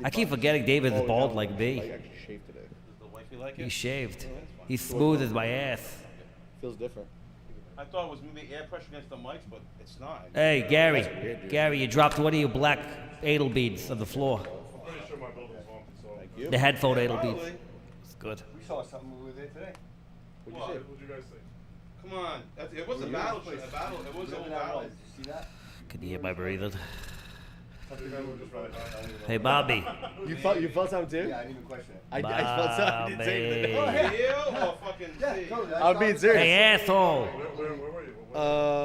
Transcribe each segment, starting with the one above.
I keep forgetting David's bald like me. I actually shaved today. Does the wifey like it? He's shaved. He's smooth as my ass. Feels different. I thought it was maybe air pressure against the mics, but it's not. Hey, Gary. weird, dude. Gary, you dropped one of your black anal beads on the floor. I'm pretty sure my building's haunted, so. Thank you. The headphone anal beads. Probably. It's good. We saw something over there today. What'd What? you say? What'd you guys say? Come on. It was a battle. A battle. It was a whole battle. Did you see that? Can you hear my breathing? I think I would just rather die. Hey, Bobby. You felt something too? Yeah, I didn't even question it. I felt something. I didn't say anything. Bobby. You or fucking Yeah, Steve? totally. I'm being serious. Hey, asshole. Where were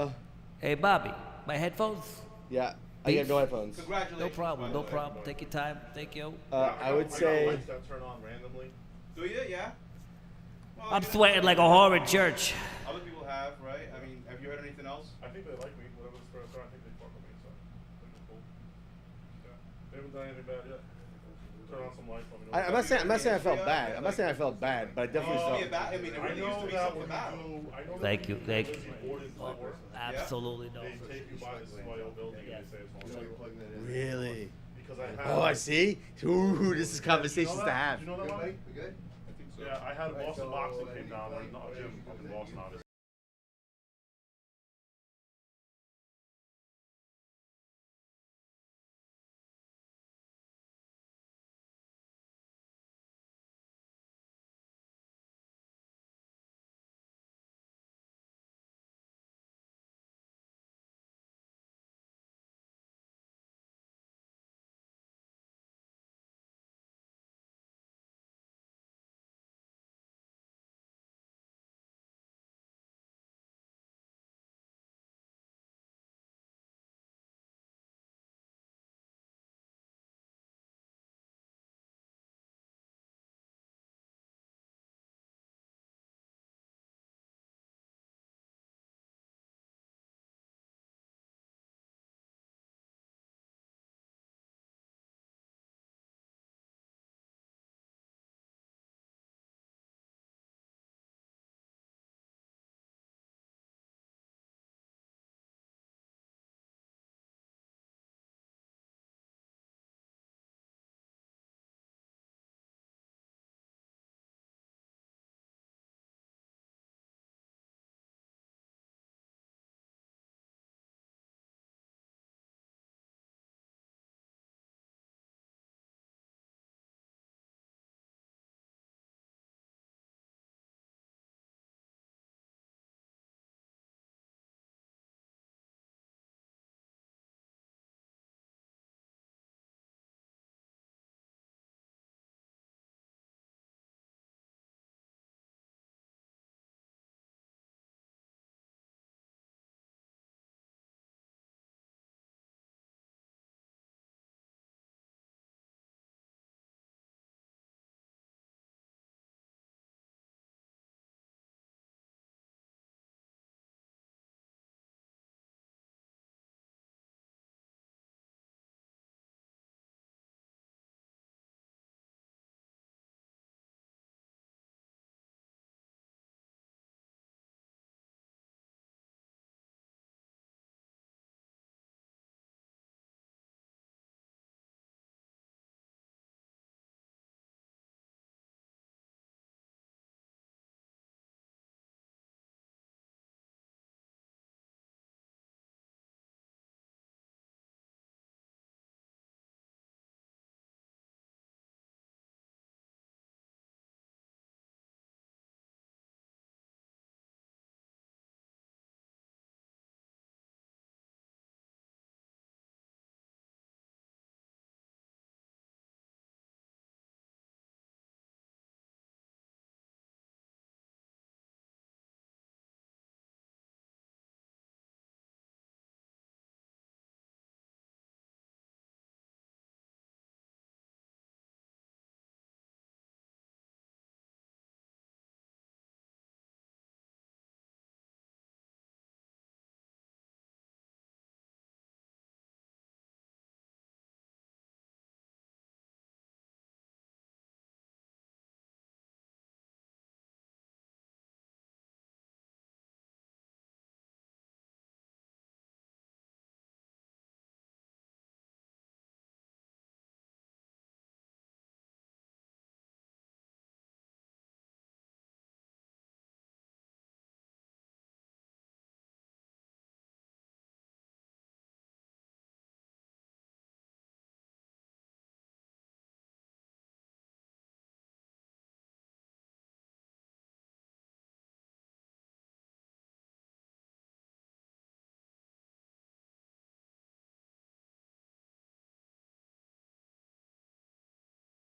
you? Hey, Bobby. My headphones? Yeah. I got no headphones. Congratulations. No problem. by No the way. problem. Take your time. Thank you. I would got say. lights that turn on randomly. Do you? Yeah. Well, I'm you know, sweating like a whore in church. Other people have, right? I mean, have you heard anything else? I think they like me. Whatever the first are, I think they fuck with me, so. Which is cool. Yeah. They haven't done anything bad yet. Turn on some lights, let me know. I'm not saying I felt bad. I'm not saying I felt bad, but I definitely Oh, felt. yeah, I mean, it I really used to know be that something when battle. you do, I know that Thank when you, do thank Lizzie you. Borden's work, Absolutely no. they take you by this small building and they say it's all Plugging that in. Really? because I had. Oh, I see. Ooh, this is conversations You know to that? have. Do you know that, Good, Mike? Mike? We good? Yeah, I had Boston Boxing came down, like, not a gym up in Boston, obviously.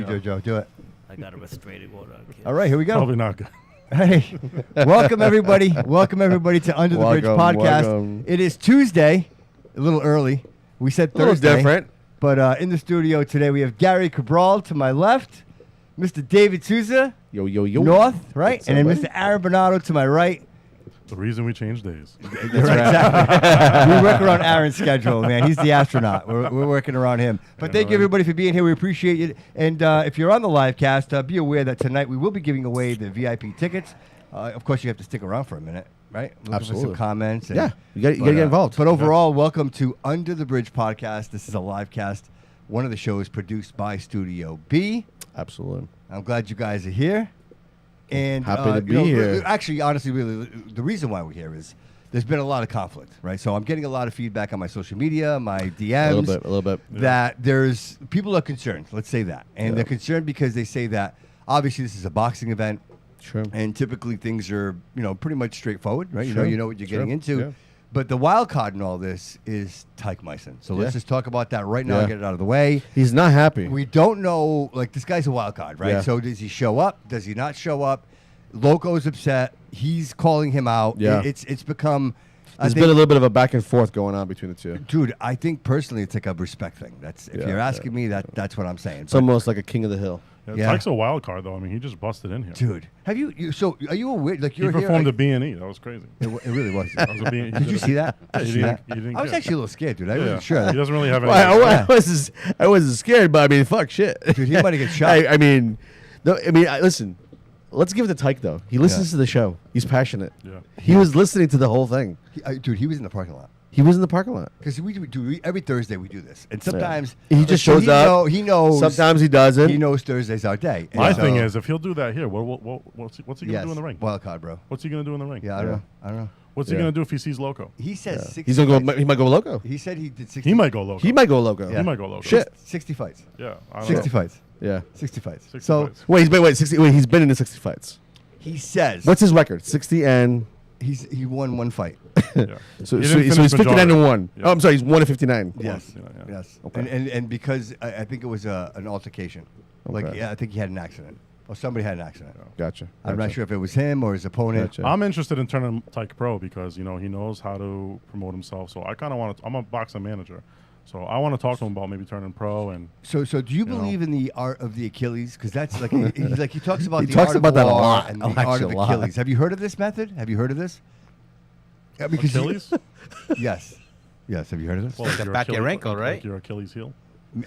JoJo. Do it. I got a restraining order on kids. All right, here we go. Probably not good. Hey, welcome everybody. Welcome everybody to Under the Bridge podcast. Welcome. It is Tuesday, a little early. We said A little Thursday. different. But in the studio today we have Gary Cabral to my left, Mr. David Souza, Yo. north, right? What's And up, then buddy? Mr. Aaron Bernardo to my right. The reason we changed days. That's right, exactly. We work around Aaron's schedule, man. He's the astronaut. We're working around him. But thank you, everybody, for being here. We appreciate it. And if you're on the live cast, be aware that tonight we will be giving away the VIP tickets. Of course, you have to stick around for a minute, right? Looking Absolutely. For some comments. And, Yeah, you got to get involved. But overall, welcome to Under the Bridge podcast. This is a live cast. One of the shows produced by Studio B. Absolutely. I'm glad you guys are here. And Happy to be here. Actually, honestly, really, the reason why we're here is there's been a lot of conflict, right? So I'm getting a lot of feedback on my social media, my DMs. A little bit. That there's people are concerned. Let's say that, and they're concerned because they say that obviously this is a boxing event, True. and typically things are pretty much straightforward, right? Sure. You know what you're getting into. Yeah. But the wild card in all this is Tyke Myson. So let's Yeah. just talk about that right now. Yeah. And get it out of the way. He's not happy. We don't know, like, this guy's a wild card, right? Yeah. So does he show up? Does he not show up? Loco's upset. He's calling him out. Yeah. It's become... There's been a little bit of a back and forth going on between the two. Dude, I think personally it's like a respect thing. If Yeah, you're asking me, that's what I'm saying. It's almost like a king of the hill. Yeah, Yeah. Tyke's a wild card, though. I mean, he just busted in here. Dude, have you so are you aware? Like, He you're here... performed like, at B&E. That was crazy. it really was. That was a B&E. Did you see that? Did you see that? He didn't I was care. actually a little scared, dude. I Yeah. wasn't sure. He doesn't really have any. Well, I wasn't scared, but I mean, fuck shit. Dude, he might have get shot. I mean, listen. Let's give it to Tyke though. He listens to the show. He's passionate. Yeah. He was listening to the whole thing. Dude, he was in the parking lot. He was in the parking lot. Because every Thursday we do this, and sometimes He just shows up. He knows. Sometimes he doesn't. He knows Thursday's our day. My And thing so- is, if he'll do that here, what's he going yes, to do in the ring? wild card, bro. What's he going to do in the ring? Yeah, I don't know. What's he Yeah. going to do if he sees Loco? He says 60 He's gonna go. fights. He might go loco. He said he did 60. He might go Loco. He might go loco. Yeah. He might go Loco. Shit. 60 fights. Yeah. I don't 60 know. fights. Yeah. 60 fights. 60 So fights. Wait. 60. Wait. He's been in the 60 fights. he says What's his record? 60 and. he won one fight. Yeah. So He he's didn't finish 59 and majority. 1. Yeah. Oh, I'm sorry. He's 1 and 59. Yes. Yeah. Yes. Okay. And because I think it was an altercation. Like, Okay. yeah, I think he had an accident. Or somebody had an accident. Gotcha. I'm not sure if it was him or his opponent. Gotcha. I'm interested in turning Tyke pro because he knows how to promote himself. So I kind of want to. I'm a boxing manager, so I want to talk to him about maybe turning pro. And So do you know. believe in the art of the Achilles? Because that's like he talks about He the talks art about of that a war lot. and the Actually, art of a lot. Achilles. Have you heard of this method? Have you heard of this? Yeah, because Achilles? Yes. Have you heard of this? Well, Like the your back of your Achilles- ankle, right? Like your Achilles heel.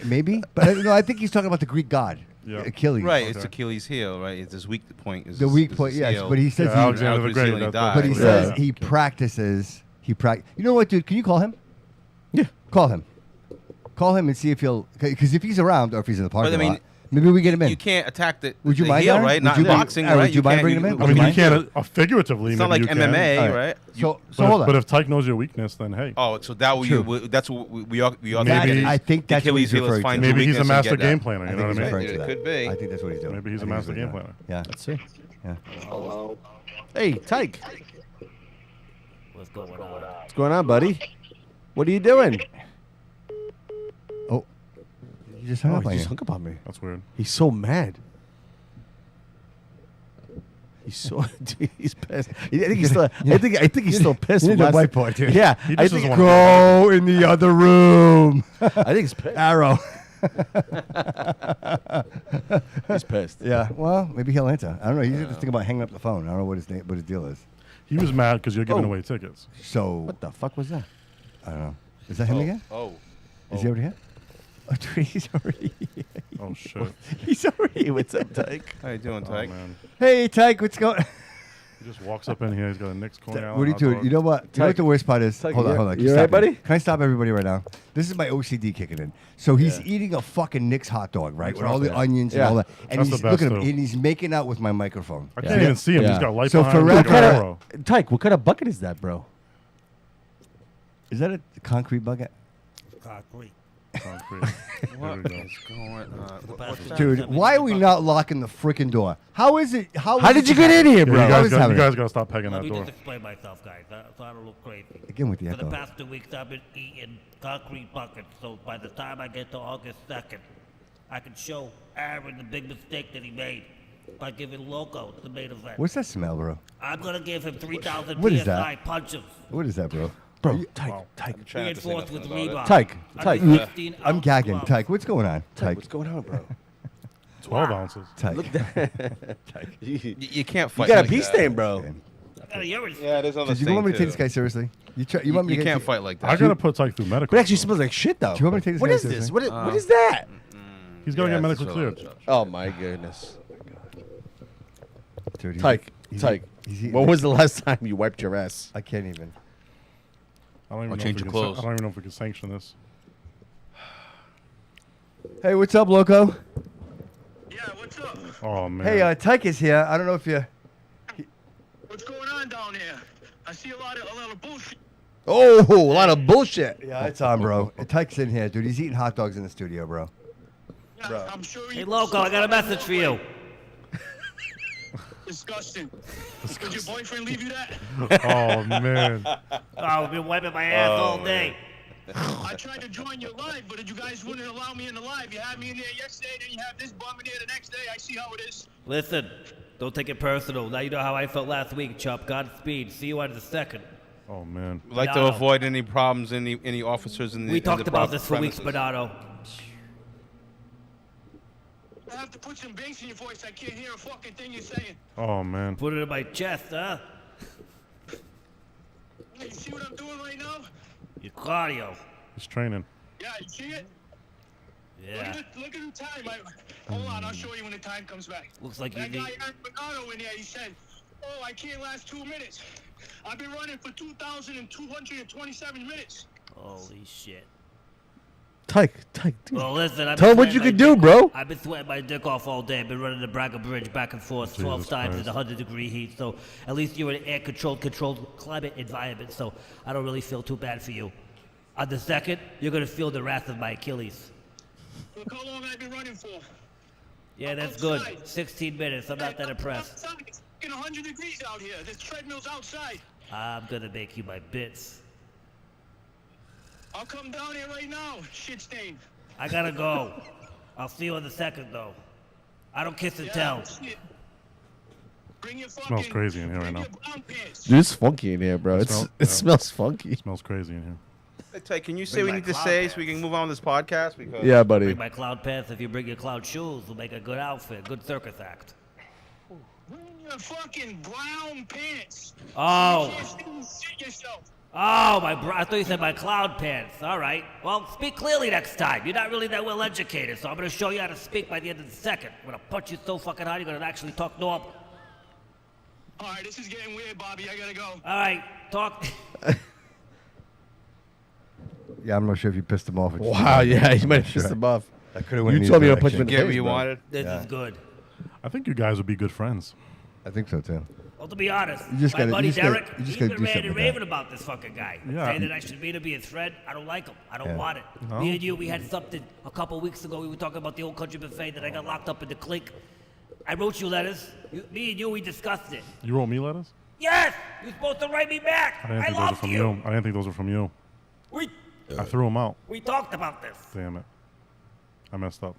Maybe, but no, I think he's talking about the Greek god, Yeah. Achilles. Right, it's Okay. Achilles' heel, right? It's his weak point. Is The his- weak is point, his yes. heel. But he says Yeah, Alexander the Alexander Great. Brazilian That's died. but he Yeah. says he practices. You know what, dude? Can you call him? Yeah. Call him. Call him and see if he'll. Because if he's around or if he's in the parking I mean, lot, maybe we get him in. You can't attack the, Would you the mind, heel, Aaron? right? Would Not you in mind- boxing, Aaron, right? would you mind can't- bringing him in? I Would mean, you you mind? can't figuratively. It's not maybe like you can. MMA, All right. right? So But, hold if, on. but if Tyke knows your weakness, then hey, Oh, so that True. that's what we all Maybe- get is I think the that's what Achilles he's heel is referring to. find maybe the he's a weakness and master get that. game planner. You know what I he's mean? referring to It that. could be. I think that's what he's doing. Maybe he's I a think master what game he's planner. doing. Yeah. Let's see. Yeah. Hey, Tyke. What's going on? What's going on, buddy? What are you doing? Oh, you just hung Oh, up on he you. just hung up on me. That's weird. He's so mad. He's so dude, he's pissed. I think he's still. I think he's still pissed. You from need a last- whiteboard, dude. Yeah, He I just think. doesn't wanna- Go in the other room. I think he's pissed. Arrow. He's pissed. Yeah. Well, maybe he'll answer. I don't know. He's just thinking about hanging up the phone. I don't know what his deal is. He was mad because you're giving Oh. away tickets. So What the fuck was that? I don't know. Is that him again? Oh, Is he already here? Oh, dude, he's already. Oh shit! He's already. Hey, what's up, Tyke? how you doing, Oh Tyke? man, Hey, Tyke, what's going? he just walks up in here. He's got a Knicks Coney Island What are you hot doing? dog. You know what? You know what the worst part is? Tyke, Hold on, you- hold on. Can you stop alright, buddy? it? Can I stop everybody right now? This is my OCD kicking in. So he's eating a fucking Knicks hot dog, right, with all the onions and Yeah. all that, and That's he's the best, look at him, too. and he's making out with my microphone. I can't even see him. Yeah. He's got light So behind him. for Like a record- railroad. Tyke, what kind of bucket is that, bro? Is that a concrete bucket? Concrete. Concrete. What There we go. is going on? What's that? Dude, why are we not locking the freaking door? How is it? How is did it you get in here, Yeah, bro? you, What guys is got, happening? to stop pegging Let that me door. just explain myself, guys, so I don't look crazy. Again with the For the echo. past 2 weeks, I've been eating concrete buckets, so by the time I get to August 2nd, I can show Aaron the big mistake that he made by giving Loco the main event. What's that smell, bro? I'm gonna give him 3,000 What is PSI that? punches. What is that, bro? Bro, Tyke, Tyke. Trying not to say Reinforced nothing with about rebar. it. Tyke, Under Tyke. 16 I'm ounce gagging. gloves. Tyke, what's going on? Tyke, Tyke, what's going on, bro? 12 ounces. Tyke. You can't You fight. got a like pee that. stain, bro. I got a urine Yeah, it is on the Did you thing, want me to take too. this guy seriously? You want me You to get can't fight like that. I gotta put Tyke through medical. But actually, so smells like shit, though. Do you want me to take this What guy is this? seriously? What is that? He's gonna Yeah, get medically chill cleared. out, chill out. Oh my goodness. Dude, he's- Tyke, he's- Tyke. he's eating When it. was the last time you wiped your ass? I can't even. I don't even I'll know change if we your can clothes. I don't even know if we can sanction this. Hey, what's up, Loco? Yeah, what's up? Oh man. Hey, Tyke is here. I don't know if you. What's going on down here? I see a lot of bullshit. Oh, a lot of bullshit. Yeah, it's on, bro. Tyke's in here, dude. He's eating hot dogs in the studio, bro. Yeah, I'm sure Hey, Loco, I got a message for you. Disgusting. Did your boyfriend leave you that? Oh man. Oh, I've been wiping my ass all day. I tried to join your live, but you guys wouldn't allow me in the live. You had me in there yesterday, then you have this bum in there the next day. I see how it is. Listen, don't take it personal. Now you know how I felt last week, Chop. Godspeed. See you on the 2nd. Oh man. We like to No. avoid any problems, any officers in the. We in talked the about this for weeks, premises. Bernardo. I have to put some bass in your voice. I can't hear a fucking thing you're saying. Oh man. Put it in my chest, huh? Hey, you see what I'm doing right now? Your cardio. He's training. Yeah, you see it? Yeah. Look at the time. Hold on, I'll show you when the time comes back. Looks like you That need. guy, Aaron Bernardo, in there, he said, oh, I can't last 2 minutes. I've been running for 2,227 minutes. Holy shit. Tyke, Tyke. Dude. Well, listen, I've Tell been him what you sweating can my do, dick- bro. I've been sweating my dick off all day. I've been running the Braga Bridge back and forth 12 Jesus times in Christ. 100-degree heat. So at least you're in an air-controlled climate environment. So I don't really feel too bad for you. On the 2nd, you're going to feel the wrath of my Achilles. Look how long I've been running for. Yeah, that's good. 16 minutes. I'm not that impressed. Outside, it's fucking 100 degrees out here. This treadmill's outside. I'm going to make you my bits. I'll come down here right now, shit stain. I got to go. I'll see you on the 2nd, though. I don't kiss and Yeah, tell. shit. Bring your fucking. Smells crazy in here right bring now. your brown pants. Dude, it's funky in here, bro. It yeah. smells funky. Smells crazy in here. Hey, Ty, can you say Bring what my you need to cloud say pants. so we can move on with this podcast? Because Yeah, buddy. Bring my cloud pants. If you bring your cloud shoes, we'll make a good outfit, good circus act. Bring your fucking brown pants. Oh. You can't stand shit yourself. Oh, I thought you said my cloud pants. All right. Well, speak clearly next time. You're not really that well educated, so I'm going to show you how to speak by the end of the 2nd. I'm going to punch you so fucking hard, you're going to actually talk normal. All right, this is getting weird, Bobby. I gotta go. All right, talk. Yeah, I'm not sure if you pissed him off. Wow, yeah, you might have Sure. pissed him off. I could have went You in told me either to punch him in direction. the get what face, you bro. wanted. This Yeah. is good. I think you guys would be good friends. I think so too. Well, to be honest, You just my gotta- buddy you just gotta- Derek, you just he's gotta been do ranting something and with raving about this fucking guy. Yeah. Saying that I should meet him, be his friend. I don't like him. I don't Yeah. want it. No? Me and you, we had something a couple weeks ago. We were talking about the old country buffet that I got locked up in the clink. I wrote you letters. Me and you, we discussed it. You wrote me letters? Yes! You're supposed to write me back! I didn't I think those were loved from you! you. I didn't think those were from you. I threw them out. We talked about this. Damn it. I messed up.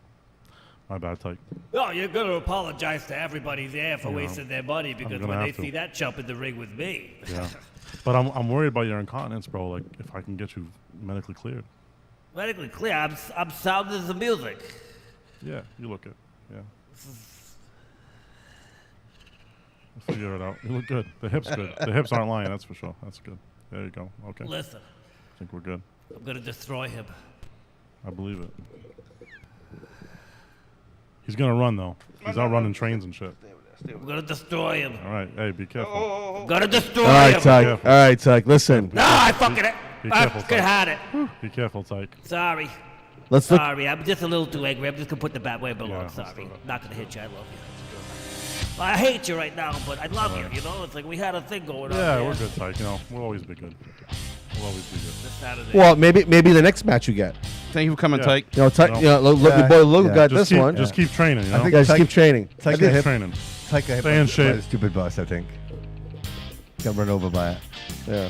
My bad, Tyke. No, you're gonna apologize to everybody there for Yeah. wasting their money because gonna when they have to. see that jump in the ring with me. Yeah. But I'm worried about your incontinence, bro. Like, if I can get you medically cleared. Medically clear, I'm sound as the music. Yeah, you look it. Yeah. We'll figure it out. You look good. The hips good. The hips aren't lying, that's for sure. That's good. There you go. Okay. Listen, I think we're good. I'm gonna destroy him. I believe it. He's gonna run though. He's out running trains and shit. I'm gonna destroy him. All right. Hey, be careful. I'm gonna destroy All right, him. Tyke. Careful. All right, Tyke. Listen. No, I fucking it. Be I careful, fucking Tyke. had it. Be careful, Tyke. Sorry. Let's look. Sorry, I'm just a little too angry. I'm just gonna put the bat where it belongs. Yeah, let's Sorry. do that. Not gonna hit you. I love you. Well, I hate you right now, but I love you. You know, it's like we had a thing going on. Yeah, there. we're good, Tyke. You know, we'll always be good. We'll always be good. This Saturday. Well, maybe the next match you get. Thank you for coming, Yeah. Tyke. You know, Tyke. No. You know, look, Yeah, your boy Luke yeah. got Just this keep, one. just keep training, you know? think You guys Tyke- keep training. Tyke Keep got hit. training. Tyke got hit Stay in by shape. the stupid bus, I think. Got run over by it. Yeah.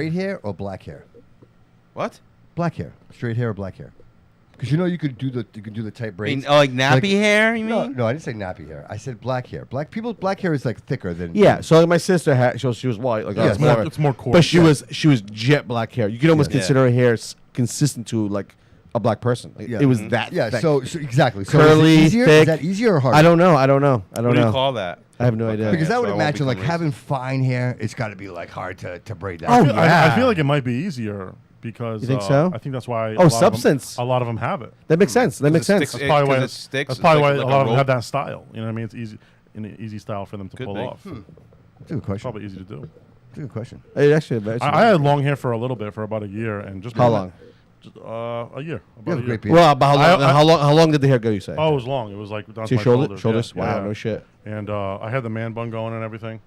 straight hair or black hair? What? Black hair. Straight hair or black hair? Because you could do the tight I braids. mean, like nappy hair, you No, mean? no, I didn't say nappy hair. I said black hair. Black hair is like thicker than. Yeah, so like my sister had, she was white, like Yeah, us, it's more coarse. but she was jet black hair. You could almost Yeah. consider her hair consistent to like a black person. Like, Yeah. It was Mm-hmm. that. Yeah. thick. So exactly. So Curly, is it easier? thick. Is that easier or harder? I don't know. I don't What do you know. call that? I have no idea. Because Yeah, I would so I won't imagine like become having fine hair, it's got to be like hard to braid that. Oh, I feel yeah. like it might be easier because You think so? I think that's why. Oh, substance. A lot of them have it. That makes sense. That makes it sense. sticks- That's probably why. Because it sticks, That's it's probably like- why like a a lot of them rope. have that style. You know what I mean? It's an easy style for them to Could pull be. off. That's a good question. Probably easy to do. That's a good question. It actually, I had long hair for a little bit, for about a year, and just How long? Just, a year. About You have a a year. great beard. Well, about how long? I- How long did the hair go? You say? Oh, it was long. It was like down to to your my shoulders. Yeah, Wow, yeah. no shit. And I had the man bun going and everything.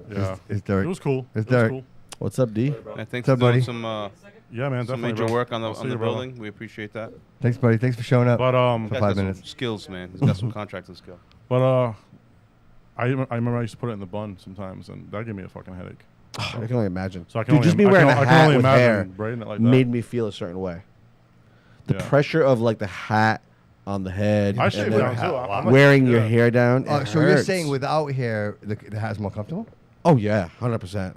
Yeah, It's Derek. it was cool. It's It was Derek. cool. What's up, D? I think What's up, buddy? some Yeah, man, some definitely. major bro. work on I'll see the you, brother. building. We appreciate that. Thanks, buddy. Thanks for showing up. But For He's 5 got minutes. some skills, man. He's got some contracting skill. I remember I used to put it in the bun sometimes, and that gave me a fucking headache. I can only imagine. So I can Dude, only just me I wearing can, a I can hat only with imagine hair braiding it like that. made me feel a certain way. The Yeah. pressure of like the hat on the head, I and shave then down too. I'm like- wearing your yeah. hair down. it So you're hurts. saying without hair, the hat's more comfortable? Oh yeah, 100%.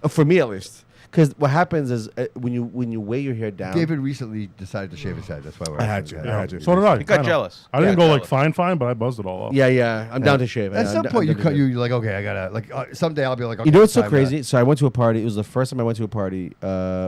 For me at least, because what happens is when you weigh your hair down. David recently decided to shave his head. That's why we're. I had asking to. that. I had to. So did I. He got kinda. jealous. I didn't Yeah, go like jealous. fine, but I buzzed it all off. Yeah, I'm down to shave. At some point, I'm down to do it. you're like, okay, I gotta like someday I'll be like, okay, You know what's so time to- crazy? So I went to a party. It was the first time I went to a party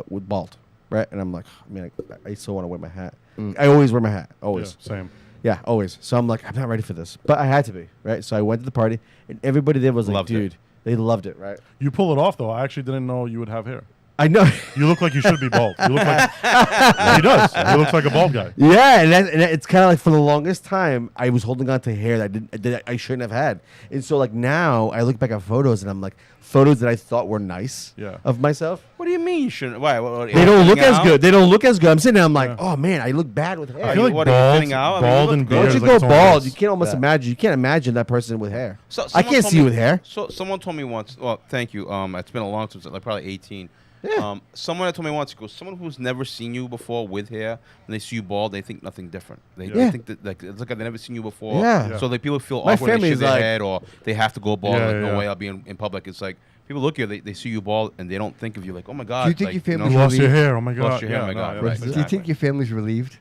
with bald, right? And I'm like, man, I still want to wear my hat. I always wear my hat, Yeah, always. same. Yeah, always. So I'm like, I'm not ready for this, but I had to be, right? So I went to the party, and everybody there was like, Loved it. dude, they loved it, right? You pull it off though. I actually didn't know you would have hair. I know. You look like you should be bald. You look like he does. He looks like a bald guy. Yeah, and it's kind of like for the longest time I was holding on to hair that I shouldn't have had, and so like now I look back at photos and I'm like photos that I thought were nice Yeah. of myself. What do you mean you shouldn't? Why? What, They don't look thinning as out? good. They don't look as good. I'm sitting there. I'm like, Yeah. oh man, I look bad with hair. I feel like What, are you bald, thinning out? I mean, you bald look and good. beard Once is you like go its own bald, race. you can't almost Yeah. imagine. You can't imagine that person with hair. So I someone can't told see you me- with hair. So someone told me once. Well, thank you. It's been a long time since, like probably 18. Yeah. Someone told me once, he goes, someone who's never seen you before with hair, and they see you bald, they think nothing different. They Yeah. think that like it's like they've never seen you before. Yeah. So like people feel My awkward when they family shave is their like- head, or they have to go bald. Yeah, like yeah, no yeah. way I'll be in public. It's like people look here, they see you bald, and they don't think of you like, oh my god. Do you think like, your family's You lost your relieved? hair. Oh my god. Lost your hair, Yeah, oh my no, God, yeah, right. that's Do you Exactly. think your family's relieved?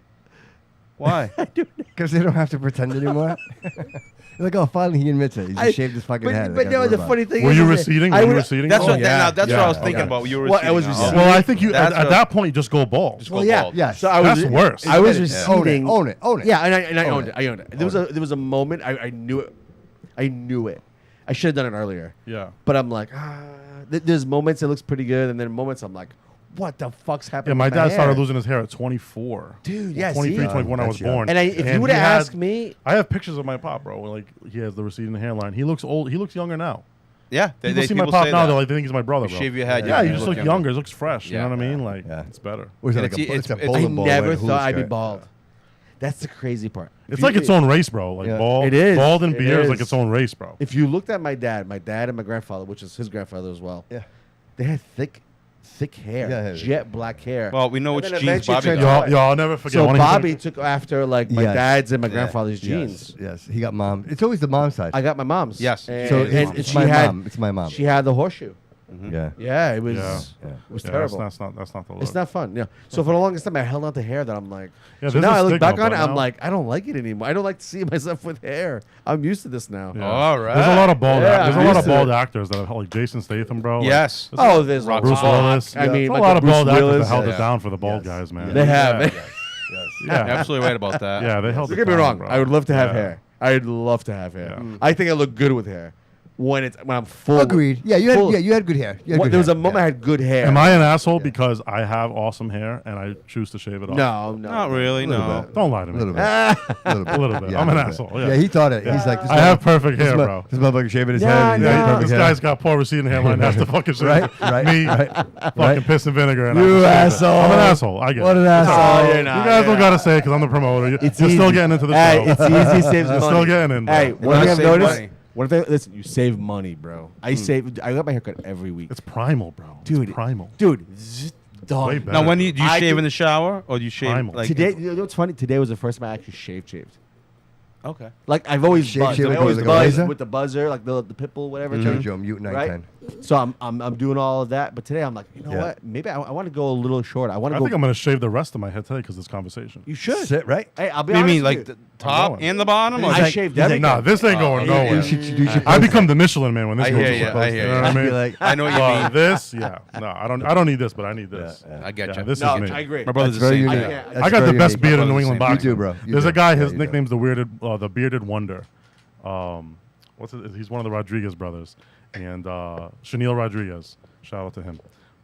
Why? Because they don't have to pretend anymore. They're like, oh, finally he admits it. He just shaved his fucking head. But no, the funny thing Were is, you that receding? I Were you would- receding? That's Oh, what. yeah. That's what I was Yeah, thinking okay. about. You were Well, I was receding. receding. Well, I think you at That's that point you just go bald. Just Well, go yeah, bald. Yes. So I was. That's worse. I was Admit it. receding. Own it. Own it. Yeah, and I Own owned it. it. I owned it. There was a moment I knew it. I knew it. I should have done it earlier. Yeah. But I'm like, there's moments it looks pretty good, and then moments I'm like, what the fuck's happening? Yeah, my with dad started hair? losing his hair at 24. Dude, yeah, 23, see? 24 when I was That's young. born. And if you would he have had- asked me, I have pictures of my pop, bro. Like he has the receding hairline. He looks old. He looks younger now. Yeah, People see my pop now. They're like they think he's my brother, You bro. shave your head. Yeah, you you just look younger. It looks fresh. You know what I mean? Like Yeah. it's better. Was it And like a, it's- it's a it's- bowling I ball never with a hula thought I'd be skirt? bald. That's the crazy part. It's like its own race, bro. Like Yeah. bald, It is. bald and It beard is like is. its own race, bro. If you looked at my dad and my grandfather, which is his grandfather as well, Yeah. they had thick hair, Yeah, yeah. jet black hair. Well, we know And which then jeans eventually Bobby turned got. white. Y'all, I'll never forget. So when he Bobby turned- took after like my Yes. dad's and my Yeah. grandfather's Yes. jeans. Yes. He got mom. It's always the mom side. I got my mom's. Yes. And, So and, it's and she my had mom. It's my mom. she had the horseshoe. Yeah. Yeah, it was Yeah. Yeah. it was Yeah, terrible. That's not the look. It's not fun. Yeah. So for the longest time, I held on to hair that I'm like. Yeah, so there's now a I look stigma, back on it, but I'm now- like, I don't like it anymore. I don't like to see myself with hair. I'm used to this now. Yeah. All right. There's a lot of bald. Yeah, There's I'm a lot used of to bald it. actors that have like Jason Statham, bro. Like, Yes. Oh, there's Rock- a Bruce lot. Willis. I mean, There's a like lot of Bruce bald actors Willis. that held Yeah. it down for the bald Yes. guys, man. They have. Yes. You're Yeah. absolutely right about that. Yeah, they held Don't it get me down, wrong. bro. I would love to have Yeah. hair. I'd love to have hair. Yeah. I think I look good with hair when I'm full. Agreed. Yeah, you full- had. Yeah, you had good hair. You had What- good there was hair. a moment I had good hair. Am I an asshole because I have awesome hair and I choose to shave it off? No. Not really. Little No. bit. Don't lie to A me. little bit. Ah. A little bit. A little bit. Yeah, I'm a an little bit. asshole. Yeah. Yeah, he thought it. He's like, this I have perfect hair, this bro. This motherfucker shaving his Yeah, head. no. He's got perfect This hair. guy's got poor receding hairline. Has to fucking shave Right, it. right, Me, right, fucking right. piss and vinegar. And You I have to shave it. asshole. I'm an asshole. I get What it. an asshole. Oh, you're You not. guys you're don't got to not. say it because I'm the promoter. You're It's still easy. getting into the Hey, show. it's easy. Saves You're money. still getting in, bro. Hey, You one thing gotta I've save noticed. money. One thing. Listen, you save money, bro. I got my haircut every week. It's primal, bro. Dude, It's primal. Dude, Dog. Way better. Now, when do you I shave could- in the shower or do you shave Primal. like Today, you know what's funny? Today was the first time I actually shaved. Okay. Like I've always Shave buzzed. with I always the buzz razor? with the buzzer, like the pit bull, whatever. Joe Joe Mute 910. Right? So I'm doing all of that, but today I'm like, you know Yeah. what? Maybe I want to go a little short. I want I to go. think I'm gonna shave the rest of my head today because this conversation. You should. Sit right. Hey, I'll be What do you honest mean, with like the top going. and the bottom? Or I like- shaved he's like, everything. Nah, this ain't going nowhere. You should I become the Michelin man when this I goes hear to ya, post. I hear You know ya. what I I'd be mean? like, I know what you Well, mean. this, yeah. No, I don't need this, but I need this. I get you. This No, is me. I agree. My brother's That's the very same. unique. thing. Yeah. That's I got the very best unique. beard in brother's New the England same. boxing. You do, bro. You There's do. a guy. Yeah, His you nickname's the Bearded Wonder. What's it? He's one of the Rodriguez brothers, and Chenille Rodriguez. Shout out to him.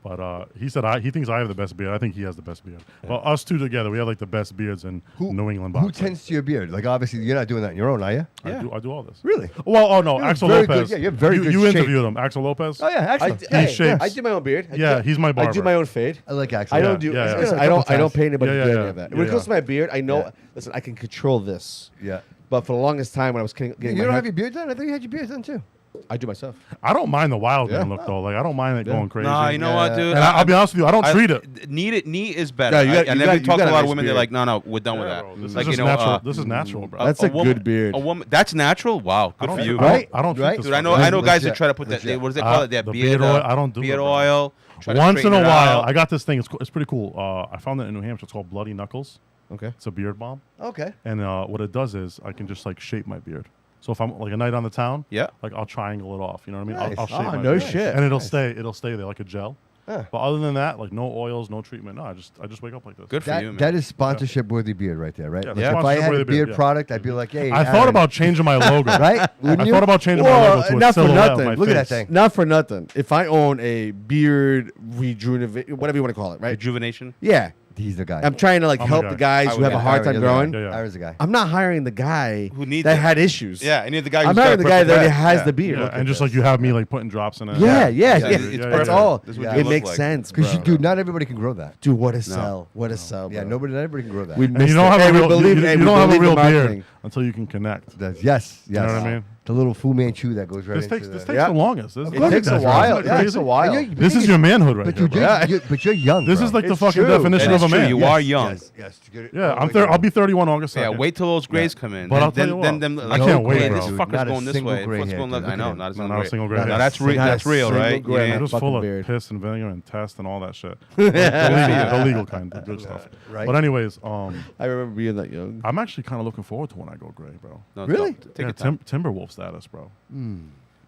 But he said he thinks I have the best beard. I think he has the best beard. Well, us two together, we have like the best beards in New England boxing. Who tends to your beard? Like, obviously, you're not doing that on your own, are you? I do all this. Really? Well, oh no, You have Axel very good- Lopez. yeah, you have very good You shape. interviewed him, Axel Lopez. Oh, yeah, I, excellent. hey, shapes. I do my own beard. Yeah, he's my I barber. do my own fade. I like Axel. I Yeah, don't do. yeah, yeah. Listen, a I couple don't pay anybody Yeah, to do yeah, any of that. yeah, When it comes yeah. to my beard, I know. Yeah. Listen, I can control this. Yeah. But for the longest time, when I was getting You my don't hair- have your beard done? I thought you had your beard done, too. I do myself. I don't mind the wild Yeah. man look though. Like I don't mind it going crazy. Nah, you know what, Yeah. dude? And I'll be honest with you, I don't treat it. Neat is better. Yeah, you got- I you never got- talk you to got a a lot of nice women. They're beard. like, no, we're done with Yeah, that. bro, this Like, is just natural. This is natural, bro. That's a woman, good beard. A woman that's natural. Wow, good I for don't- you. Right? I don't treat Right? this Dude, I fucking- know guys that Legit. try to put that. Legit. What does they call it? That the beard oil. I don't do beard it, bro. oil. Try to Once in straighten a it while, out. I got this thing. It's pretty cool. I found it in New Hampshire. It's called Bloody Knuckles. Okay. It's a beard balm, Okay. and what it does is I can just like shape my beard. So if I'm like a night on the town, Yeah. like I'll triangle it off. You know what I mean? Nice. I'll shape Oh, my no beard. shit. and it'll stay there like a gel. Huh. But other than that, like no oils, no treatment. No, I just wake up like this. Good for That, you, man. that is sponsorship-worthy beard right there, right? Yeah, Like, that's if I had a sponsorship-worthy beard beard, yeah. product, I'd be like, hey, I thought Aaron. about changing my logo. Right? Wouldn't I you? thought about changing my Well, logo to a not for silhouette of nothing. my Look at that face. thing. Not for nothing. If I own a beard rejuvenate, whatever you want to call it, right? Rejuvenation. Yeah. He's the guy. I'm trying to like I'm the help guy. the guys I who have would- a hard time Aaron, you're the growing. guy. Yeah, yeah. Aaron's the guy. I'm not hiring the guy Who needs that it. had issues. Yeah, I need the guy. I'm who's hiring got the guy perfect that hair. has Yeah. the beard. Yeah, and just like you have me like putting drops in it. Yeah, yeah, Yeah, yeah. it's That's perfect. all. This is what It you makes look like. sense, bro. Because, dude, not everybody can grow that. Dude, what a sell. What a sell, Yeah, bro. not everybody can grow that. We And missed you don't it. have Hey, a we real, believe- you hey, we don't have a believe in real beard marketing. until you can connect. That's, yes. You know what I mean? The little Fu Manchu that goes right This into takes the... the longest. This, It takes a while. It takes a while. And This is your manhood right But, here, dude, bro. but you're young, This bro. is like the It's fucking true. definition That of is a true. man. You are young. Yes. Yeah, I'll be 31 August 2nd. Yeah, wait till those grays come in. But I'll then, tell you then, what, then, I like, can't wait, hey, bro. this Dude, fucker's not a going this single way. gray What's hair, going dude. this Look way? at him. Not a No, single not a gray. single gray No, hair. that's Not a that's real, single right? gray Yeah. hair. Just fucking full of beard. piss and vinegar and test and all that shit. The legal kind, the good stuff. Right. But anyways, I remember being that young. I'm actually kind of looking forward to when I go gray, bro. No, Really? Take Yeah, your time. Timberwolf status, bro.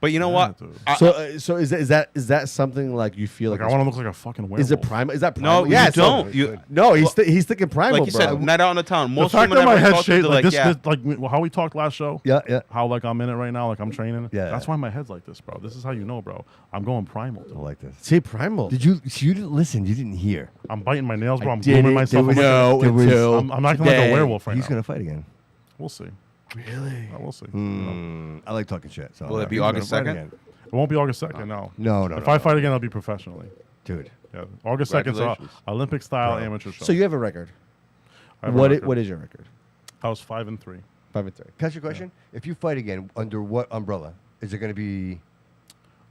But you know Yeah, what? dude. So is that something like you feel Like like? I want to look like a fucking werewolf. Is it primal? Is that No, primal? you yeah, so- don't. You No, he's thinking primal, like you bro. said, night out on the town. The Most fact women that my ever head's talk to, shaped they're like this, yeah. like how we talked last show. Yeah. How like I'm in it right now, like I'm training. Yeah. That's why my head's like this, bro. This is how you know, bro. I'm going primal. Dude. I like this. See, primal. Did you? So you didn't listen. You didn't hear. I'm biting my nails, bro. I'm didn't grooming myself. there was- know there was- until I'm acting like a today. werewolf right He's now. gonna fight again. We'll see. Really? We'll see. I like talking shit. So Will it be he's gonna August fight 2nd? again. It won't be August 2nd, no. No. If I fight again, I'll be professionally. dude. Yeah, August 2nd, so Congratulations. Olympic style Bro. amateur show. So you have a record. I have a What record. is your record? I was 5-3. 5-3. Can I ask you a question? If you fight again, under what umbrella? Is it going to be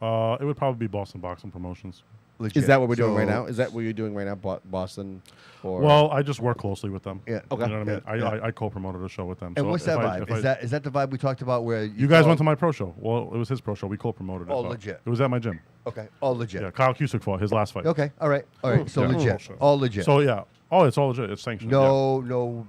It would probably be Boston Boxing Promotions. legit? Is that what we're doing right So- now? Is that what you're doing right now, Boston? Or Well, I just work closely with them. Yeah. Okay. You know what I mean? Yeah. I co-promoted a show with them. And so what's if that I- vibe? if I- Is that the vibe we talked about where You guys went to my pro show. Well, it was his pro show. We co-promoted it. Oh, but legit. It was at my gym. Okay. All legit. Yeah, Kyle Cusick fought his last fight. Okay. All right. So Yeah. legit. Bullshit. All legit. So yeah. Oh, it's all legit. It's sanctioned. yeah. no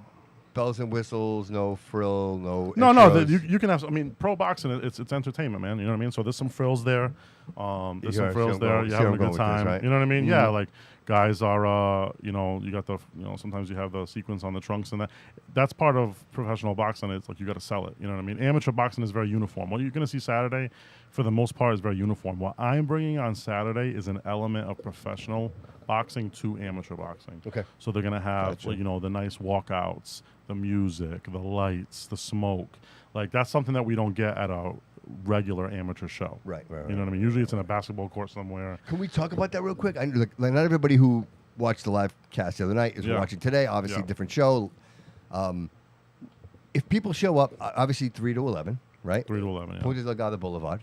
bells and whistles, no frill, no. No, intros. you can have. I mean, pro boxing, it's entertainment, man. You know what I mean. So there's some frills there. There's some frills there. You're having a good time. right? You know what I mean? Yeah, like guys are. You got the. Sometimes you have the sequence on the trunks and that. That's part of professional boxing. It's like you got to sell it. You know what I mean? Amateur boxing is very uniform. What you're gonna see Saturday, for the most part, is very uniform. What I'm bringing on Saturday is an element of professional boxing to amateur boxing. Okay. So they're gonna have Gotcha. like, the nice walkouts, the music, the lights, the smoke. Like that's something that we don't get at a regular amateur show. Right. You know what I mean? Usually it's in a basketball court somewhere. Can we talk about that real quick? I like not everybody who watched the live cast the other night is Yeah. watching today. Obviously, Yeah. different show. If people show up, obviously 3 to 11, right? 3 to 11. Yeah. Ponte Delgado Boulevard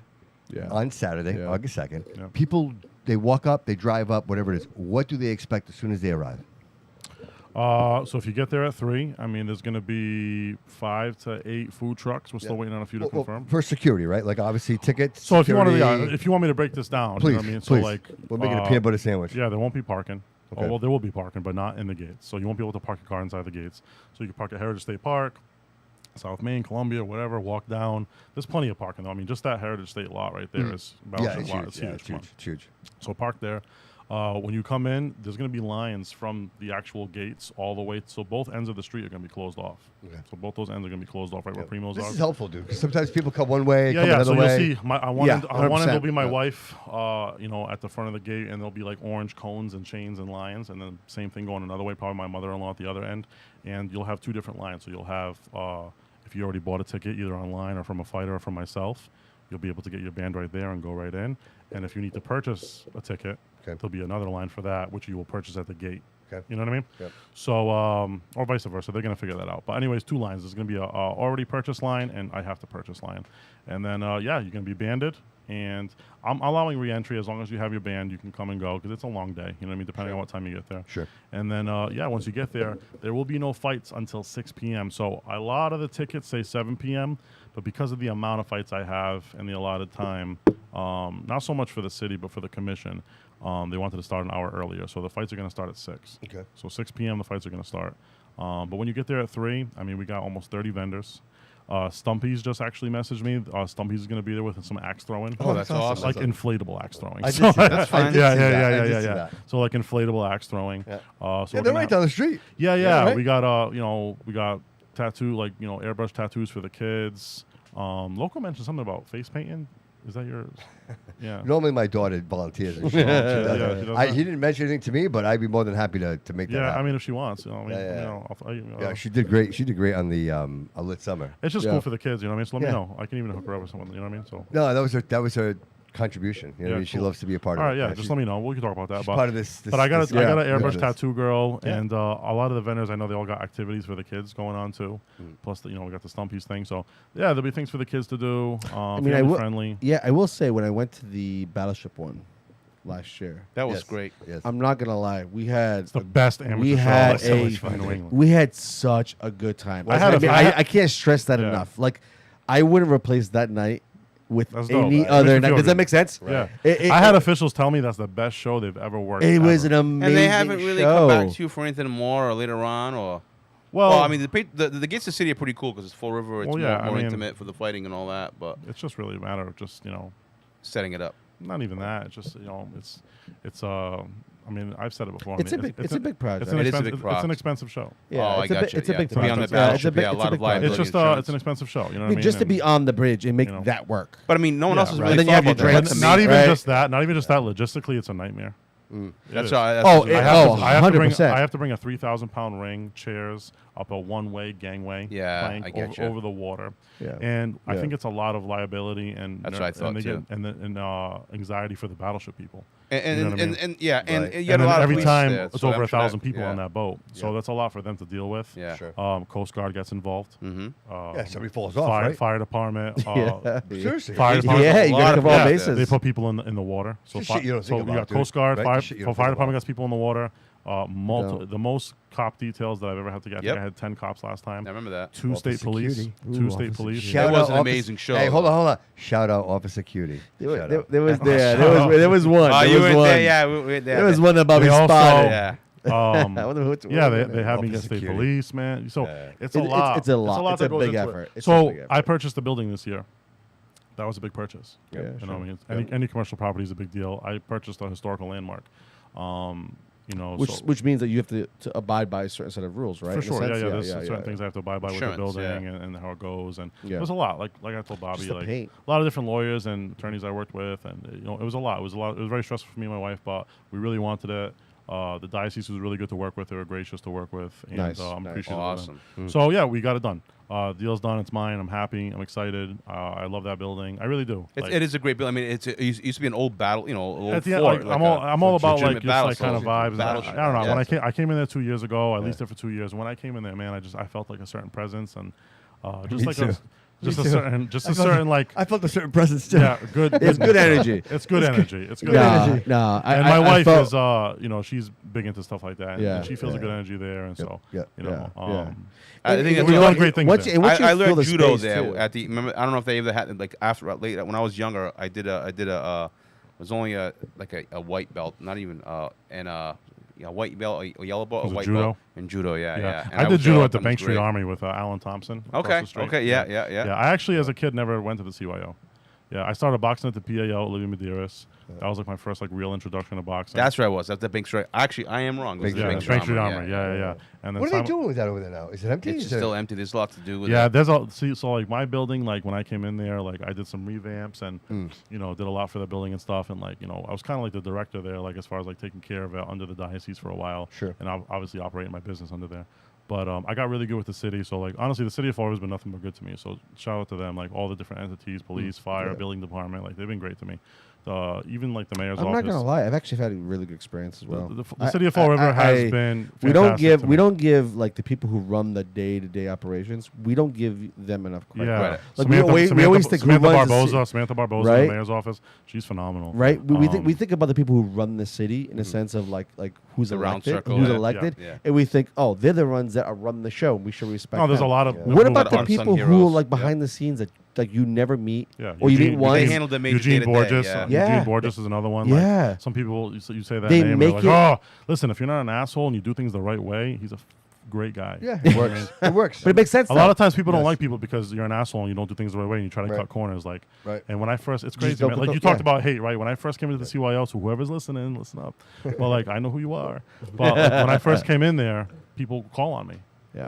yeah. on Saturday, Yeah. August 2nd. Yeah. People they walk up, they drive up, whatever it is. What do they expect as soon as they arrive? So if you get there at 3, I mean, there's going to be 5 to 8 food trucks. We're still waiting on a few to confirm. For security, right? Like obviously tickets. So if you want security. if you want me to break this down, Please, you know what I mean? please. So like, We're making a peanut butter sandwich. Yeah, there won't be parking. Okay. Oh, well, there will be parking, but not in the gates. So you won't be able to park your car inside the gates. So you can park at Heritage State Park, South Main, Columbia, whatever. Walk down. There's plenty of parking though. I mean, just that Heritage State lot right there is Yeah, lot. it's It's huge. huge. It's huge. It's huge. So park there. When you come in, there's going to be lines from the actual gates all the way. So both ends of the street are going to be closed off. Okay. So both those ends are going to be closed off right where Primo's This are. is helpful, dude. 'Cause sometimes people come one way, come Yeah. another So way. you'll see. On one end will 100%. be my wife, at the front of the gate, and there'll be like orange cones and chains and lions, and then same thing going another way. Probably my mother-in-law at the other end, and you'll have 2 different lines. So you'll have, if you already bought a ticket either online or from a fighter or from myself, you'll be able to get your band right there and go right in. And if you need to purchase a ticket, there'll be another line for that, which you will purchase at the gate. Okay. You know what I mean? Yep. So, or vice versa. They're going to figure that out. But anyways, 2 lines. There's going to be a already purchased line and I have to purchase line. And then, you're going to be banded. And I'm allowing re-entry as long as you have your band. You can come and go because it's a long day. You know what I mean? Depending on what time you get there. Sure. And then, once you get there, there will be no fights until 6 p.m. So a lot of the tickets say 7 p.m., but because of the amount of fights I have and the allotted time, not so much for the city, but for the commission, they wanted to start an hour earlier. So the fights are going to start at 6. Okay. So 6 p.m. the fights are going to start. But when you get there at 3, I mean, we got almost 30 vendors. Stumpy's just actually messaged me. Stumpy's is going to be there with some axe throwing. Oh, that's awesome. Like inflatable axe throwing. I did see that. That's fine. I did see that. I did see Yeah. that. So like inflatable axe throwing. Yeah. So Yeah, we're they're gonna right down the street. Yeah. right? We got we got tattoo airbrush tattoos for the kids. Local mentioned something about face painting. Is that yours? Yeah. Normally, my daughter volunteers. And she she does does that. that. He didn't mention anything to me, but I'd be more than happy to make that Yeah, happen. I mean, if she wants, Yeah. Yeah, she did great. She did great on the A Lit Summer. it's just Yeah. cool for the kids, you know what I mean? So let me Yeah. know. I can even hook her up with someone, you know what I mean? So. No, that was her contribution. You know what I mean? She cool. loves to be a part All of right, it. yeah, She's just let me know. We can talk about that. she's But, part of this. but I got this- an yeah, airbrush this. tattoo girl, Yeah. and a lot of the vendors I know they all got activities for the kids going on too. Plus, we got the Stumpy's thing. So yeah, there'll be things for the kids to do. Family friendly. Yeah, I will say when I went to the Battleship one last year, That was Yes. great. Yes. I'm not gonna lie, we had It's the best amateur we show had I've ever seen in New England. we had such a good time. I had a- I had- I can't stress that Yeah. enough. Like, I wouldn't replace that night with That's dope. any It makes other me night. feel Does that good. make sense? Yeah, It- I had officials tell me that's the best show they've ever worked. It was an ever. amazing And they haven't really show. come back to you for anything more or later on, or. Well, I mean, the gates of the city are pretty cool because it's Fall River. It's Well, yeah, more I mean- intimate for the fighting and all that, but It's just really a matter of just setting it up. not even that. It's just it's I mean, I've said it before. It's I a mean, big- it's a big project. It's an, It is a expensive, big it's an project. expensive show. Yeah, Oh, I it's a got big, you, it's a yeah. big To be on project. that Yeah, battleship, it's a big, yeah, a it's lot a of big project. liability. It's just insurance. it's an expensive show. You know I what mean, just to be on the bridge and make you know. that work. But I mean, no one else has right. really And then you thought have your about that. drinks. That's Not amazing. even right? just that. Not even just that. Logistically, it's a nightmare. It That's is. right. Oh, That's- I have to bring 100%. I have to bring a 3,000-pound ring, chairs up a one-way gangway Yeah, plank I get over, you. over the water. Yeah. And I Yeah. think it's a lot of liability and That's what I thought, and they too. get, and anxiety for the battleship people. And You know what I mean? and yeah, and Right. you And got a then lot of every police time there, it's so over I'm sure 1,000 people yeah. on that boat, so Yeah. that's a lot for them to deal with. Yeah. Sure. Coast Guard gets involved. Mm-hmm. Yeah, somebody falls off, right? Fire department. Yeah. Seriously. Fire Yeah, department. Yeah, you lot gotta of cover all that. bases. They put people in the water. So, Just shit you don't so think you about, got Coast Guard, dude. Right? fire, Just shit you so don't fire think department about. gets people in the water. No. The most cop details that I've ever had to get. I think Yep. I had 10 cops last time. I remember that. 2 state Officer police. Cutie. 2 Ooh, state Officer police. Cutie. Shout It was out an Officer- amazing show, Hey, hold on, though. hold on. Shout out Officer Cutie. There Shout was out. there was one. Oh, you There were was one. there, yeah. We were there. There was one that Bobby They also- spotted. Yeah. I wonder who it's- Yeah, what was they it? have me get Officer state Cutie. police, man. So it's a It's- lot. it's a lot. It's a that goes big into it. effort. It's a So big effort. I purchased the building this year. That was a big purchase. Yeah, You know sure. what I mean? Any commercial property is a big deal. I purchased a historical landmark. Which means that you have to abide by a certain set of rules, right? For In a sure, sense? yeah. There's certain things I have to abide by with the Insurance, building yeah. and how it goes, and Yeah. there's a lot. Like I told Bobby, Just the like paint. a lot of different lawyers and attorneys I worked with, and it was a lot. It was very stressful for me and my wife, but we really wanted it. The diocese was really good to work with. They were gracious to work with, and Nice, I'm nice. appreciative of them. Awesome. So yeah, we got it done. Deal's done. It's mine. I'm happy. I'm excited. I love that building. I really do. It is a great building. I mean, it used to be an old battle, old At the end, fort. like, I'm all about like legitimate just like kind of vibes. And I battleship. don't know. Yeah. When I came in there 2 years ago, I leased it for 2 years. And when I came in there, man, I felt like a certain presence and just Me like too. Just Me a too. certain, just I a felt certain like. I felt a certain presence too. Yeah, good. It's good energy. It's good energy. It's good Nah, energy. nah. And my wife is, she's big into stuff like that. Yeah, and she feels a yeah. good energy there, and so yep, you know, yeah. I think And it's you a know lot what, of great things once there. you- and once you I feel learned the judo space, there too. at the. Remember, I don't know if they ever had like after later when I was younger. I did a it was only a white belt, not even a white belt, a yellow belt, a Was it white judo? belt in judo. Yeah. And I did was judo there at the all Bank times Street great. Army with Alan Thompson. across Okay. the street. Okay. Yeah. Yeah, I actually, as a kid, never went to the CYO. Yeah, I started boxing at the PAO, Olivia Medeiros. That was like my first like real introduction to boxing. That's where I was. That's the Bank Street. Actually, I am wrong. It was the yeah, Bank Bank Street Armory, Armory. Yeah. And then What are they doing with that over there now? Is it empty? It's Is just it- still empty. There's a lot to do with Yeah, it. there's all. See, so like my building, like when I came in there, like I did some revamps and did a lot for the building and stuff, and like I was kind of like the director there, like as far as like taking care of it under the diocese for a while. Sure. And obviously operating my business under there. But I got really good with the city, so like honestly, the city of Florida has been nothing but good to me. So shout out to them, like all the different entities, police, fire, building department, like they've been great to me. Even like the mayor's I'm office. not gonna lie. I've actually had a really good experience as well. The city of Fall River has been. We don't fantastic give to we me. don't give like the people who run the day-to-day operations. We don't give them enough credit. Yeah, Credit. Like we always think who Samantha runs the Barboza, ci- Samantha Barboza, Right? in the mayor's office. She's phenomenal. Right, we think about the people who run the city in a sense of like who's The round elected, circle, who's yeah, elected, yeah. and we think, oh, they're the ones that are running the show. We should respect. No, there's them. a lot of. What about the unsung people who are heroes. like behind the scenes that like you never meet, Yeah, or you meet once? They handle the major Eugene day-to-day, Borges. yeah. Yeah. Eugene Borges is another one. Yeah. Like, some people, you say that They name, make they're it- like, oh, listen, if you're not an asshole and you do things the right way, he's a great guy. Yeah, it works. It works. But it makes sense. A lot though. of times people don't Yes. like people because you're an asshole and you don't do things the right way and you try to Right. cut corners. Like, Right. and when I first, it's Just crazy, don't man. put Like you the- talked yeah. about hate, right? When I first came into the CYO, so whoever's listening, listen up. Well, like I know who you are, but like, when I first came in there, people call on me.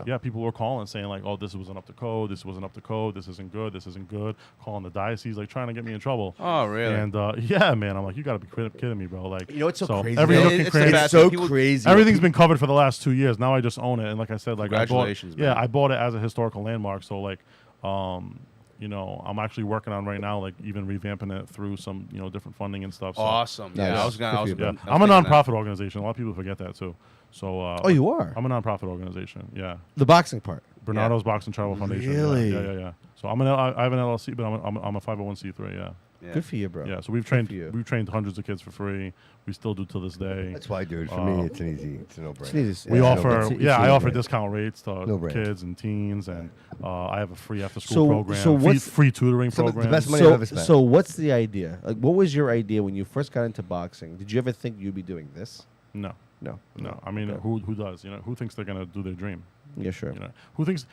Yeah, people were calling saying like, "Oh, this wasn't up to code. This wasn't up to code. This isn't good. This isn't good." Calling the diocese, like trying to get me in trouble. Oh, really? And yeah, man, I'm like, you got to be kidding me, bro. Like, You know what's so crazy? Every though? nook and It's cranny- the best. It's so People- crazy. Everything's been covered for the last 2 years. Now I just own it, and like I said, like Congratulations, man. I bought it as a historical landmark. So like, I'm actually working on right now, like even revamping it through some different funding and stuff. So, Awesome. Yeah, Nice. I was gonna. I was, Good for you, I Yeah, was I'm a thinking that. nonprofit organization. A lot of people forget that too. So Oh, you are? I'm a nonprofit organization. Yeah, The boxing part. Bernardo's Boxing Charitable Foundation. Yeah, Really? Yeah. So I have an LLC, but I'm a 501c3. Yeah. Yeah. Good for you, bro. Yeah, so we've for you. trained hundreds of kids for free. We still do to this day. That's why, dude. For me, it's a no-brainer. It's easy. We Yeah, offer, it's a I offer no-brainer. discount rates to No-brainer. kids and teens, and I have a free after-school program, so what's- free tutoring Some of the program. best money I've So, ever spent. so what's the idea? Like, what was your idea when you first got into boxing? Did you ever think you'd be doing this? No, No. I mean, Okay. who does? Who thinks they're gonna do their dream? Yeah, sure. Who thinks?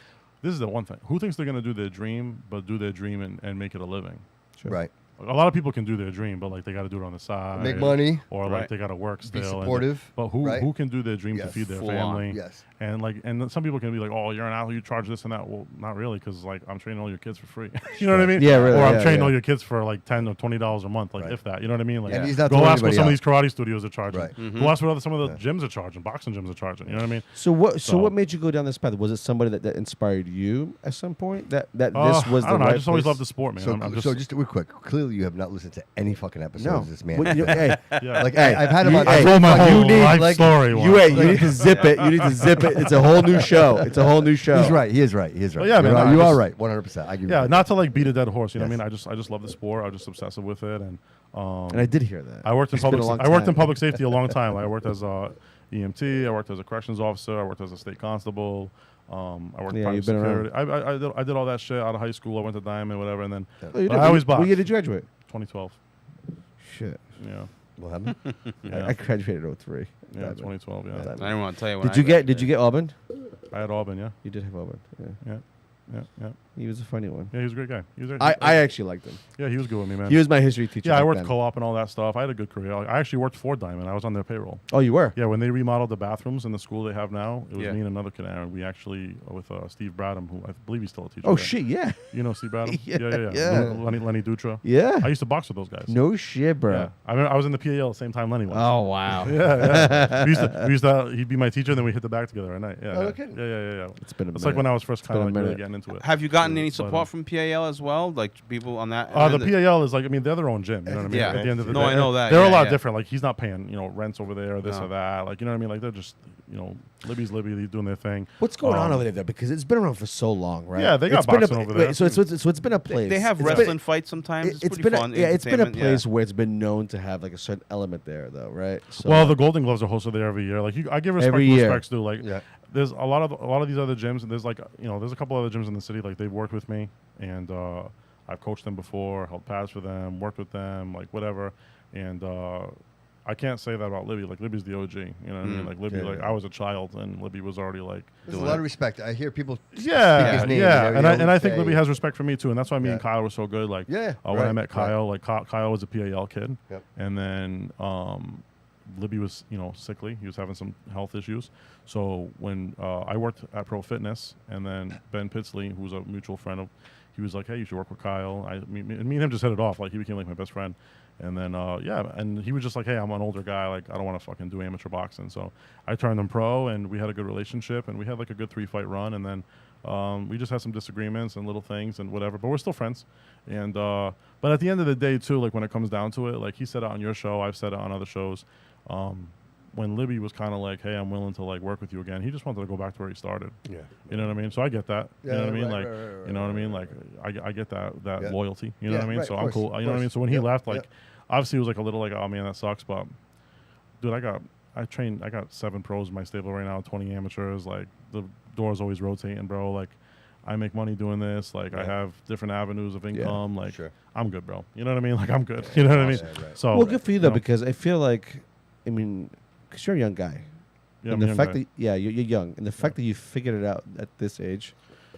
This is the one thing. Who thinks they're gonna do their dream, but do their dream and make it a living? Sure. Right. A lot of people can do their dream, but like they got to do it on the side, Make money. or Right. like they got to work Be still. supportive, But who right? who can do their dream to Yes. feed their Full on. family? Yes. And then some people can be like, oh, you're an athlete, you charge this and that. Well, not really, because like I'm training all your kids for free. You know what I mean? Yeah, really, Or I'm yeah, training yeah. all your kids for like $10 or $20 a month, like Right. if that. You know what I mean? Like, And he's not go throwing ask what anybody some of out. these karate studios are charging. Right. Go ask what some of the gyms are charging, boxing gyms are charging. You know what I mean? So what? So So- what made you go down this path? Was it somebody that inspired you at some point? That this was the I don't know. right I just always place? loved the sport, man. So, I'm just, so just real quick. Clearly, you have not listened to any fucking episodes No. of this man. What- hey, yeah. Like Hey, I've had him you- on. hey, I told my you whole need, life like, story. you once. need to zip it. You need to zip it. It's a whole new show. It's a whole new show. He's right. He is right. He is right. yeah, man, You're right. no, You I are just- right. 100%. I agree. Yeah, with not to like beat a dead horse. You know what I Yes. mean? I just love the sport. I'm just obsessive with it, and And I did hear that. I worked in It's been public. a long I worked in time. public safety a long time. I worked as a EMT. I worked as a corrections officer. I worked as a state constable. I worked Yeah, private you've been around. security. I did all that shit out of high school. I went to Diamond, whatever, and then Oh, you but did. I always What boxed. year did you graduate? 2012. Shit. Yeah, What happened? yeah, I graduated in 03. yeah, 2012. Yeah, I didn't want to tell you. When Did you get Auburn? I had Auburn. Yeah, You did have Auburn. Yeah. yeah. He was a funny one. Yeah, he was a great guy. He was. I actually liked him. Yeah, he was good with me, man. He was my history teacher. Yeah, I back worked then. co-op and all that stuff. I had a good career. I actually worked for Diamond. I was on their payroll. Oh, you were? Yeah, when they remodeled the bathrooms in the school they have now, it was Yeah. me and another kid, Aaron. We actually, with Steve Bradham, who I believe he's still a teacher. Oh, there. shit, yeah. You know Steve Bradham? Yeah, yeah. Lenny Dutra. Yeah. I used to box with those guys. No shit, bro. Yeah. I remember I was in the PAL at the same time Lenny was. Oh, wow. Yeah. We used to, he'd be my teacher, and then we hit the back together at night. Yeah. Oh, no yeah. kidding. Yeah. It's been a It's minute. like when I was first been kind a of like really minute. getting into it. Have you gotten any But, support from PAL as well? Like people on that? The end? PAL is like, I mean, they're their own gym. You know what I mean? Yeah. At the end of the No, day, I know that. They're a Yeah, lot yeah. different. Like he's not paying, rents over there or this No. or that. Like, you know what I mean? Like they're just, Libby's Libby, they're doing their thing. What's going on over there, though? Because it's been around for so long, right? Yeah, they got It's been boxing over there. wait, so it's been a place. They have It's wrestling been- fights sometimes. It's pretty been fun. it's been a entertainment, place where it's been known to have like a certain element there, though, right? So, Well, the Golden Gloves are hosted there every year. Like I give respect Every to year. respects due. Like Yeah. there's a lot of these other gyms, and there's like there's a couple other gyms in the city. Like they've worked with me, and I've coached them before, held pads for them, worked with them, like whatever. And I can't say that about Libby. Like Libby's the OG. You know what I mean? Like Libby, Yeah, like yeah. I was a child, and Libby was already like. There's a doing lot it. of respect. I hear people. Yeah, speak his name, yeah, you and know, I think say- Libby has respect for me too, and that's why me and Yeah. Kyle were so good. Like, Yeah, when I right, met Kyle, like Kyle was a PAL kid, Yep. and then Libby was sickly. He was having some health issues. So when I worked at Pro Fitness, and then Ben Pitsley, who was a mutual friend of, he was like, "Hey, you should work with Kyle." Me and him just hit it off. Like he became like my best friend. And then, and he was just like, "Hey, I'm an older guy. Like, I don't want to fucking do amateur boxing." So I turned him pro, and we had a good relationship, and we had like a good 3-fight run. And then we just had some disagreements and little things and whatever, but we're still friends. And but at the end of the day, too, like when it comes down to it, like he said it on your show, I've said it on other shows. When Libby was kind of like, "Hey, I'm willing to like work with you again," he just wanted to go back to where he started. Yeah. You know what I mean? So I get that. Yeah, you know what I mean? right, Like, right, you know what I mean? Like, I get that Yeah. loyalty. You know Yeah, what I mean? right, So of I'm course, cool. of You know what I mean? course. So when he Yep, left, yep. like, obviously it was like a little like, "Oh man, that sucks." But dude, I got 7 pros in my stable right now, 20 amateurs. Like the door's always rotating, bro. Like I make money doing this. Like I have different avenues of income. Like sure. I'm good, bro. You know what I mean? Like I'm good. You know what I mean? Yeah, right. So well, good for you though, know, because I feel like, because you're a young guy. yeah, And I'm a the young fact guy. that you're young, and the fact that you figured it out at this age,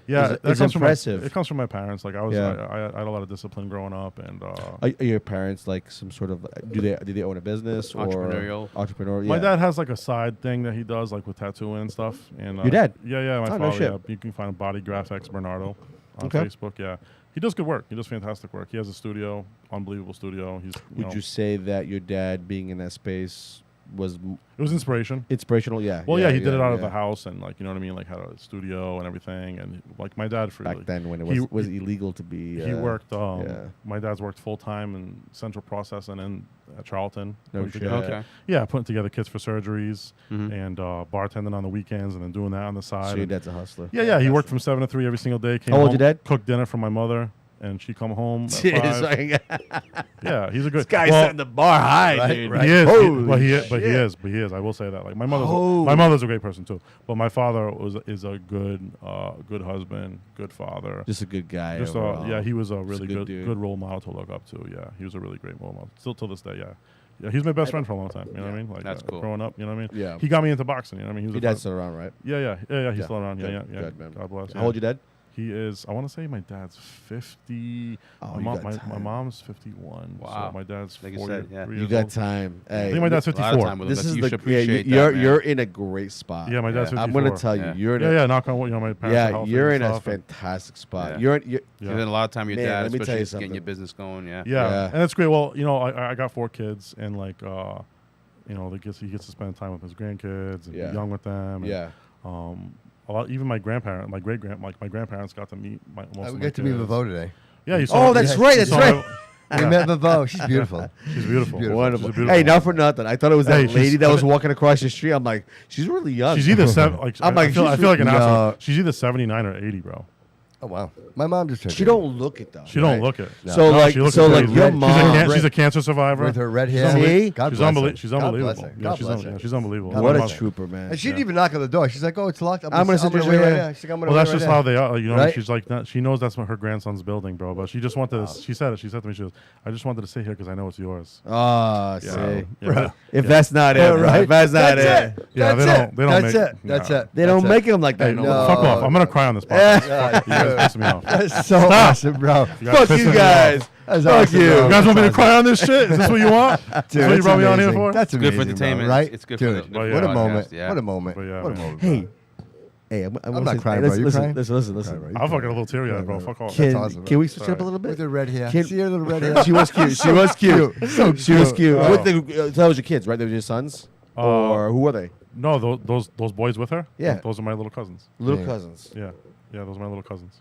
Yeah, is- that is comes impressive. From it comes from my parents. Like I was, Yeah. I had a lot of discipline growing up, and are your parents like some sort of do they own a business or Entrepreneurial. entrepreneur? my Yeah. dad has like a side thing that he does, like with tattooing and stuff. And Your dad? Yeah, my Oh, no father. shit. Yeah, you can find Body Graphics Bernardo on Okay. Facebook. Yeah, he does good work. He does fantastic work. He has a studio, unbelievable studio. He's Would you say that your dad being in that space was it was inspiration. inspirational? Yeah. Well, yeah, he did it out of yeah. the house, and like you know what I mean, like had a studio and everything, and like my dad for Back then when it he- was illegal to be. He worked. yeah. My dad's worked full time in central processing in Charlton. No Putting shit. together- Okay. Yeah, putting together kits for surgeries Mhm. and bartending on the weekends, and then doing that on the side. So your And- dad's a hustler. yeah. He worked from 7 to 3 every single day. Came How old home, your dad? Cooked dinner for my mother, and she come home. At Jeez, 5. like, Yeah, he's a good this guy's well, setting the bar high, Right, dude. right. He is, Holy but he shit. is. I will say that. Like my Holy- mother's a great person too. But my father is a good husband, good father. Just a good guy. Just overall. yeah, he was a Just really good good dude. good role model to look up to. Yeah, he was a really great role model. Still till this day, yeah. Yeah, he's my best friend for a long time. You know what I mean? Like That's cool. growing up, you know what I mean? Yeah. He got me into boxing. You know what I mean? He was Your a dad's friend- still around, right? yeah. He's Yeah. still around. Yeah, Good, yeah. good, man. God bless. How yeah. old your dad? He is. I want to say my dad's 50. Oh, my, you mom, got my time. mom's 51. Wow. So my dad's Like you 40. said, yeah. You got time. I Hey, think my dad's A lot of 54. time with him. this is you the should appreciate you're that, man. you're in a great spot. Yeah, my dad's 54. I'm gonna tell you, Yeah. you're in Yeah, knock on wood. You know, my parents are yeah, healthy you're and in a stuff, and- fantastic spot. Yeah. You're You Yeah. spend a lot of time with your Man, dad, let me tell especially you getting something. your business going. Yeah. Yeah, Yeah. and that's great. Well, you know, I got 4 kids, and like, he gets to spend time with his grandkids and Yeah. be young with them. And, Yeah. a lot. Even my grandparents got to meet most We of my get to meet kids. Vavo today. Yeah, you saw. Oh, that's Yeah, right. you That's saw right. We met Vavo. She's beautiful. She's beautiful. beautiful. Wonderful. She's beautiful. Hey, not for nothing. I thought it was that Hey, she's- lady that I was bet- walking across the street. I'm like, she's really young. She's either like I'm like, I feel she's like an no. asshole. She's either 79 or 80, bro. Oh wow. My mom just turned. She don't look it though. She don't right? look it. So No, like, she looks so like crazy. your She's a mom. She's a cancer survivor. with her red She's hair. See? God She's, bless her. she's God unbelievable. bless her. Yeah, God she's, bless her. she's unbelievable. God What bless a her. trooper, man. And she Yeah. didn't even knock on the door. She's like, "Oh, it's locked. I'm gonna sit gonna just wait right right here." there." She's like, "I'm gonna Well, wait that's right just there." how they are. You know, Right? she's like, she knows that's her grandson's building, bro. But she just wanted to. She said it. She said to me, she goes, "I just wanted to sit here because I know it's yours." Ah, see. Yeah, If that's not it, Yeah, bro, right. if that's not That's it, Yeah, they That's don't. it. They don't That's make. it. That's no. it. they don't make him like that. Hey, no no. more. Fuck off! I'm gonna cry on this podcast. Yeah, You guys piss me off. That's so awesome, bro. You guys Fuck pissing you me guys. off. That's Fuck awesome, you. bro. You guys want me to That's cry on this shit? Is this what you want? Dude, That's what you that's brought me on here amazing. for? That's Good for amazing, bro, entertainment. right? It's good for Dude, the- But yeah, what a podcast, moment. yeah. What a moment. But yeah, What a man. moment. Hey, hey, I'm I'm not listen, crying, hey, bro. You listen, crying? listen. Right, I'll fucking a little teary eyed, bro. Fuck off. Can, awesome, can bro. we switch it up a little With bit? her red hair. Can- See her little red hair? She was cute. She was cute. So She was cute. Oh. What the, that was your kids, right? They were your sons, or who were they? No, those boys with her. Yeah. Those are my little cousins. Little Yeah. cousins. Yeah, those are my little cousins.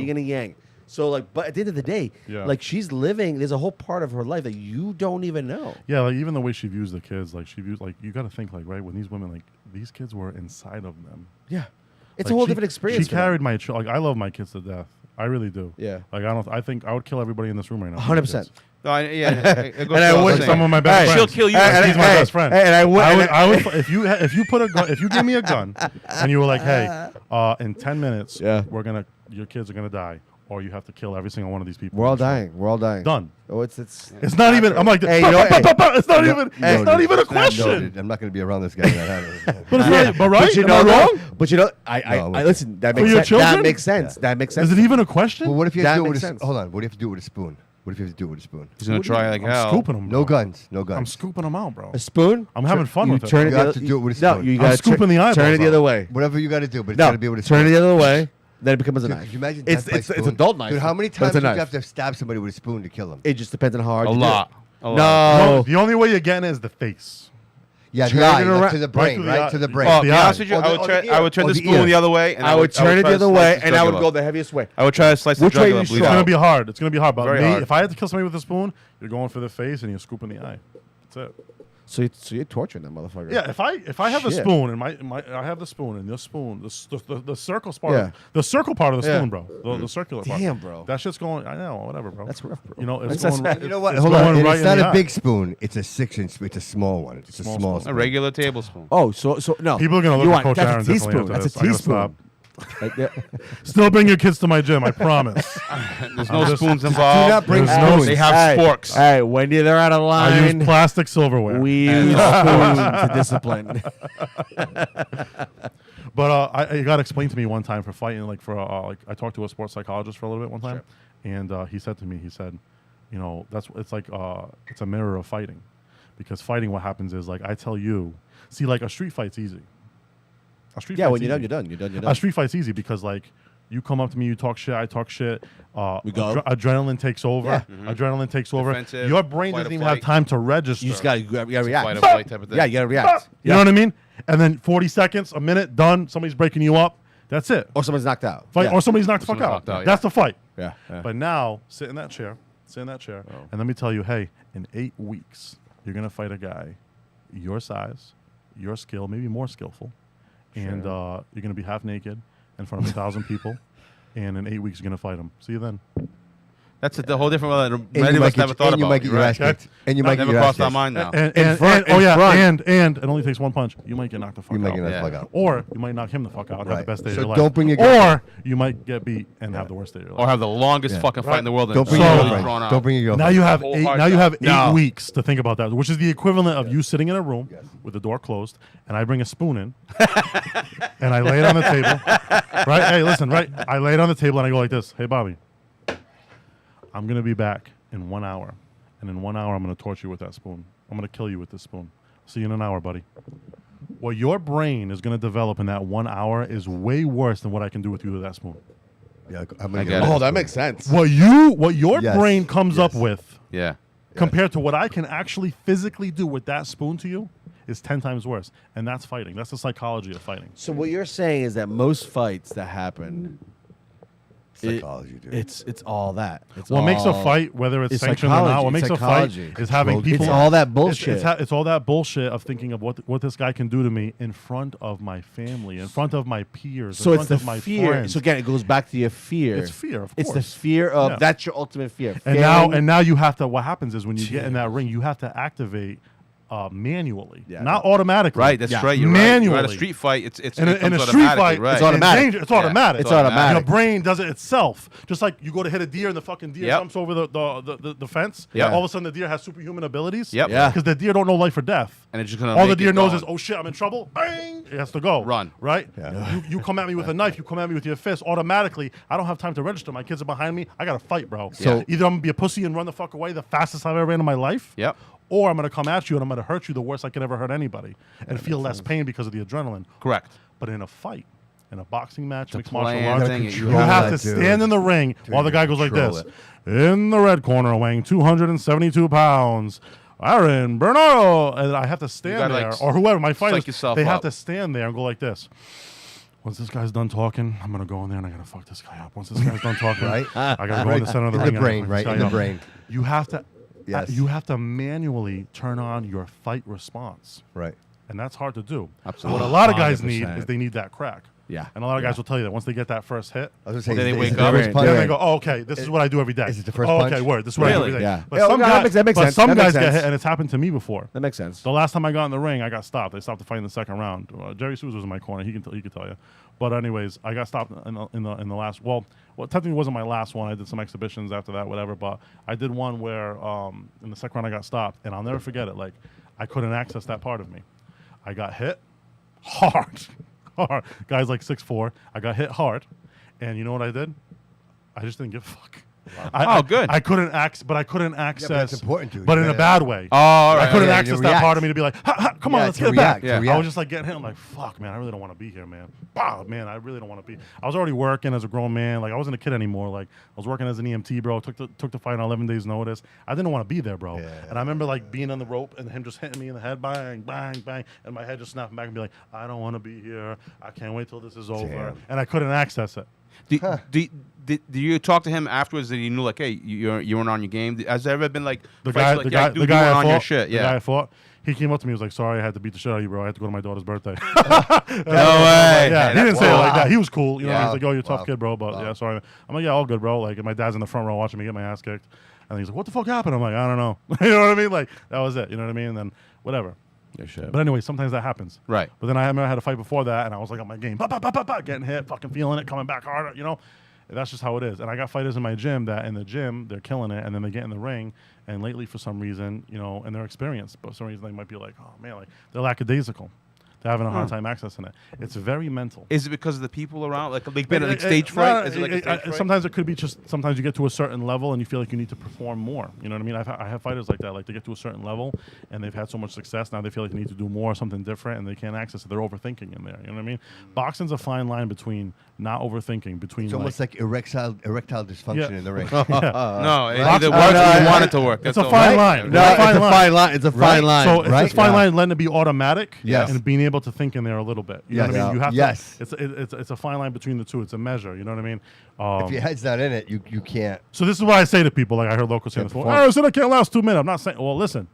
yin and a yang. So like, but at the end of the day, Yeah. like she's living. There's a whole part of her life that you don't even know. Yeah, like even the way she views the kids, like she views, like you got to think, like, right, when these women, like these kids were inside of them. Yeah. It's a whole different experience. She carried my like I love my kids to death. I really do. Yeah. Like I think I would kill everybody in this room right now. 100%. No, it goes And I without would- saying. Some of my best She'll friends. kill you. He's my best friend. And I would. I would if you put a gun, if you give me a gun and you were like, hey, in 10 minutes, Yeah. your kids are gonna die, or you have to kill every single one of these people. We're all dying. We're all dying. Done. Oh, it's It's not even. I'm like, Hey, you know- it's not even. hey, It's not even a It's not question. noted. I'm not going to be around this guy. But it's not. But right? But you Am know, I wrong? But you know, No, I listen. That For makes your sense. children? That makes sense. That makes sense. Is it even a question? Well, what if you have That to do it makes with sense. hold on. What if you do it with a spoon? What if you have to do it with a spoon? He's gonna try like I'm hell. scooping them. No guns. No guns. I'm scooping them out, bro. a spoon? I'm having fun you with it. turn You it have the to other- do it with a No, spoon. you I'm gotta scooping the eyeballs Turn it the out. other way. Whatever you got to do, but it's No, got to be with a turn spoon. it the other way. Then it becomes a Dude, knife. could you imagine It's death by it's spoon? adult knife. Dude, how many but times it's a do you knife. have to stab somebody with a spoon to kill them? It just depends on how hard A you lot. do A it. lot. No. The only way you're getting it is the face. Yeah, Turn the eye, it like, around- to the right brain, through the right eye. to the brain. Oh, to be The honest eye. with you, Or I the- would or turn the I ear. would turn Or the the spoon ear. the other way, and I would try turn it to the other slice way, this and I would jugular. go the heaviest way. I would try to slice the Which way jugular, you bleed strong? It's gonna out. be hard. It's gonna be hard. But Very me, hard. if I had to kill somebody with a spoon, you're going for the face and you're scooping the eye. That's it. So you're torturing that motherfucker. Yeah, if I have a Shit. spoon and I have the spoon and this spoon, the circle part, Yeah. the circle part of the Yeah. spoon, bro, the circular part. Damn, bro. That shit's going. I know, whatever, bro. That's rough, bro. You know, it's That's- going. You know what? It's Hold on. going And right it's in not the a eye. big spoon. It's a 6-inch. It's a small one. It's a Small small spoon. A spoon. regular tablespoon. Oh, so no. People are gonna look You at want- Coach that's Aaron a differently teaspoon. after That's this. a I gotta teaspoon. stop. Right there. Still bring your kids to my gym. I promise. There's no just- spoons Do involved. not bring There's no- spoons. They have Hey, sporks. Hey, when they're out of I use line, plastic silverware. we use spoons to discipline. But I got explained to me one time for fighting, like I talked to a sports psychologist for a little bit one time, and he said to me, he said, you know, it's a mirror of fighting, because fighting, what happens is, like, I tell you, see, like, a street fight's easy. A street Yeah, fight's when you're easy. done, you're done. A street fight's easy because, like, you come up to me, you talk shit, I talk shit. We go. Adrenaline takes over. Yeah. Adrenaline takes over. Defensive, Your brain fight or doesn't even have flight. time to register. You just gotta react. Fight or flight type of thing. Yeah, you gotta react. You know what I mean? And then 40 seconds, a minute, done. Somebody's breaking you up. That's it. Or someone's knocked out. Fight, Yeah. or somebody's knocked the fuck Someone's out. knocked out, yeah. That's the fight. Yeah. yeah. But now, sit in that chair, and let me tell you, hey, in 8 weeks, you're going to fight a guy your size, your skill, maybe more skillful, and you're going to be half naked in front of 1,000 people, and in 8 weeks, you're going to fight him. See you then. That's a whole different one that And many you of might us get never thought and you about. might get You're your right. ass kicked. And you might get Never your ass crossed our kicked. mind now. And front- in oh front. yeah, and it only takes one punch. You might get knocked the fuck You might out. get the Yeah. fuck out. Or you might knock him the fuck out and have Right. the best day So of your life. don't bring your Or girlfriend. you might get beat and have the worst day of your life. Or have the longest Yeah. fucking fight in the world. and Don't bring So- your totally girlfriend. drawn out. Don't bring your girlfriend. Now you have Whole eight. hard Now you shot. have 8 No. weeks to think about that, which is the equivalent of you sitting in a room with the door closed, and I bring a spoon in, and I lay it on the table. Right? Hey, listen. Right? I lay it on the table and I go like this. Hey, Bobby, I'm gonna be back in 1 hour, and in 1 hour I'm gonna torture you with that spoon. I'm gonna kill you with this spoon. See you in an hour, buddy. What your brain is gonna develop in that 1 hour is way worse than what I can do with you with that spoon. Yeah, I'm gonna I get get it. it. Oh, that makes sense. What your Yes. brain comes up Yes. with Yeah. compared to what I can actually physically do with that spoon to you is 10 times worse. And that's fighting. That's the psychology of fighting. So what you're saying is that most fights that happen, Psychology, dude. it's all that. It's What makes a all- fight, whether it's it's sanctioned or not, psychology. what It's makes psychology. a fight is having It's people. all that It's, bullshit. it's all that bullshit of thinking of what this guy can do to me in front of my family, in front of my peers, So in it's front the of my fear. friends. So again, it goes back to your fear. It's fear, of It's the course. fear of Yeah. that's your ultimate fear. And now you have to. What happens is when you get in that ring, you have to activate manually, Yeah. not automatically. Right. That's Yeah. right. You're Manually. right. You're at a street fight. It's In a it comes street automatically, fight, right. it's automatic. danger- It's automatic. It's automatic. Your brain does it itself. Just like you go to hit a deer and the fucking deer Yep. jumps over the fence. Yep. All of a sudden the deer has superhuman abilities. Yep. Yeah. Because the deer don't know life or death. And it's just gonna All the make deer it knows going. is, oh shit, I'm in trouble. Bang! It has to go. Run. Right? Yeah. You come at me with a knife. You come at me with your fist. Automatically, I don't have time to register. My kids are behind me. I got to fight, bro. So- either I'm going to be a pussy and run the fuck away the fastest I've ever ran in my life. Yep. Or I'm going to come at you and I'm going to hurt you the worst I could ever hurt anybody and feel less pain because of the adrenaline. Correct. But in a fight, in a boxing match, a mixed martial planned arts, thing. you You have gotta to do stand it. in the ring while the guy goes like control this. In the red corner, weighing 272 pounds, Aaron Bernardo. And I have to stand gotta, there, like, or whoever, my fighters, psych yourself they have up. to stand there and go like this. Once this guy's done talking, I'm going to go in there and I got to fuck this guy up. Once this guy's done talking, Right. I got to go in the center of the In ring. the and I brain, gotta fuck right, this in guy the up. brain. You have to... Yes. You have to manually turn on your fight response. Right. and that's hard to do. Absolutely. What a lot of guys need 100%. is they need that crack. Yeah. And a lot of guys will tell you that once they get that first hit, I was gonna say, Then they is wake it the up first and- punch? then they go, oh, okay, this is what I do every day. Is it the first oh, punch? okay, word. This is what I do every Really? day. Yeah. But Yeah, some that guys, makes but sense. some That makes guys get sense. hit, and it's happened to me before. That makes sense. The last time I got in the ring, I got stopped. They stopped the fight in the second round. Jerry Souza was in my corner. He can tell you. But anyways, I got stopped in the last. Well, technically it wasn't my last one. I did some exhibitions after that, whatever. But I did one where in the second round I got stopped, and I'll never forget it. Like I couldn't access that part of me. I got hit hard. Guys like 6'4". I got hit hard, and you know what I did? I just didn't give a fuck. Good. I couldn't access. that's important, dude. But You in a gotta- bad way. Oh, all right. I couldn't yeah, access to that react. part of me to be like, ha, ha, come on, Yeah, let's to get react, back. to I react. was just like getting hit. I'm like, fuck, man, I really don't want to be here, man. Bah, man, I really don't want to be. I was already working as a grown man. Like I wasn't a kid anymore. Like I was working as an EMT, bro. Took the fight on 11 days notice. I didn't want to be there, bro. Yeah. And I remember like being on the rope and him just hitting me in the head, bang, bang, bang, and my head just snapping back and be like, I don't want to be here. I can't wait till this is over. Damn. And I couldn't access it. Did you talk to him afterwards that you knew like, hey, you weren't on your game? Has there ever been like The fights guy, like, the yeah, guy, dude, the you guy weren't I on fought, your shit? the guy Yeah. I fought. He came up to me. He was like, "Sorry, I had to beat the shit out of you, bro. I had to go to my daughter's birthday." No way. Yeah, he didn't say it like that. He was cool. You know, Yeah. he's like, "Oh, you're a tough Wow. kid, bro." But yeah, sorry. I'm like, "Yeah, all good, bro." Like, and my dad's in the front row watching me get my ass kicked, and he's like, "What the fuck happened?" I'm like, "I don't know." You know what I mean? Like, that was it. You know what I mean? And then whatever. Yeah, shit. But anyway, sometimes that happens. Right. But then I remember I had a fight before that, and I was like on my game, getting hit, fucking feeling it, coming back harder, you know? And that's just how it is. And I got fighters in my gym that in the gym, they're killing it, and then they get in the ring, and lately for some reason, you know, and they're experienced, but for some reason they might be like, oh man, like they're lackadaisical. They're having a hard time accessing it. It's very mental. Is it because of the people around? Like been like stage fright? Is it like a stage fright? Sometimes it could be just sometimes you get to a certain level and you feel like you need to perform more. You know what I mean? I have fighters like that. Like they get to a certain level and they've had so much success. Now they feel like they need to do more, something different, and they can't access it. They're overthinking in there. You know what I mean? Boxing's a fine line between not overthinking, between It's almost like erectile dysfunction Yeah. in the ring. No, it Box- either Oh, works no, or you no, want it to work. it's That's a all. fine Right? line. No, It's a fine it's a line. fine line. It's a fine line. So it's right? this fine Yeah. line letting it be automatic Yes. and being able to think in there a little bit. You know what I Yes. mean? You have Yes. to. It's a fine line between the two. It's a measure. You know what I mean? If your head's not in it, you can't. So this is what I say to people. Like I heard locals saying Can't before. perform. Oh, so I can't last 2 minutes. I'm not saying. Well, listen.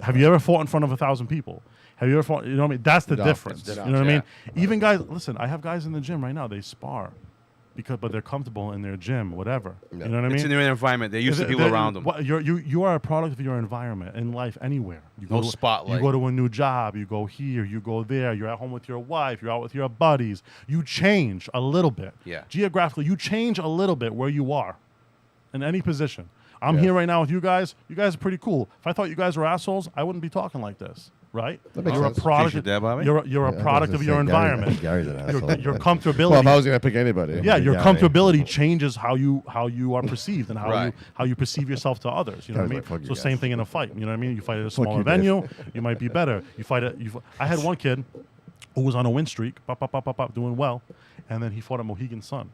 Have you ever fought in front of 1,000 people? Have you ever fought? You know what I mean? That's the No, difference. it's You know what I mean? yeah. Even guys. Listen, I have guys in the gym right now. They spar, but they're comfortable in their gym, whatever. You know what I mean? It's in their environment. They're used to people around them. You are a product of your environment in life anywhere. You No go to, spotlight. You go to a new job. You go here. You go there. You're at home with your wife. You're out with your buddies. You change a little bit. Yeah. Geographically, you change a little bit where you are in any position. I'm here right now with you guys. You guys are pretty cool. If I thought you guys were assholes, I wouldn't be talking like this, right? That makes you're sense. a product. Appreciate that, Bobby. You're a product of your environment. Gary's an asshole. Your comfortability. Well, if I was gonna pick anybody, Yeah, your Yeah, comfortability changes how you are perceived and Right. how you perceive yourself to others. You know what I Sounds mean? like fuck you So guys. same thing in a fight. You know what I mean? You fight at a smaller you, Dave. venue, you might be better. You fight at. I had one kid who was on a win streak, doing well, and then he fought at Mohegan Sun.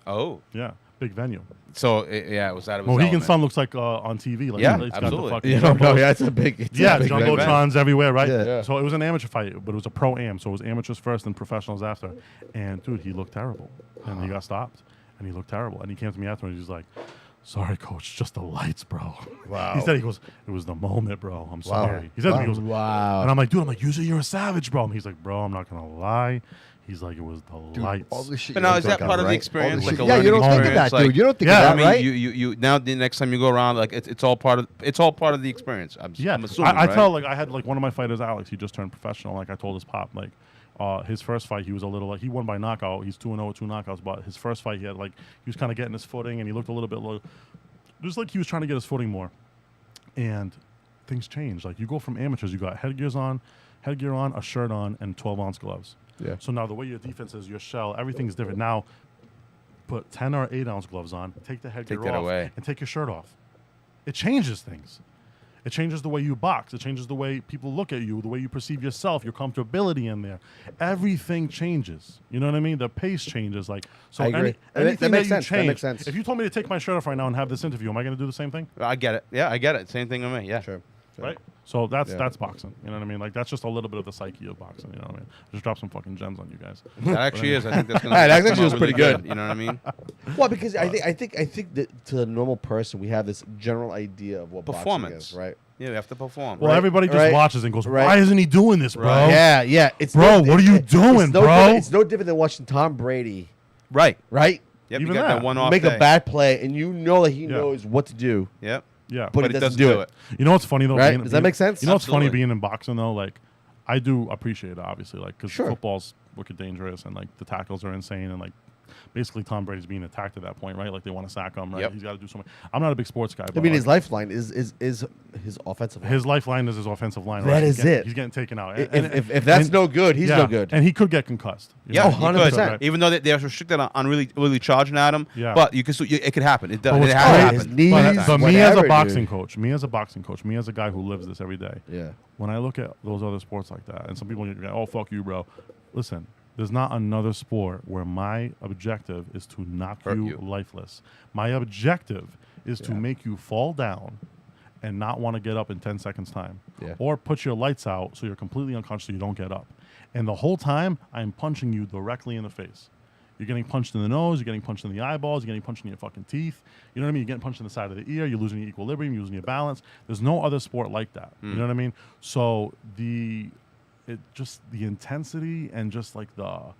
Oh, Yeah, big venue. so it was out of his Mohegan element. Sun looks like on TV. Like, Yeah, it's got the absolutely. fucking you don't know. Yeah, it's a big. It's yeah, a big event. jumbotrons everywhere, right? Yeah. Yeah. So it was an amateur fight, but it was a pro-am. So it was amateurs first and professionals after. And dude, he looked terrible. And he got stopped. And he looked terrible. And he came to me afterwards. He's like, "Sorry, coach, just the lights, bro." Wow. He said, "It was the moment, bro. I'm sorry." He said to me, he goes, Wow. and I'm like, "Dude, usually you're a savage, bro." And he's like, "Bro, I'm not gonna lie." He's like, "It was the Dude, lights." all this shit But you now don't is that think part of the right? experience? All this Like shit- a yeah, you learning don't think of that, experience, dude. You don't think Yeah, of that, I mean, right? you now the next time you go around, like it's all part of the experience. I'm assuming. I right? tell I had like one of my fighters, Alex. He just turned professional. Like I told his pop, like his first fight, he was a little like he won by knockout. He's 2-0 with 2 knockouts. But his first fight, he had like he was kind of getting his footing, and he looked a little bit low, just like he was trying to get his footing more. And things change. Like you go from amateurs, you got headgear on, a shirt on, and 12-ounce gloves. Yeah. So now the way your defense is, your shell, everything's different. Now, put 10 or 8-ounce gloves on, take the headgear Take that off, away. and take your shirt off. It changes things. It changes the way you box. It changes the way people look at you, the way you perceive yourself, your comfortability in there. Everything changes. You know what I mean? The pace changes. Like so. I agree. That Anything makes you sense. That change. makes sense. If you told me to take my shirt off right now and have this interview, am I going to do the same thing? I get it. Yeah, I get it. Same thing with me. Yeah. Sure. right? So that's Yeah. boxing. You know what I mean? Like that's just a little bit of the psyche of boxing. You know what I mean? Just drop some fucking gems on you guys. That actually is. I think that's gonna. That come actually out was pretty good. You know what I mean? Well, because I think that to the normal person, we have this general idea of what Performance. boxing is, right? Yeah, we have to perform. Well, everybody just right, watches and goes, right. "Why isn't he doing this, bro?" Right. Yeah. It's Bro, what are you doing, it's no bro? different- It's no different than watching Tom Brady, Right. right? Yep. Even You got that. that one off Make day. a bad play, and you know that he Yeah. knows what to do. Yep. Yeah, But he doesn't do it. You know what's funny though? Right? Does that make sense? You know what's funny Absolutely. being in boxing though? Like, I do appreciate it obviously, like because Sure. football's wicked dangerous and like the tackles are insane and like basically Tom Brady's being attacked at that point, right? Like they want to sack him, right? Yep. He's got to do something. I'm not a big sports guy. But I mean, like, his lifeline is his offensive line. his lifeline is his offensive line. That right? is it. He's getting taken out. If that's no good, he's no good. And he could get concussed. you Yeah, know? you 100%. could. Even though they're restricted on really charging at him, Yeah. but you can still, it could happen. It does. But It what's has great happened. is knees, But me as whatever, a dude. boxing coach, me as a guy who lives this every day. Yeah. When I look at those other sports like that, and some people go, "Oh, fuck you, bro." Listen, there's not another sport where my objective is to knock Hurt you you. lifeless. My objective is to make you fall down and not want to get up in 10 seconds time. Yeah. Or put your lights out so you're completely unconscious so you don't get up. And the whole time, I'm punching you directly in the face. You're getting punched in the nose, you're getting punched in the eyeballs, you're getting punched in your fucking teeth. You know what I mean? You're getting punched in the side of the ear, you're losing your equilibrium, you're losing your balance. There's no other sport like that. You know what I mean? So the intensity and just like the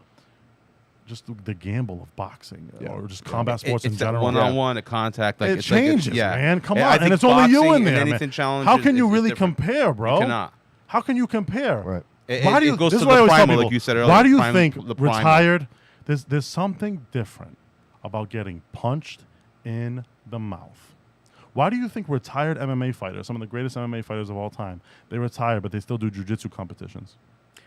gamble of boxing or just combat sports in It's that general. one-on-one, a contact. Like It it's changes, like yeah. man. Come Yeah, I on, think and it's only you boxing in there, and man. anything challenge How is- can you is really different. compare, bro? You cannot. How can you compare? Right. Why do you? It goes This to is what I the always tell primal, people. like you said earlier. Why do you primal- think the primal. retired? There's something different about getting punched in the mouth. Why do you think retired MMA fighters, some of the greatest MMA fighters of all time, they retire but they still do jiu-jitsu competitions?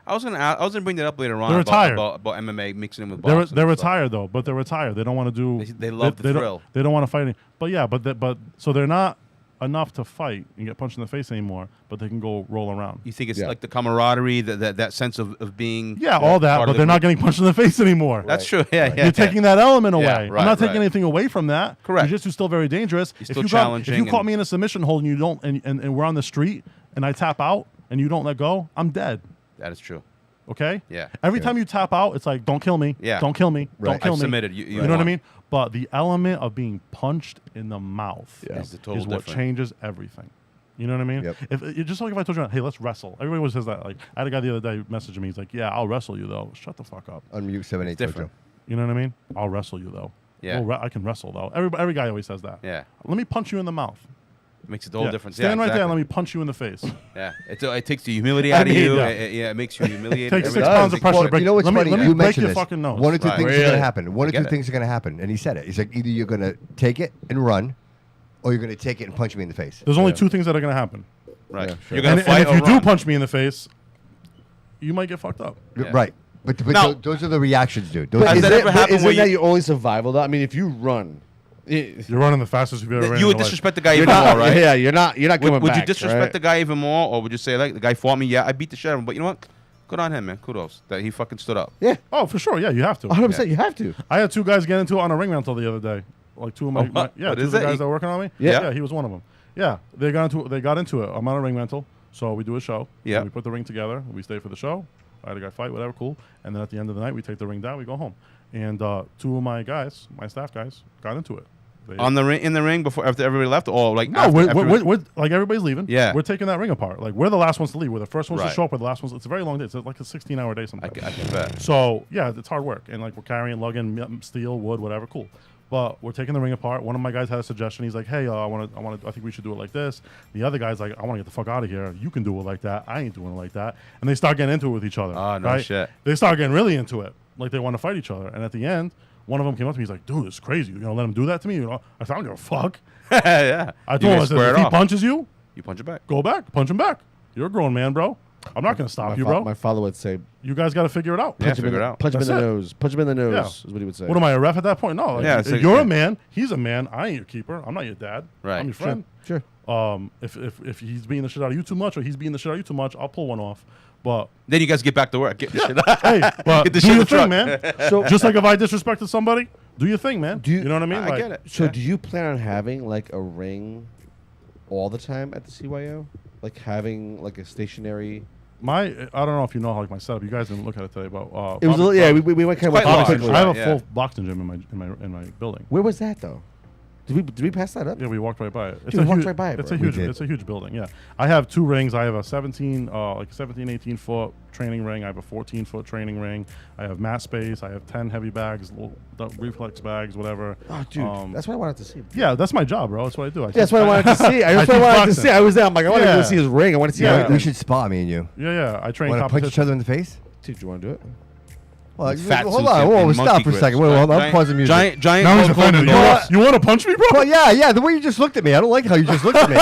I was gonna bring that up later on. They're retired. about MMA mixing in with They're boxing. they're and stuff. retired though, but they're retired. They don't want to do. They love the they thrill. They don't want to fight any. But yeah, but so they're not enough to fight and get punched in the face anymore. But they can go roll around. You think it's Yeah. like the camaraderie, that sense of being. Yeah, all that, part but of they're the not group. getting punched in the face anymore. That's true. Yeah, yeah. You're taking that element away. Yeah, I'm right, not taking right. anything away from that. Correct. Jiu-jitsu's still very dangerous. You're If still if challenging you caught and- me in a submission hold and you don't, and we're on the street and I tap out and you don't let go, I'm dead. That is true. Okay? Yeah. Every time you tap out, it's like, don't kill me. Yeah. Don't kill me. Right. Don't kill I've me. submitted. You know what I won. mean? But the element of being punched in the mouth Yeah. It's the total is what different. changes everything. You know what I mean? Yep. If just like if I told you, hey, let's wrestle. Everybody always says that. Like I had a guy the other day messaging me. He's like, yeah, I'll wrestle you though. Shut the fuck up. Unmute 78 different. You know what I mean? I'll wrestle you though. Yeah. I can wrestle though. Every guy always says that. Yeah. Let me punch you in the mouth. Makes it the whole Yeah. difference. Stand yeah, right there and exactly. let me punch you in the face. Yeah. It takes the humility out of mean, you. yeah. It makes you humiliated. Takes Everything. 6 pounds of pressure Well, to break. you know what's let me, funny? Let me You break mentioned your this. fucking nose. One or two Right. things are Really? going to happen. One or I two get it. things are going to happen. And he said it. He's like, either you're going to take it and run, or you're going to take it and punch me in the face. There's only two things that are going to happen. Right. Yeah, sure. You're gonna And fight if or you do run. punch me in the face, you might get fucked up. Yeah. Right. But Now- those are the reactions, dude. Those But Has is that that ever happened isn't where that you- your only survival though? I mean, if you run, You're running the fastest you've ever ran. You in would your life. disrespect the guy you're even not. more, right? Yeah, you're not coming Would back. you disrespect right? the guy even more, or would you say like the guy fought me? Yeah, I beat the shit out of him, but you know what? Good on him, man. Kudos that he fucking stood up. Yeah, Oh, for sure. Yeah, you have to. 100%. You have to. I had two guys get into it on a ring rental the other day. Like two of my, Oh, what? yeah, What two is of the it? guys that were working on me. Yeah. he was one of them. Yeah, they got into it. I'm on a ring rental, so we do a show. Yeah. So we put the ring together. We stay for the show. I had a guy fight, whatever, cool. And then at the end of the night, we take the ring down. We go home. And two of my guys, my staff guys, got into it. They, On the ring, in the ring before after everybody left, or like no, after, we're, after we're like everybody's leaving. Yeah. we're taking that ring apart. Like we're the last ones to leave. We're the first ones to Right. show up. We're the last ones. It's a very long day. It's like a 16-hour day I sometimes. can bet. So yeah, it's hard work, and like we're carrying, lugging steel, wood, whatever, cool. But we're taking the ring apart. One of my guys had a suggestion. He's like, "Hey, I think we should do it like this." The other guy's like, "I want to get the fuck out of here. You can do it like that. I ain't doing it like that." And they start getting into it with each other. Oh, no right? shit. They start getting really into it, like they want to fight each other. And at the end, one of them came up to me. He's like, "Dude, it's crazy. You're gonna let him do that to me?" You know, I said, "I don't give a fuck." Yeah. I You told him, I guys said, square "If it he off. punches you, You punch it back. go back, punch him back. You're a grown man, bro. I'm not gonna stop you, bro. My father would say, You guys got to figure it out." Yeah, figure it out. punch him in That's the it. nose. Punch him in the nose Yeah. is what he would say. What am I, a ref at that point? No. Like, Yeah, it's like- you're yeah. a man. He's a man. I ain't your keeper. I'm not your dad. Right. I'm your Sure, friend. sure. If he's beating the shit out of you too much, or he's beating the shit out of you too much, I'll pull one off. But Then you guys get back to work. Get the shit out. hey, but Get the do shit in your the truck. thing, man. So- Just like if I disrespected somebody, do your thing, man. Do you- you know what I mean? I Like, get it. So Yeah. do you plan on having like a ring all the time at the CYO? like having like a stationary? I don't know if you know how like my setup. You guys didn't look at it today, but It was a little, yeah. We went kind of quite large. quickly. I have a Yeah. full boxing gym in my building. Where was that though? Did we pass that up? Yeah, we walked right by it. Dude, we walked right by it, It's bro. a We huge. did. It's a huge building. Yeah, I have 2 rings. I have a 17, 18 foot training ring. I have a 14 foot training ring. I have mat space. I have 10 heavy bags, little reflex bags, whatever. Oh, dude, that's what I wanted to see. Yeah, that's my job, bro. That's what I do. Yeah, that's what I wanted to see. That's what I wanted to see. I was there. I'm like, I want to Yeah. go see his ring. I want to see. Yeah. everything. We should spar, me and you. Yeah. I train Want to punch competition. each other in the face? Dude, you want to do it? Well, Fat hold suits on. and Whoa, monkey stop for a grips. second. Wait, hold on. Pause the music. Giant. Now he's Hulk Hogan offended. doors. You want to punch me, bro? Well, yeah. The way you just looked at me, I don't like how you just looked at me.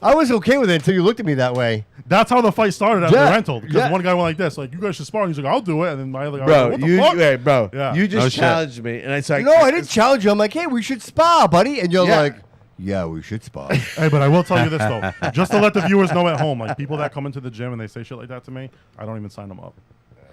I was okay with it until you looked at me that way. That's how the fight started at Yeah. the rental. Because Yeah. one guy went like this, like, you guys should spar. And he's like, I'll do it. And then my other guy Bro, was like, what the fuck? bro, Yeah. you No just shit. challenged me, and it's like, No, I didn't challenge you. I'm like, hey, we should spar, buddy. And you're Yeah. like, yeah, we should spar. Hey, but I will tell you this, though. Just to let the viewers know at home, like, people that come into the gym and they say shit like that to me, I don't even sign them up.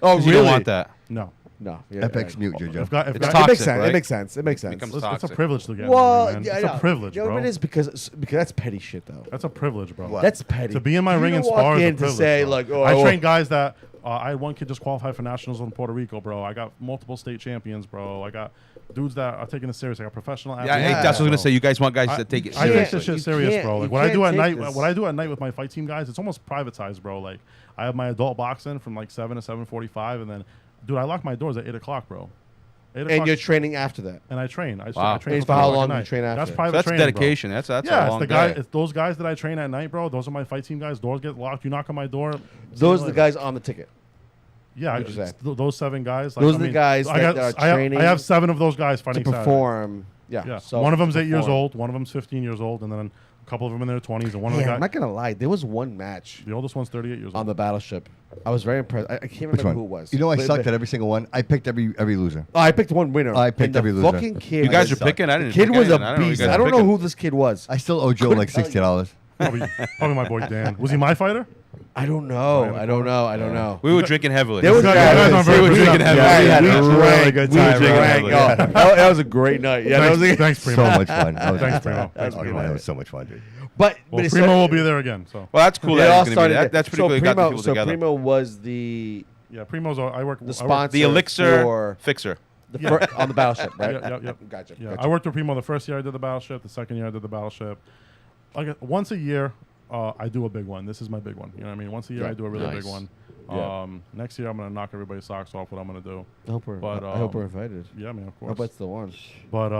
Oh, You really? don't want that. No. No. Yeah, FX mute, Jojo. If guy, It's It toxic, makes sense. right? It makes sense. It makes sense. Becomes it's a toxic. privilege to get in Well, the ring, man. yeah, It's I a know. privilege, You know bro. what it is because that's petty shit though. That's a privilege, bro. What? That's petty. To be in my You ring don't and walk spar is a in to privilege, say bro. like, oh, I oh, train guys that I had one kid just qualify for nationals in Puerto Rico, bro. I got multiple state champions, bro. I got dudes that are taking it serious. I got professional Yeah, athletes. hey, that's what I was bro. gonna say. You guys want guys to take it I take seriously. this shit You serious, can't- bro. you Like what I do can't at take night, this. what I do at night with my fight team guys, it's almost privatized, bro. Like I have my adult boxing from like 7 to 7:45, and then, dude, I lock my doors at 8 o'clock, bro. 8 and o'clock, you're training after that. and I train. I Wow. train And from for how 12 long at do you night. train after? That's So private That's training, bro. dedication. That's Yeah, a it's long the guy. day. It's those guys that I train at night, bro. Those are my fight team guys. Doors get locked. You knock on my door. see Those you are the later. guys on the ticket. Yeah, What'd you say? those 7 guys. Those are the guys I that got- are training I have 7 of those guys To fighting Saturday. perform. Yeah. Yeah, So one of them's to 8 years perform. old. One of them's 15 years old, and then a couple of them in their 20s, and one of Hey, the I'm guys. not gonna lie. There was one match The oldest one's 38 years on old. the battleship. I was very impressed. I can't Which remember one? who it was. You know, I But- sucked but- at every single one. I picked every loser. Oh, I picked one winner. I picked and the every loser. fucking kid. You guys are suck. picking. I The didn't. kid pick was a anything. I don't know you beast. guys I are don't know picking. who this kid was. I still owe Joe Couldn't like tell you. $60. Probably my boy Dan. Was he my fighter? I don't know. I don't know. I don't know. We were drinking heavily. There was You a guys guy. aren't very We were good. drinking Yeah, heavily. we had We a really drank. good We time. drank. Right. Oh, that was a great night. Yeah, that was a, Thanks, So Primo. much fun. That was Thanks, a good time. Primo. Thanks, Oh, Primo. that was so much fun, dude. But Well, it Primo started- will be there again. So Well, that's cool. It that all he's gonna be started. there. That's pretty cool. You got the people so together. Primo was the yeah, Primo's. I work. sponsor. The elixir for fixer. the on the battleship, right? Yep. Gotcha. Yeah, gotcha. I worked with Primo the first year I did the battleship. The second year I did the battleship. Like once a year, I do a big one. This is my big one. You know what I mean? Once a year Yeah. I do a really Nice. big one. Yeah. Next year I'm gonna knock everybody's socks off. What I'm gonna do? I hope we're. But, I hope we're invited. Yeah, man, of I hope course. that's the one. But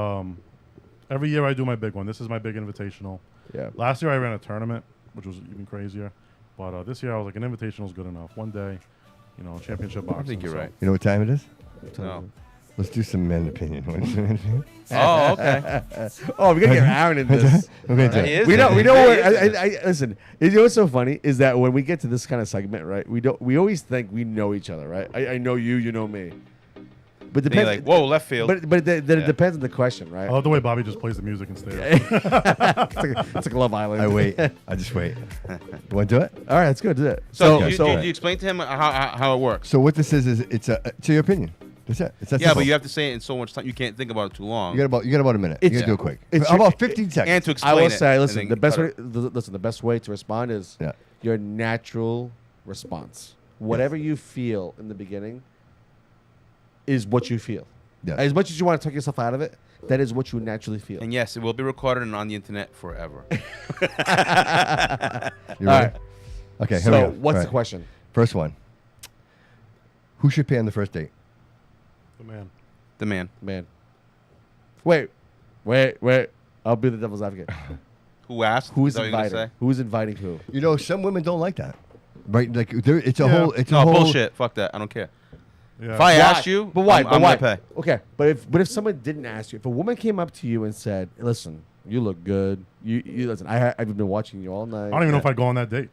every year I do my big one. This is my big invitational. Yeah. Last year I ran a tournament, which was even crazier. But this year I was like, an invitational is good enough. One day, championship boxing. I think you're so- right. You know what time it is? No. Let's do some men opinion. Want to do men opinion? Oh, okay. Oh, we gotta get Aaron in this. Okay, Joe. He is We know. it. We know. He What, is it. I listen. You know what's so funny is that when we get to this kind of segment, right? We always think we know each other, right? I know you. You know me. But Then you're depends. like, whoa, left field. But then Yeah. it depends on the question, right? I love the way Bobby just plays the music and stays. It's like Love Island. I wait. I just wait. You want to do it? All right, let's go do it. so, So, you explain to him how it works. So what this is it's your opinion. That's it. It's that Yeah, simple. but you have to say it in so much time. You can't think about it too long. You got about a minute. You It's- got to do it quick. it's How your- about 15 seconds? and to explain I will it. say, and listen. then The best cut way. it. Listen, the best way to respond is Yeah. your natural response. Whatever you feel in the beginning is what you feel. Yes. As much as you want to talk yourself out of it, that is what you naturally feel. And yes, it will be recorded and on the internet forever. You All ready? right. Okay, here So, we go. what's All the right. question? First one. Who should pay on the first date? The man. The man. Man. Wait. I'll be the devil's advocate. Who asked? Who's Is that what you're gonna inviting? say? Who's inviting who? You know, some women don't like that. Right? Like it's a Yeah. whole it's a No, whole bullshit. Fuck that. I don't care. Yeah. If I Why? asked you, But why? I'm, But I'm why? gonna pay. Okay, but if someone didn't ask you, if a woman came up to you and said, "Listen, you look good. You listen. I've been watching you all night." I don't even know if I'd go on that date.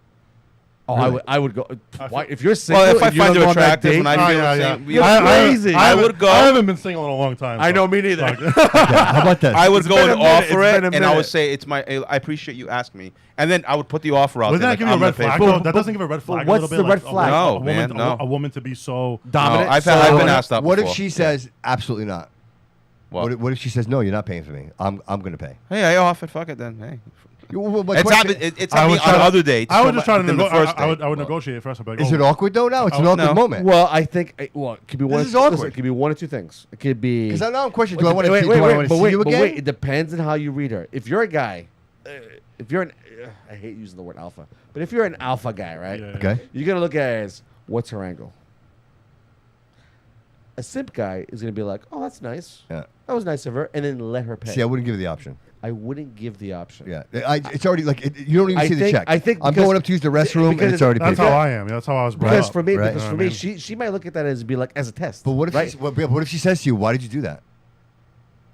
Oh, Really? I would go. I Why? feel- If you're single, Well, if I and you find don't you go on that attractive date, and I Oh, feel yeah, the yeah. same, You're crazy. I would go. I haven't been single in a long time. I so- know, me neither. Okay, how about this? I would It's go been and a minute, offer it's it, been a and I would minute. say it's my. I appreciate you asking me, and then I would put the offer out. Wouldn't there, that like, give you a I'm red gonna pay flag? for it. though? That doesn't give a red flag. what's a little bit the like red a flag? woman- No, a woman, man, no. A woman to be so Dominant. No, I've So- been asked that What if before. she says absolutely not? What? What if she says no? You're not paying for me. I'm going to pay. Hey, I offered. Fuck it then. Hey, It's happened. It's happening on other dates. I would just try to within the first I would date. negotiate first. I'd be like, Is it awkward though? Now it's an awkward no. moment. Well, I think it could be one. This is awkward. Listen, it could be one or two things. It could be Because now I'm questioning: do I want to wait, see, wait, do I wait, want but to see wait, you but again? wait, it depends on how you read her. If you're a guy, if you're an, I hate using the word alpha, but if you're an alpha guy, right? Yeah. Okay. You're gonna look at it as what's her angle. A simp guy is gonna be like, oh, that's nice. Yeah. That was nice of her, and then let her pay. See, I wouldn't give you the option. I wouldn't give the option. Yeah, it's already like you don't even I see the think- check. I think I'm because- going up to use the restroom and because it's already paid. That's how I am. That's how I was brought Because up. for me, Right. because You for know what I me, mean? she might look at that as be like as a test. But what if right? what if she says to you, "Why did you do that?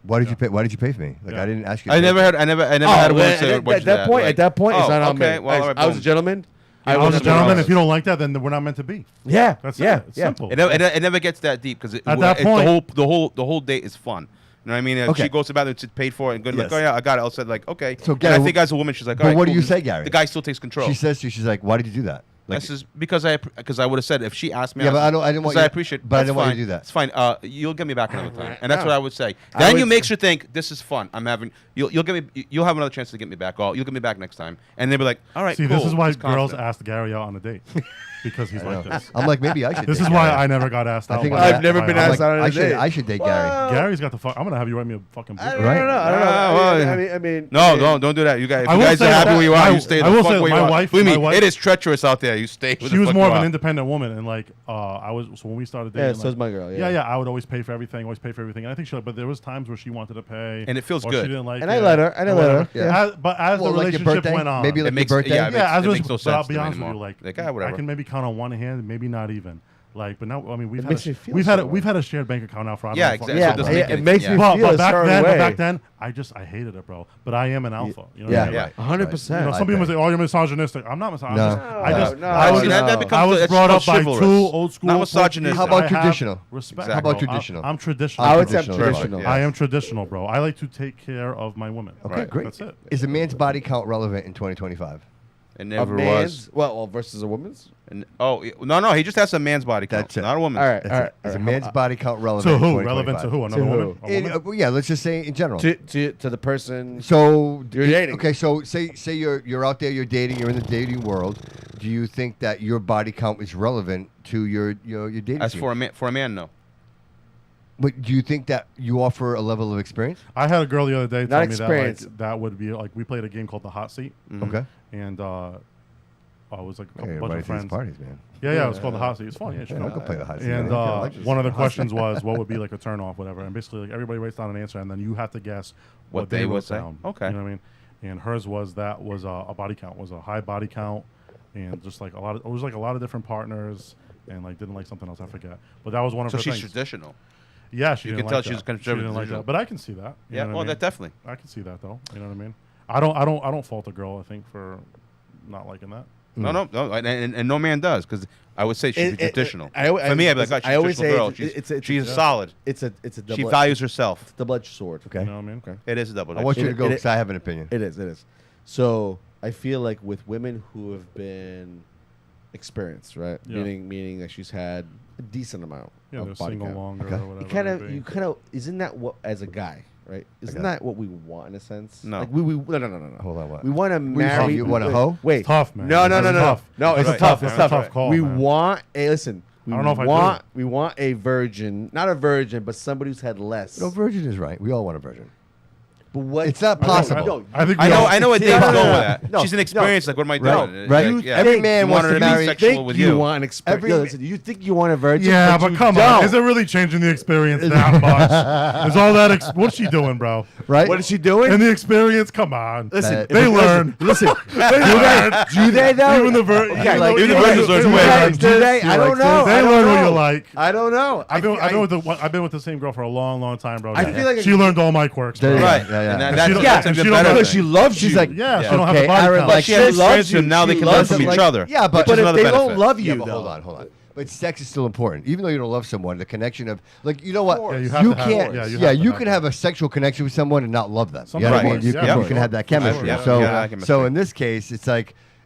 Why did you pay? Why did you pay for me? Like Yeah. I didn't ask you." to I pay never for had. it." I never Oh, had a well, woman say at what that point, like, at that point, it's oh, not on okay, me. well, all right, I was a boom. gentleman. I would was a never gentleman. ask. If you don't like that, then we're not meant to be. Yeah, That's yeah, it. It's yeah. simple. It never gets that deep because At that point- the whole date is fun. You know what I mean? If Okay. she goes to the bathroom, it's paid for, and good, Yes. like, oh yeah, I got it. I'll say like, okay. So, and Gary, I think as a woman, she's like, but all right, what do cool. you say, Gary? The guy still takes control. She says to you, she's like, "Why did you do that?" Like, This is because I would have said if she asked me. Yeah, but I didn't want I you- appreciate. but I that's didn't want you fine. to do that. It's fine. You'll get me back another time, and that's Yeah. what I would say. I Then would you s- makes her think this is fun. I'm having. You'll get me. You'll have another chance to get me back. Oh, you'll get me back next time, and they'll be like, all right. See, cool. this is why He's girls confident. asked Gary out on a date because he's like this. I'm like, maybe I should. This date is why Gary. I never got asked I out. think by- I'm I've never by been a I'm asked like, out on a I should. date. I should date Gary. Well, Gary's got the fuck. I'm gonna have you write me a fucking book. I Right. don't know. I don't well, know. I mean, No, don't do that. You guys, if I you will guys are say happy that- where you are, I- you stay I the will fuck say where you my are. wife- Believe me, my wife- it is treacherous out there. You stay. Where She the was fuck more you of an are. independent woman, and like I was. So when we started dating, Yeah, like, so's my girl. yeah, I would always pay for everything. Always pay for everything. And I think she. But there was times where she wanted to pay, And it feels or good. She didn't like And it, I let her. And I let her. whatever. Yeah. But as Well, the like your relationship birthday? went on, Maybe like It makes your birthday. yeah, it makes, as it it makes no was, but I'll sense be to me honest with anymore. you, like Like, whatever. I can maybe count on one hand, maybe not even. Like, but now I mean we've It had makes me feel we've had so we've had a shared bank account now for I don't Yeah, know, exactly. Yeah, So it doesn't make it any- makes yeah. me But, feel a back certain then, way. back then, I hated it, bro. But I am an alpha. You know what I mean? Yeah, Right. 100%. You know, I some people bet. say, "Oh, you're misogynistic." I'm not misogynistic. No. I just, No, I was, no. that becomes I was that's brought called up by chivalrous. two old school. Not misogynistic. How about I have traditional? Respect. How about bro. traditional? I'm traditional. I would say I'm Traditional, traditional. yeah. I am traditional, bro. I like to take care of my women. Okay, Right. great. That's it. Is a man's body count relevant in 2025? It A never man's, was. well, versus a woman's. And, no. He just has a man's body count, That's it. not a woman's. All right, That's all it. right. Is a all man's right. body count relevant? To in who? 2025? Relevant to who? Another To woman? who? A woman? Yeah, let's just say in general. To the person. So You're dating. Okay, so say you're out there, you're dating, you're in the dating world. Do you think that your body count is relevant to your dating? As scene? for a man, no. But do you think that you offer a level of experience? I had a girl the other day tell me experience. that that would be like we played a game called the Hot Seat, Okay. and I was like a Hey, bunch everybody of to these friends. parties, man. Yeah, it was called the Hot Seat. It's fun. Yeah, Yeah, I can play the hot seat. And man. I like this. one of the questions was, what would be like a turn off, whatever. And basically, like everybody writes down an answer, and then you have to guess What they they would wrote say. down. Okay. You know what I mean? And hers was a body count, was a high body count, and just like it was like a lot of different partners, and like didn't like something else, I forget. But that was one of So her she's things. traditional. Yeah, she You didn't can tell like she was that. conservative She didn't like traditional. that, but I can see that. You Yeah, know what well, I mean? that definitely. I can see that though. You know what I mean? I don't fault a girl. I think for not liking that. No, and no man does because I would say she's traditional. I For me, I'd be like, oh, she's I always a traditional say girl. it's She's solid. It's a double. She values herself. double-edged sword. Okay. You know what I mean? Okay. It is a double. I want you to It- go it- because I have an opinion. It is. So I feel like with women who have been experienced, right? Yeah. Meaning that she's had a decent amount Yeah, of they're body single count. longer Okay. or whatever. You kind of isn't that what as a guy, right? Isn't Okay. that what we want in a sense? No. Like no. Hold on, what? We want to you marry. call- you want a hoe? Wait, It's tough, man. No, It's tough. No, it's Right. tough. That's It's a tough. tough call, We man. want a listen. We I don't know if I want do. we want a virgin, not a virgin, but somebody who's had less. No, virgin is right. We all want a virgin. But what? It's not possible. I think I we all- know where See, Dave's no, going no. with that. No, She's an no. experience. Like, what am I Right, doing? right. Like, yeah. Every man You wants want her to to be marry- sexual think with you you. want an experience. Every- Yo, listen, you think you want a virgin? Yeah, but but you come don't. on. Is it really changing the experience that much? Is all that what's she doing, bro? Right? What is she doing? And the experience, come on. Listen, They learn. Listen, They learn. do they though? Even the Okay, like- even the virgins learn do way. they? Do they? I don't know. They I don't learn what know. you like. I don't know. I've been with the same girl for a long time, bro. I feel like she learned all my quirks, bro. There you go. Right. Yeah, yeah. And that- And that's she don't- that's and a she good don't better have- Because thing. she loves She's you. like, Yeah, she Yeah. don't have the Okay, body Aaron, count. like, She has She loves experience with him. you. Now they She can learn loves from you. each other. Yeah, but which is another they benefit. don't love you Yeah, but though. hold on. But sex is still important, even though you don't love someone. The connection of, like, you know what? Yeah, you have to have- can't. yeah, you Yeah, have to you have can that. have a sexual connection with someone and not love them. You know what I Sometimes, mean? You yeah, can, yeah, you can have that chemistry. Yeah, So, yeah, chemistry. so in this case, it's like,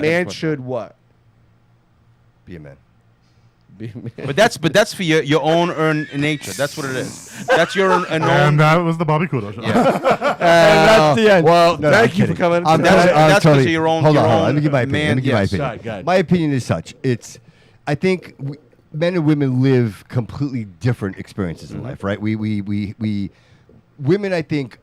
man should what? Be a man. But that's for your own earned nature. That's what it is. That's your own. And that was the Bobby Couto Show. That's the end. Well, No, thank I'm you for kidding. coming. That's totally- because of your own. Hold your on. own Let me give my opinion. man, Let me give my yes. opinion. Go ahead. My opinion is such. I think men and women live completely different experiences in life, right? We women, I think,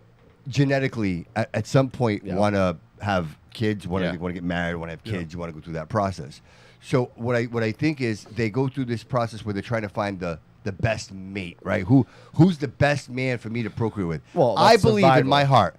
genetically at some point want to have kids, want to get married, want to have kids, want to go through that process. So what I think is they go through this process where they're trying to find the best mate, right? Who's the best man for me to procreate with? Well, I that's believe survival. in my heart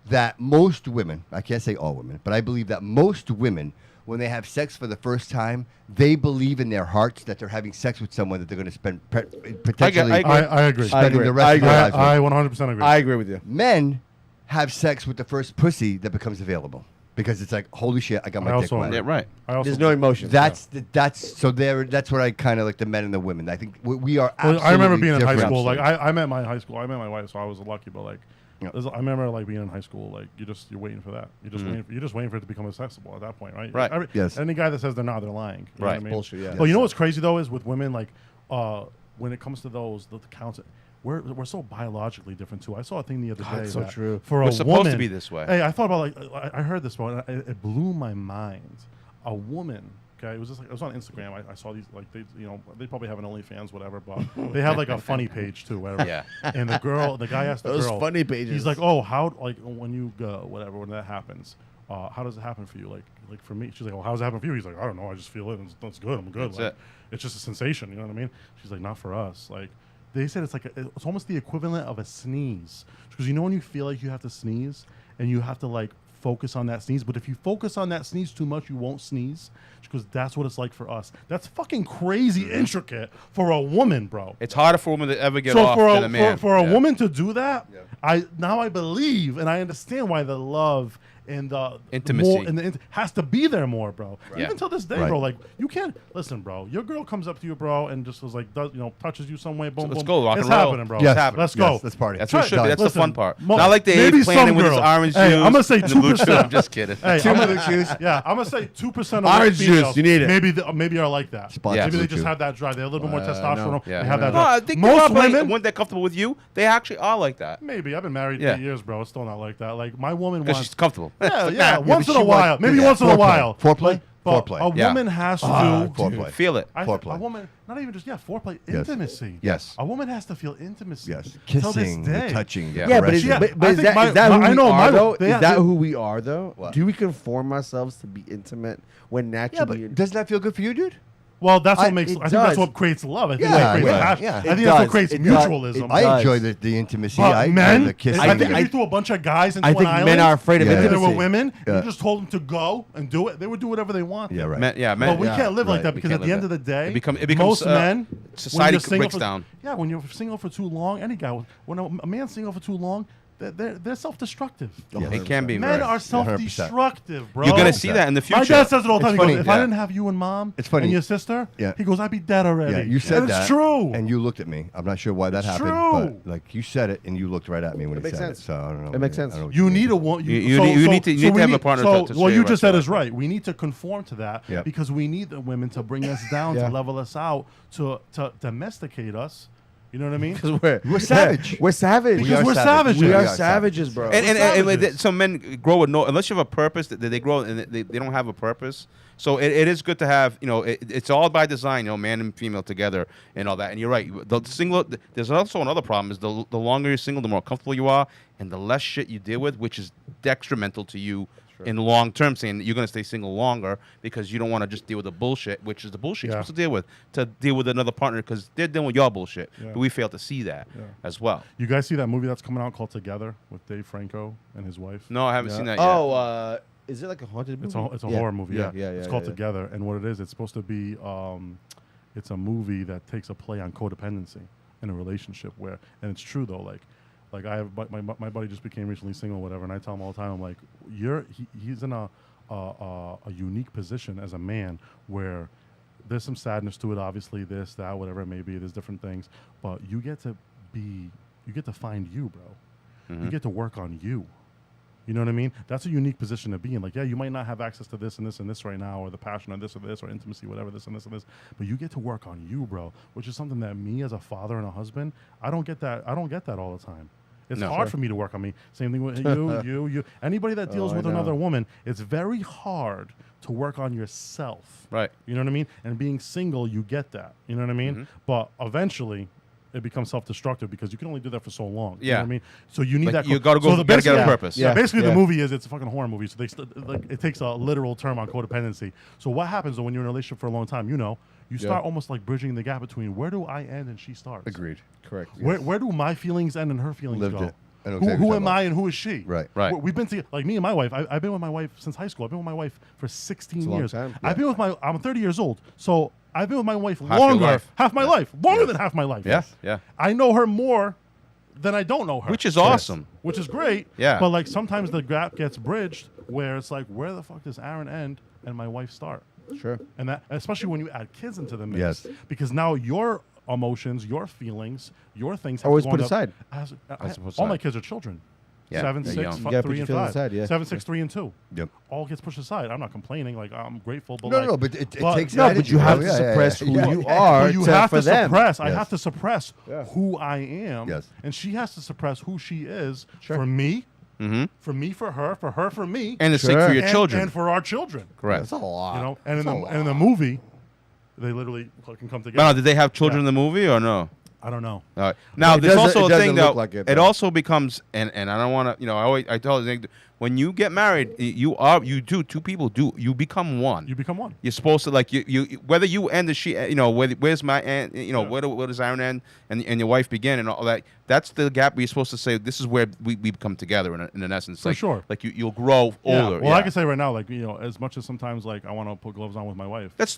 that most women, I can't say all women, but I believe that most women, when they have sex for the first time, they believe in their hearts that they're having sex with someone that they're going to spend potentially I agree. spending the rest I of their lives with. I 100% agree. I agree with you. Men have sex with the first pussy that becomes available because it's like, holy shit, I got my I dick also wet. Yeah, right. I also There's no emotion. That's what I kind of like the men and the women. I think we are. Well, I remember being in high different. school. Like I met my high school. I met my wife, so I was lucky. But like, Yeah. I remember like being in high school. Like you're waiting for that. You're just waiting for it to become accessible at that point, right? Right. Yes. Any guy that says they're not, they're lying. You know Right. what I mean? Bullshit, yeah. But you know what's crazy though is with women, like when it comes to those the counts. We're so biologically different too. I saw a thing the other day. it's so that true. For We're a supposed to woman, be this way. Hey, I thought about I heard this one. It blew my mind. A woman. Okay, it was just like it was on Instagram. I saw these like they probably have an OnlyFans whatever, but they have like a funny page too, whatever. Yeah. And the guy asked the Those girl, funny pages. He's like, oh, how like when you go whatever when that happens, how does it happen for you? Like for me, she's like, well, how does it happen for you? He's like, I don't know, I just feel it. And it's good. I'm good. That's Like, it. It's just a sensation. You know what I mean? She's like, not for us. Like they said, it's like it's almost the equivalent of a sneeze because you know when you feel like you have to sneeze and you have to like focus on that sneeze, but if you focus on that sneeze too much, you won't sneeze because that's what it's like for us. That's fucking crazy intricate for a woman, bro. It's harder for a woman to ever get So off for than a man. for a woman to do that, I believe and I understand why the love and the Intimacy. more, and the has to be there more, bro. Yeah. Even till this day, Right. bro. Like you can't listen, bro. Your girl comes up to you, bro, and just was like, touches you some way, boom, let's boom. go, rock it's and roll. happening, bro. Yes. Let's go. Yes, let's party. That's what it should be. That's the fun part. Mo- Not like the maybe Abe planning some with his girls. orange Hey, juice I'm gonna say and the blue 2%. juice. I'm just kidding. Hey, Two I'm blue gonna, chews. yeah, I'm gonna say 2% of Orange females, juice, you need it. Maybe are like that. Sponsored Maybe they blue just chew. have that drive. They have a little bit more testosterone. no. Yeah. They have that No, I drive. think Most most women, when they're comfortable with you, they actually are like that. maybe. I've been married Yeah. 8 years, bro. It's still not like that. Like my woman Because wants. she's comfortable. Yeah, It's yeah. like, Once but in a she while, wants- maybe yeah, once in a foreplay. while. Foreplay? But Foreplay. a Yeah. woman has to. foreplay. Feel it. Foreplay. A woman, not even just foreplay, Yes. intimacy. Yes. A woman has to feel intimacy. Yes. Till this Kissing, the day. touching, the Yeah. Yeah, but is, caressing. Yeah, but I is think that, is that who I we know are, though? they- Is that they- who we are, though? What? Do we conform ourselves to be intimate when Yeah, naturally... but doesn't that feel good for you, dude? Well, that's what makes. it I think that's does. what creates love. I think Yeah, that creates yeah, passion. yeah. I It think that's what does. creates It does. mutualism. It I does. enjoy the intimacy. But I enjoy men, the kissing. I think if I- you threw a bunch of guys into I an think island, men are afraid of Yeah. and there intimacy. were women, Yeah. you just told them to go and do it. They would do whatever they want. Yeah, right. Men, yeah, But men. we Yeah, can't live like right. that We because can't at the live end of the that. day, It becomes, most men, society when you're single breaks for, down. Yeah, when you're single for too long, any guy, when a man's single for too long, they're self-destructive. Yes. It can be. Men right. are self-destructive, bro. You're gonna see that in the future. My dad says it all the time. It's He goes, funny. if I Yeah. didn't have you and mom It's funny. and your sister, Yeah. he goes, I'd be dead already. Yeah, you said and that. It's true. And you looked at me. I'm not sure why that It's happened, true. but like you said it, and you looked right at me when It you makes said sense. it. So I don't know. It makes sense. I don't know what You mean. need a one. You need to we have a partner So to what say you the just rest said of is it. right. We need to conform to that Yep. because we need the women to bring us down, Yeah. to level us out, to domesticate us. You know what I mean? Because We're savage. We're savage. Because are we're savage. savages. We We are are savages, bro. And savages. some men grow with no, unless you have a purpose, they grow and they don't have a purpose. So it is good to have, it's all by design, man and female together and all that. And you're right. There's also another problem is the longer you're single, the more comfortable you are and the less shit you deal with, which is detrimental to you in the long term, saying that you're going to stay single longer because you don't want to just deal with the bullshit, which is the bullshit you're Yeah. supposed to deal with another partner because they're dealing with your bullshit. Yeah. But we fail to see that Yeah. as well. You guys see that movie that's coming out called Together with Dave Franco and his wife? No, I haven't Yeah. seen that yet. Oh, is it like a haunted movie? It's a horror movie. Yeah, yeah. It's called Together, and what it is, it's supposed to be, it's a movie that takes a play on codependency in a relationship where, and it's true though, like I have my buddy just became recently single, whatever, and I tell him all the time, I'm like, he's in a unique position as a man where there's some sadness to it, obviously, this, that, whatever it may be, there's different things, but you get to find you, bro. You get to work on you. You know what I mean? That's a unique position to be in. Like, yeah, you might not have access to this and this and this right now, or the passion of this or intimacy, whatever, this and this and this, but you get to work on you, bro, which is something that me as a father and a husband, I don't get that all the time. It's hard for me to work on me. Same thing with you. Anybody that deals with another woman, it's very hard to work on yourself. Right. You know what I mean? And being single, you get that. You know what I mean? But eventually, it becomes self-destructive because you can only do that for so long. You know what I mean? So you need that. You got to go. You got to get a purpose. Yeah. Basically, the movie it's a fucking horror movie. So it takes a literal term on codependency. So what happens though when you're in a relationship for a long time? You start almost like bridging the gap between where do I end and she starts. Agreed. Correct. Where do my feelings end and her feelings Lived go? it. I know exactly Who what am you're I and who is she? Right. We've been together, like me and my wife. I've been with my wife since high school. I've been with my wife for 16 a long years. time. I've been with I'm 30 years old. So I've been with my wife your longer, life. half my life, longer than half my life. Yeah. Yeah. I know her more than I don't know her. Which is awesome. Which is great. Yeah. But like sometimes the gap gets bridged where it's like, where the fuck does Aaron end and my wife start? Sure. And that, especially when you add kids into the mix. Yes. Because now your emotions, your feelings, your things have Always to put go aside. All my kids are children. Yeah, 7, they're 6, young. You gotta put 3, your and feelings 5. aside, yeah. 7, 6, 3, and 2. Yep. All gets pushed aside. I'm not complaining. Like I'm grateful, but No, but it takes No, but attitude, you have bro. to Yeah, suppress yeah, who yeah. you Yeah. are But you have for to them. suppress. I Yes. have to suppress Yeah. who I am. Yes. And she has to suppress who she is Sure. for me, Mm-hmm. for me, for her, for me, And the sake for your and- children. and for our children. Correct. That's a lot. You know, and That's a in the lot. movie, they literally can come together. Now, did they have children in the movie or no? I don't know. All right. Now, It there's doesn't- also it a thing doesn't that look like it, it though. also becomes, and I don't want to, I tell Nick, when you get married, two people you become one. You become one. You're supposed to you whether you end or she, where's my end, where does Aaron end and your wife begin and all that. That's the gap where you're supposed to say this is where we come together in essence. For sure. Like you'll grow older. Well, I can say right now, like as much as sometimes like I want to put gloves on with my wife. That's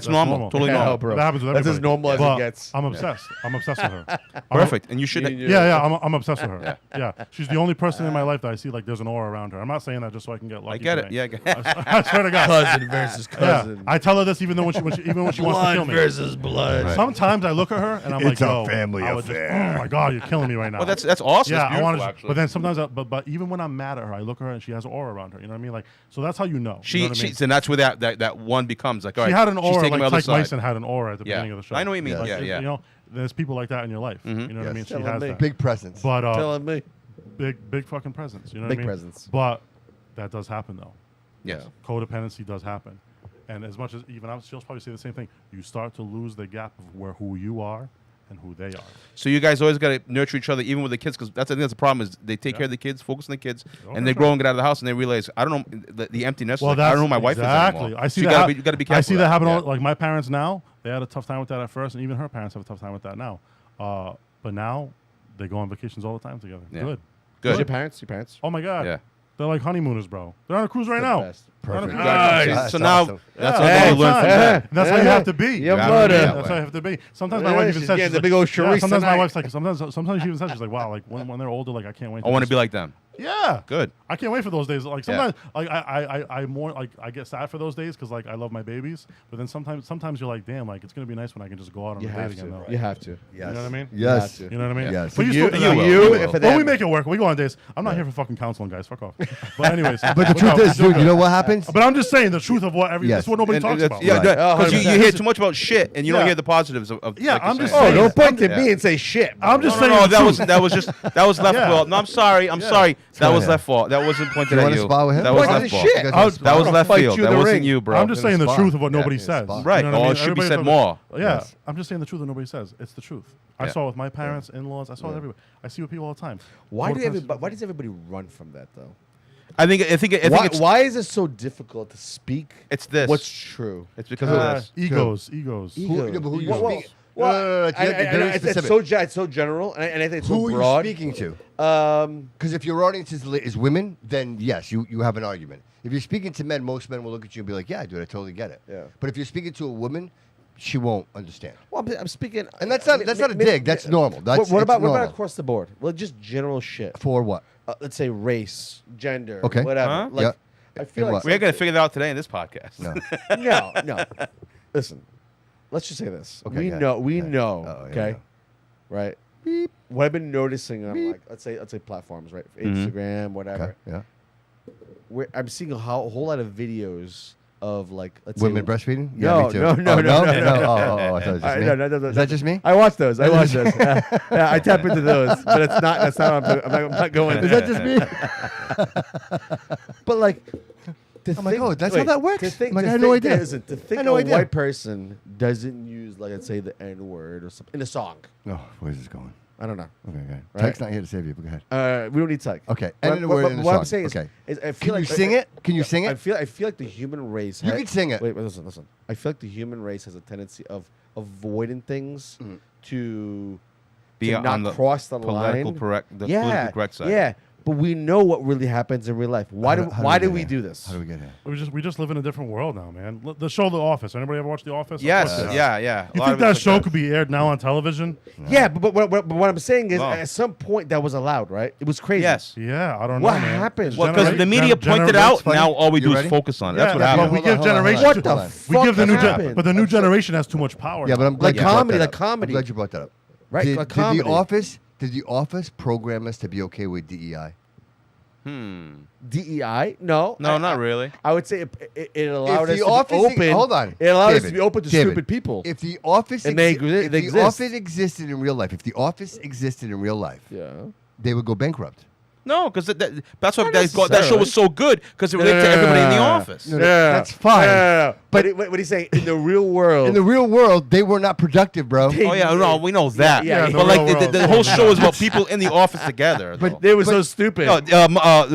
normal. Totally Yeah, normal. bro. That happens with That's everybody. as normal as it But gets. I'm obsessed. I'm obsessed with her. Perfect. And you should. I'm obsessed with her. Yeah. She's the only person in my life that I see like there's an aura around her. I'm not saying that just so I can get lucky. I get it. today. Yeah. I get it. I swear to God. Cousin versus cousin. Yeah. I tell her this even though when she wants to kill me. versus blood. Right. Sometimes I look at her and I'm It's like, a yo, family I would affair. oh my God, you're killing me right now. Well, that's awesome. yeah, It's I want beautiful, to. actually. But then sometimes, but even when I'm mad at her, I look at her and she has an aura around her. You know what I mean? Like, so that's how you know. You know what I mean? And that's where that one becomes like. All She right, had an she's aura taking my like other Tyke side. Mason had an aura at the Yeah. beginning of the show. I know what you mean. Yes. Yeah, yeah. You know, there's people like that in your life. You know what I mean? She Telling has me. that. Big presence. But Telling me. big fucking presence. You know what Big I mean? presence. But that does happen though. Yes. Codependency does happen, and as much as she'll probably say the same thing. You start to lose the gap of who you are and who they are. So you guys always got to nurture each other, even with the kids, because I think that's the problem is they take care of the kids, focus on the kids, Oh, and they for grow sure. and get out of the house, and they realize I don't know the emptiness. Well, like, I don't know who my wife exactly. is anymore. I see so that. that. You got to be careful. I see that happen. Yeah. Like my parents now, they had a tough time with that at first, and even her parents have a tough time with that now. But now they go on vacations all the time together. Yeah. Good. Good. Your parents? Your parents? Oh my God. Yeah. They're like honeymooners, bro. They're on a cruise right The now. best. They're on a Perfect. cruise. Nice. So That's now awesome. that's Yeah, what all you the learn time. from that. That's how you have to be. Your You have to be mother. that That's way. how you have to be. Sometimes my Yeah, wife even she's says, getting she's the like, big old Charisse sometimes my tonight. wife's like, sometimes she even says, she's like, wow, like when they're older, like I can't wait. I want to be like them. Yeah. Good. I can't wait for those days. Like Yeah. sometimes, like I more like I get sad for those days because like I love my babies. But then sometimes you're like, damn, like it's gonna be nice when I can just go out on You a date have again. to. Though. You have to. Yes. You know what I mean? Yes. You You know what I mean? Yes. But You- still do that. you Well, if for well, we them. make it work. We go on dates. I'm not here for fucking counseling, guys. Fuck off. But anyways. But the truth is, dude, you know what happens? But I'm just saying the truth of what Yes. that's what nobody And talks that's- about. Yeah, Right. because you 100%. hear too much about shit, and you don't Yeah. hear the positives of. Yeah, like you're I'm just saying. Oh, saying. don't point to Yeah. me and say shit. I'm just No, saying. no, the that was truth. that was left Yeah. fault. No, I'm sorry. I'm sorry. That was ahead. left fault. That wasn't pointed You at wanna you. spar with him? That was Point to left the fault. shit. You guys That was I'll left fight field. you in That the wasn't ring. you, bro. I'm just saying the spar. truth of what Yeah, nobody yeah, says. spar. Right. You know what I Oh, mean? it should be Everybody said does more. Yeah, Yes. I'm just saying the truth that nobody says. It's the truth. I Yeah. saw it with my parents, in-laws. I saw it everywhere. I see with people all the time. Why Codependence- why does everybody run from that though? I think it's Why is it so difficult to speak it's this. what's true? It's because of this. Egos. Who, yeah, but who you Well, speaking? well, No, you have to be I- very it's specific. it's so general, and I think it's Who so are you broad. speaking to? Um, Because if your audience is women, then yes, you have an argument. If you're speaking to men, most men will look at you and be like, "Yeah, dude, I totally get it." Yeah. But if you're speaking to a woman, she won't understand. well, I'm speaking, And that's not a dig. That's normal. That's what it's about normal. across the board? Well, just general shit. For what? Let's say race, gender, Okay. whatever. Huh? Like, Yeah. I feel In like what? We're gonna figure that out today in this podcast. No. no. Listen, let's just say this. Okay, we go ahead. know. We Yeah. know. Oh, yeah, okay. Right. What I've been noticing on like let's say platforms, right? Instagram, whatever. Okay. Yeah. I'm seeing a whole lot of videos of like let's Women say, breastfeeding? No, Yeah, me too. no, no, Oh, no, no. no. I thought it was just me. No, Is that just me? I watch those. Yeah, I tap into those, but it's not. That's not. I'm not going. Is that just me? But like, I'm like, oh, that's how that works? I'm like, I had no idea. To think I had no a idea. white person doesn't use, like, let's say, the N word or something in a song. Oh, where's this going? I don't know. Okay, okay. Right? Tyke's not here to save you, but go ahead. We don't need Tyke. Okay. What, And in a word in a what song. I'm saying Okay. is I feel Can like you sing it? Can you sing I it? feel like the human race. You can sing it. Wait, listen. I feel like the human race has a tendency of avoiding things to Be on not the cross the political line. correct, the yeah, politically correct side. Yeah, but we know what really happens in real life. Why do we do this? How do we get here? We just live in a different world now, man. The show The Office. Anybody ever watch The Office? Yes, Of course, yeah. You A lot think of that it's show like could be aired now on television? Yeah, but what I'm saying is, No. at some point that was allowed, right? It was crazy. Yes. Yeah, I don't What know, man. happened? Well, because the media pointed out, now all we do is focus on it. That's what but happened. we give Hold on, hold on, generation. What the Hold on. fuck We give the new happened? but the new generation has too much power. Yeah, now. but I'm glad Like you brought comedy, that like up. comedy. I'm glad you brought that up. Right, Did, like did comedy. the Office program us to be okay with DEI? DEI? No, Not really. I would say it allowed us The to Office be open. hold on. It allowed us David, to be open to David, stupid people. If the Office And they if the exist. Office existed in real life, Yeah. they would go bankrupt. No, because that's why Not that show necessarily. was so good, because it related to everybody in the office. No, that's fine. But what he's saying in the real world, In the real world, they were not productive, bro. Oh yeah, no, we know that. Yeah, but the like real the world. whole show is about people in the office together. But they were so stupid. no,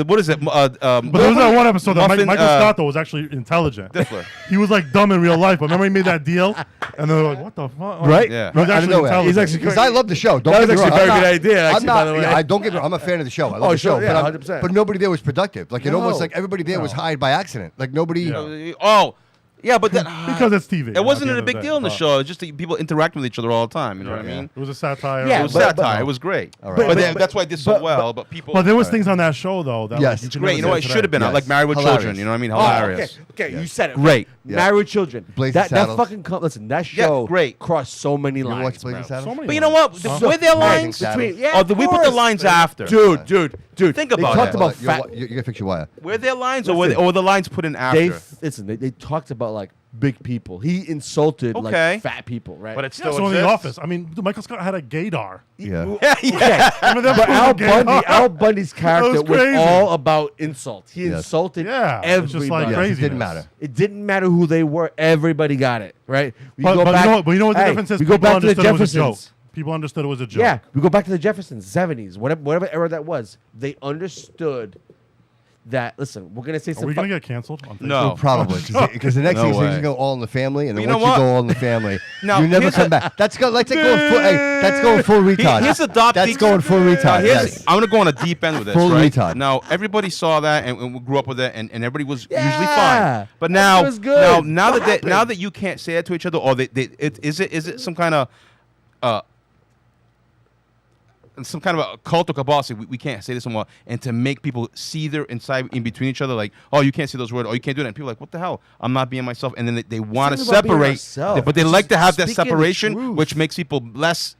what is it? But there was that one episode that Muffin, Michael Scott though was actually intelligent. Diffler. He was like dumb in real life, but remember he made that deal, and they're like, "What the fuck?" Right? Yeah. He was I actually know that. intelligent. He's actually Because I love the show. Don't That get was me actually wrong. a very good idea, I'm actually, not, by the way. I don't get me wrong. I'm a fan of the show. I love Oh, the show. sure, yeah, but 100%. but nobody there was productive. Like it No. almost like everybody there was hired by accident. Like nobody. Yeah. Oh, yeah, but that, because it's TV. it wasn't at the a end big of the deal in the day. show. It was just that people interacting with each other all the time. You know what I mean? It was a satire. Yeah, It was but- satire. It was great. All right. But, But- that's why it did so but- well. But people. But there was things on that show though that Yes. like, It's you could great. never You know what? It say should have been Yes. like Married with Hilarious. Children. You know what I mean? Oh, Hilarious. okay, you said it. Great. Yeah. Married with Children. Blazing That Saddles. fucking listen. That Yeah, show great. crossed so many You ever watch lines, Blazing bro. Saddles? So many But you know what? lines. Were there lines? Saddles. Between, yeah, Or of did we put the course. lines after? Dude. Think They about talked it. about You're fat. you gotta fix your wire. Were there lines, Listen. or were the lines put in after? They talked about like big people. He insulted Okay. like fat people, right? But it Yeah, still so in the exists. office, I mean, Michael Scott had a gaydar. Yeah. yeah. Remember that But movie, Gaydar? Al Bundy's character was crazy. all about insult. He Yes. insulted Yeah, it's everybody. just like Yes, crazy. it didn't matter. It didn't matter who they were. Everybody got it, right? We But, go but, back, you know what the hey, difference is? We go People back to the understood it was a joke. Jeffersons. People understood it was a joke. Yeah, we go back to the Jeffersons, 70s, whatever era that was. They understood that. Listen, we're gonna say Are some. we going to get canceled? On No. Well, probably because the next No thing is way. you're gonna go All in the Family, and then You know once you what? go All in the Family, Now, you never here's come a- back. That's going full retard. Here's a dot. That's going full retard. Yes. I'm gonna go on a deep end with this. Full right? retard. Now everybody saw that and we grew up with it, and everybody was usually Yeah. fine. But That now, was good. now What that happened? you can't say it to each other, or is it some kind of a cult or cabal? We can't say this anymore, and to make people see their inside in between each other, like, oh, you can't say those words, or you can't do that, and people are like, what the hell? I'm not being myself, and then they want to It's not about being separate, ourselves. but they It's like to just have that speaking the separation, truth. which makes people less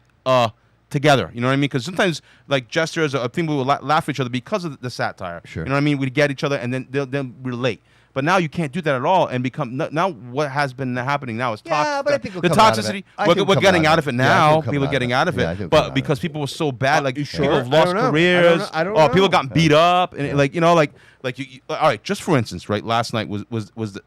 together. You know what I mean? Because sometimes like gestures or people will laugh at each other because of the satire. Sure. You know what I mean? We get each other and then they'll relate. But now you can't do that at all, and now what has been happening now is Yeah, but I think we'll the come out of toxicity. it. I think We're we'll come getting out out of of it it. Yeah, I think now. we'll come People are out getting of it. out of Yeah, I it, think we'll come out but of because it. people were so bad, like You people sure? have I lost don't know. careers, I don't or people know. got beat up, and like you all right. Just for instance, right? Last night was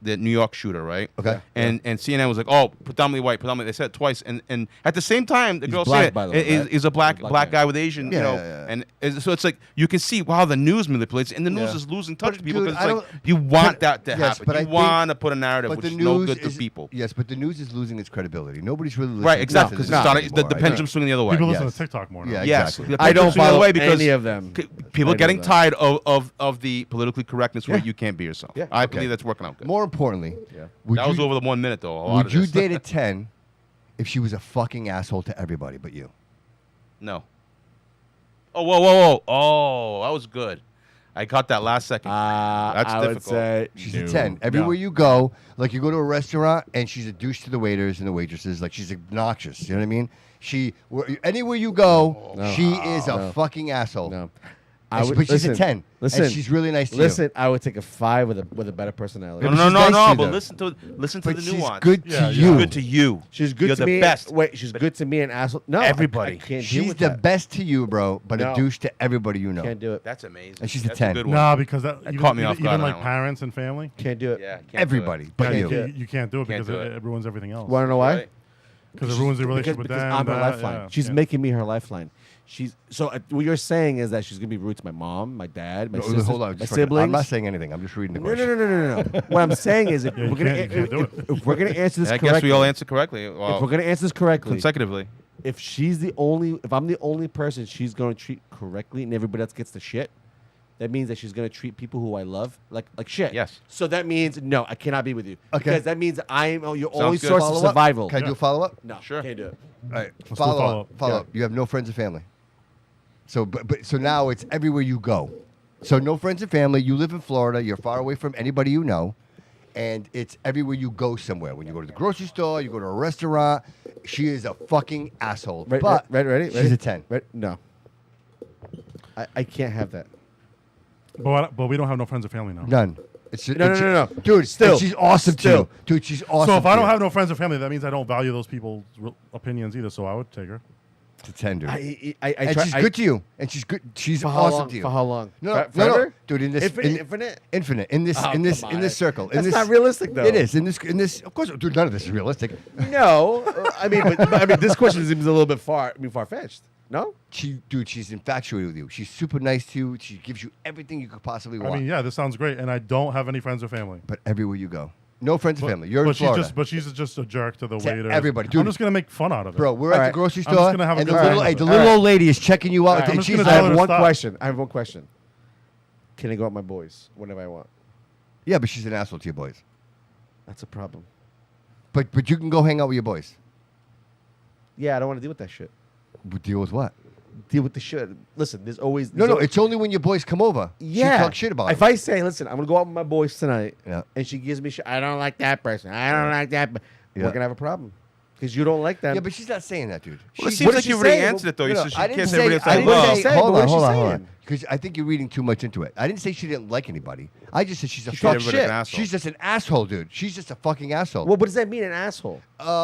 the New York shooter, right? Okay. And CNN was like, oh, predominantly white, predominantly. They said it twice, and at the same time, the He's girl black, said by the way, it right? is a black Black guy with Asian, Yeah, you know, yeah, yeah. and so it's like you can see how the news manipulates, and the news Yeah. is losing touch But, with people dude, because I like don't- you want that to yes, happen. but I You think- want to put a narrative But which the is no news good to is people. Yes, but the news is losing its credibility. Nobody's really listening Right, exactly. to Because the news the anymore. pendulum's swinging the other way. People listen Yes. to TikTok more now. Yeah, Yes, exactly. the I don't pendulum's swinging the other follow way because any of them. people I are know getting that. tired of the politically correctness where you can't be yourself. Yeah. I Okay. believe that's working out good. More importantly, Yeah. would That you, was over the 1 minute though. A lot would of you this. date a 10 if she was a fucking asshole to everybody but you? No. Oh, whoa. Oh, that was good. I caught that last second. That's I difficult. would say She's no. a 10. Everywhere you go, like you go to a restaurant and she's a douche to the waiters and the waitresses, like she's obnoxious. You know what I mean? Anywhere you go, she is a fucking asshole. No. But she's a 10. Listen, and she's really nice to Listen, you. I would take a 5 with a better personality. No, she's no, nice no, to you, but though. listen to But the she's nuance. good to Yeah, you. yeah. Good to you. She's good You're to the me. best. Wait, she's good to me and asshole. No, Everybody. I can't deal She's with the that. best to you, bro, but No. a douche to everybody you know. Can't do it. That's amazing. And she's a That's 10. good one. Nah, because that caught me off guard even on like that one. parents and family. Can't do it. Yeah, can't do Everybody, it. but Yeah, you. you can't do it Can't because do it. it ruins everything else. Want to know why? Right. Because it ruins the relationship with because them. I'm her that, lifeline. yeah, She's yeah. making me her lifeline. She's so what you're saying is that she's gonna be rude to my mom, my dad, my No, sisters, hold on. my just fucking- siblings. I'm not saying anything. I'm just reading the No, question. no. What I'm saying is, if Yeah, you we're gonna can't do it. if we're gonna answer this I correctly, guess we all answer correctly. if Well, we're gonna answer this correctly, consecutively. if I'm the only person she's gonna treat correctly, and everybody else gets the shit, that means that she's gonna treat people who I love like shit. Yes. So that means no, I cannot be with you. Okay. Because that means I'm your Sounds only good. source of Follow-up? survival. Can I do a follow up? No, Sure. can't do it. All right. do a Follow follow-up. up. Follow up. You have no friends or family. So, so now it's everywhere you go. So no friends and family. You live in Florida. You're far away from anybody you know, and it's everywhere you go somewhere. When you go to the grocery store, you go to a restaurant. She is a fucking asshole. But Ready? she's a 10. No. I can't have that. But we don't have no friends or family now. None. It's No. Dude, Still. she's awesome Still. too. Dude, she's awesome. So if I to don't you. have no friends or family, that means I don't value those people's opinions either. So I would take her. It's a 10, dude. I and try, she's good to you. And she's good. She's For how awesome long? to you. For how long? No, Forever? dude. In this, Infinite. infinite. In this, Oh, in this, come in this on. circle. In That's this, not realistic, though. It is. In this. Of course, dude. None of this is realistic. No, I mean, but this question seems a little bit far fetched. No. She's infatuated with you. She's super nice to you. She gives you everything you could possibly want. I mean, yeah, this sounds great, and I don't have any friends or family. But everywhere you go, no friends or family. You're in But Florida. she's just a jerk to the To waiters. everybody. I'm Dude. just gonna make fun out of it. Bro, we're at Alright. the grocery I'm just store, gonna have a and good the time little, with hey, it. the little old lady is checking you out. Alright. And I'm she's just I gonna like, have one stop. question. I have one question. Can I go out with my boys whenever I want? yeah, but she's an asshole to your boys. That's a problem. But you can go hang out with your boys. Yeah, I don't want to deal with that shit. Deal with what? Deal with the shit. Listen, there's always No, it's only when your boys come over. yeah. She talks shit about If it. I say, listen, I'm gonna go out with my boys tonight, Yeah. and she gives me shit, I don't like that person. I don't like that. Yeah. We're gonna have a problem because you don't like them. Yeah, but she's not saying that, dude. Well, it She- seems what like did you she already say? answered it, though. You No, said she I didn't can't say. say everybody else I I didn't love. say. say? Hold What on, did she hold on, say? hold on. Because I think you're reading too much into it. I didn't say she didn't like anybody. I just said she's a She fucking talks Everybody's shit. an asshole. She's just an asshole, dude. She's just a fucking asshole. Well, what does that mean, an asshole?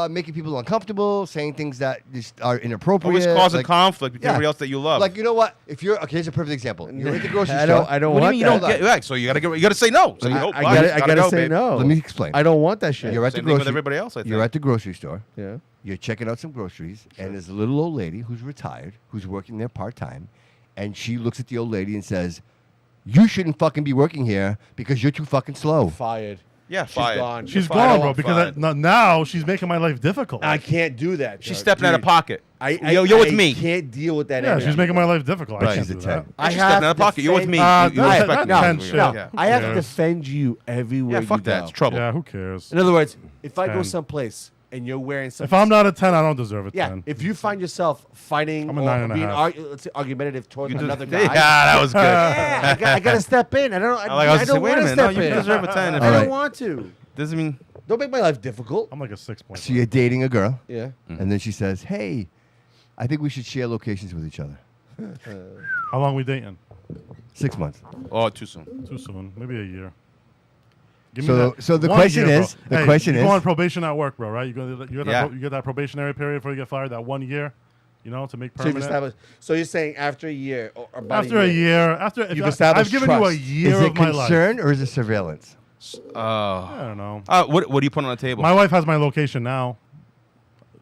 Making people uncomfortable, saying things that just are inappropriate. Always causing like- conflict with Yeah. everybody else that you love. Like, you know what? If you're okay, here's a perfect example. You're at the grocery I store. don't. I don't what do you want mean you that. don't get right? So you gotta say no. So you I, go, I bye, gotta, you I gotta go, say babe. no. Let me explain. I don't want that shit. You're at the Same thing with grocery. everybody else, I You're think. at the grocery store. Yeah. You're checking out some groceries, and there's a little old lady who's retired, who's working there part time, and she looks at the old lady and says, "You shouldn't fucking be working here because you're too fucking slow." Fired. Yeah, She's fired. gone. She's Fired. gone, I bro. want Because fired. now she's making my life difficult. I can't do that. She's Doug. stepping out of Dude, pocket. You're with me. I can't deal with that. yeah, energy. she's making my life difficult. Right. I can't She's do a that. 10. I She's have stepping out of to pocket. You're with defend- me. No, You that- respect that me. ten Yeah. shit. No, Yeah. I have to cares? defend you everywhere Yeah, fuck you that. go. It's trouble. Yeah, who cares? In other words, if I go 10. someplace and you're wearing something, If I'm not a 10, I don't deserve a 10. if you find yourself fighting I'm a or 9.5. being let's say argumentative towards another guy, Yeah, that was good. yeah, I gotta step in. I don't. I don't wait a want to minute. No, step you in. deserve a 10. I If don't Alright. want to. Doesn't mean Don't make my life difficult. I'm like a 6.5. So you're dating a girl, Yeah. and then she says, "Hey, I think we should share locations with each other." How long we dating? 6 months. oh too soon. Too soon. Maybe a year. Give So- that so the 1 question year, is- bro. the Hey, question you is- go on probation at work, bro, right? You Yeah. get that probationary period before you get fired, that 1 year, to make So, you've permanent. established, so you're saying after a year or about After a year, You've I've established given you a trust. year Is it of my life. concern or is it surveillance? I don't know. What do you put on the table? My wife has my location now.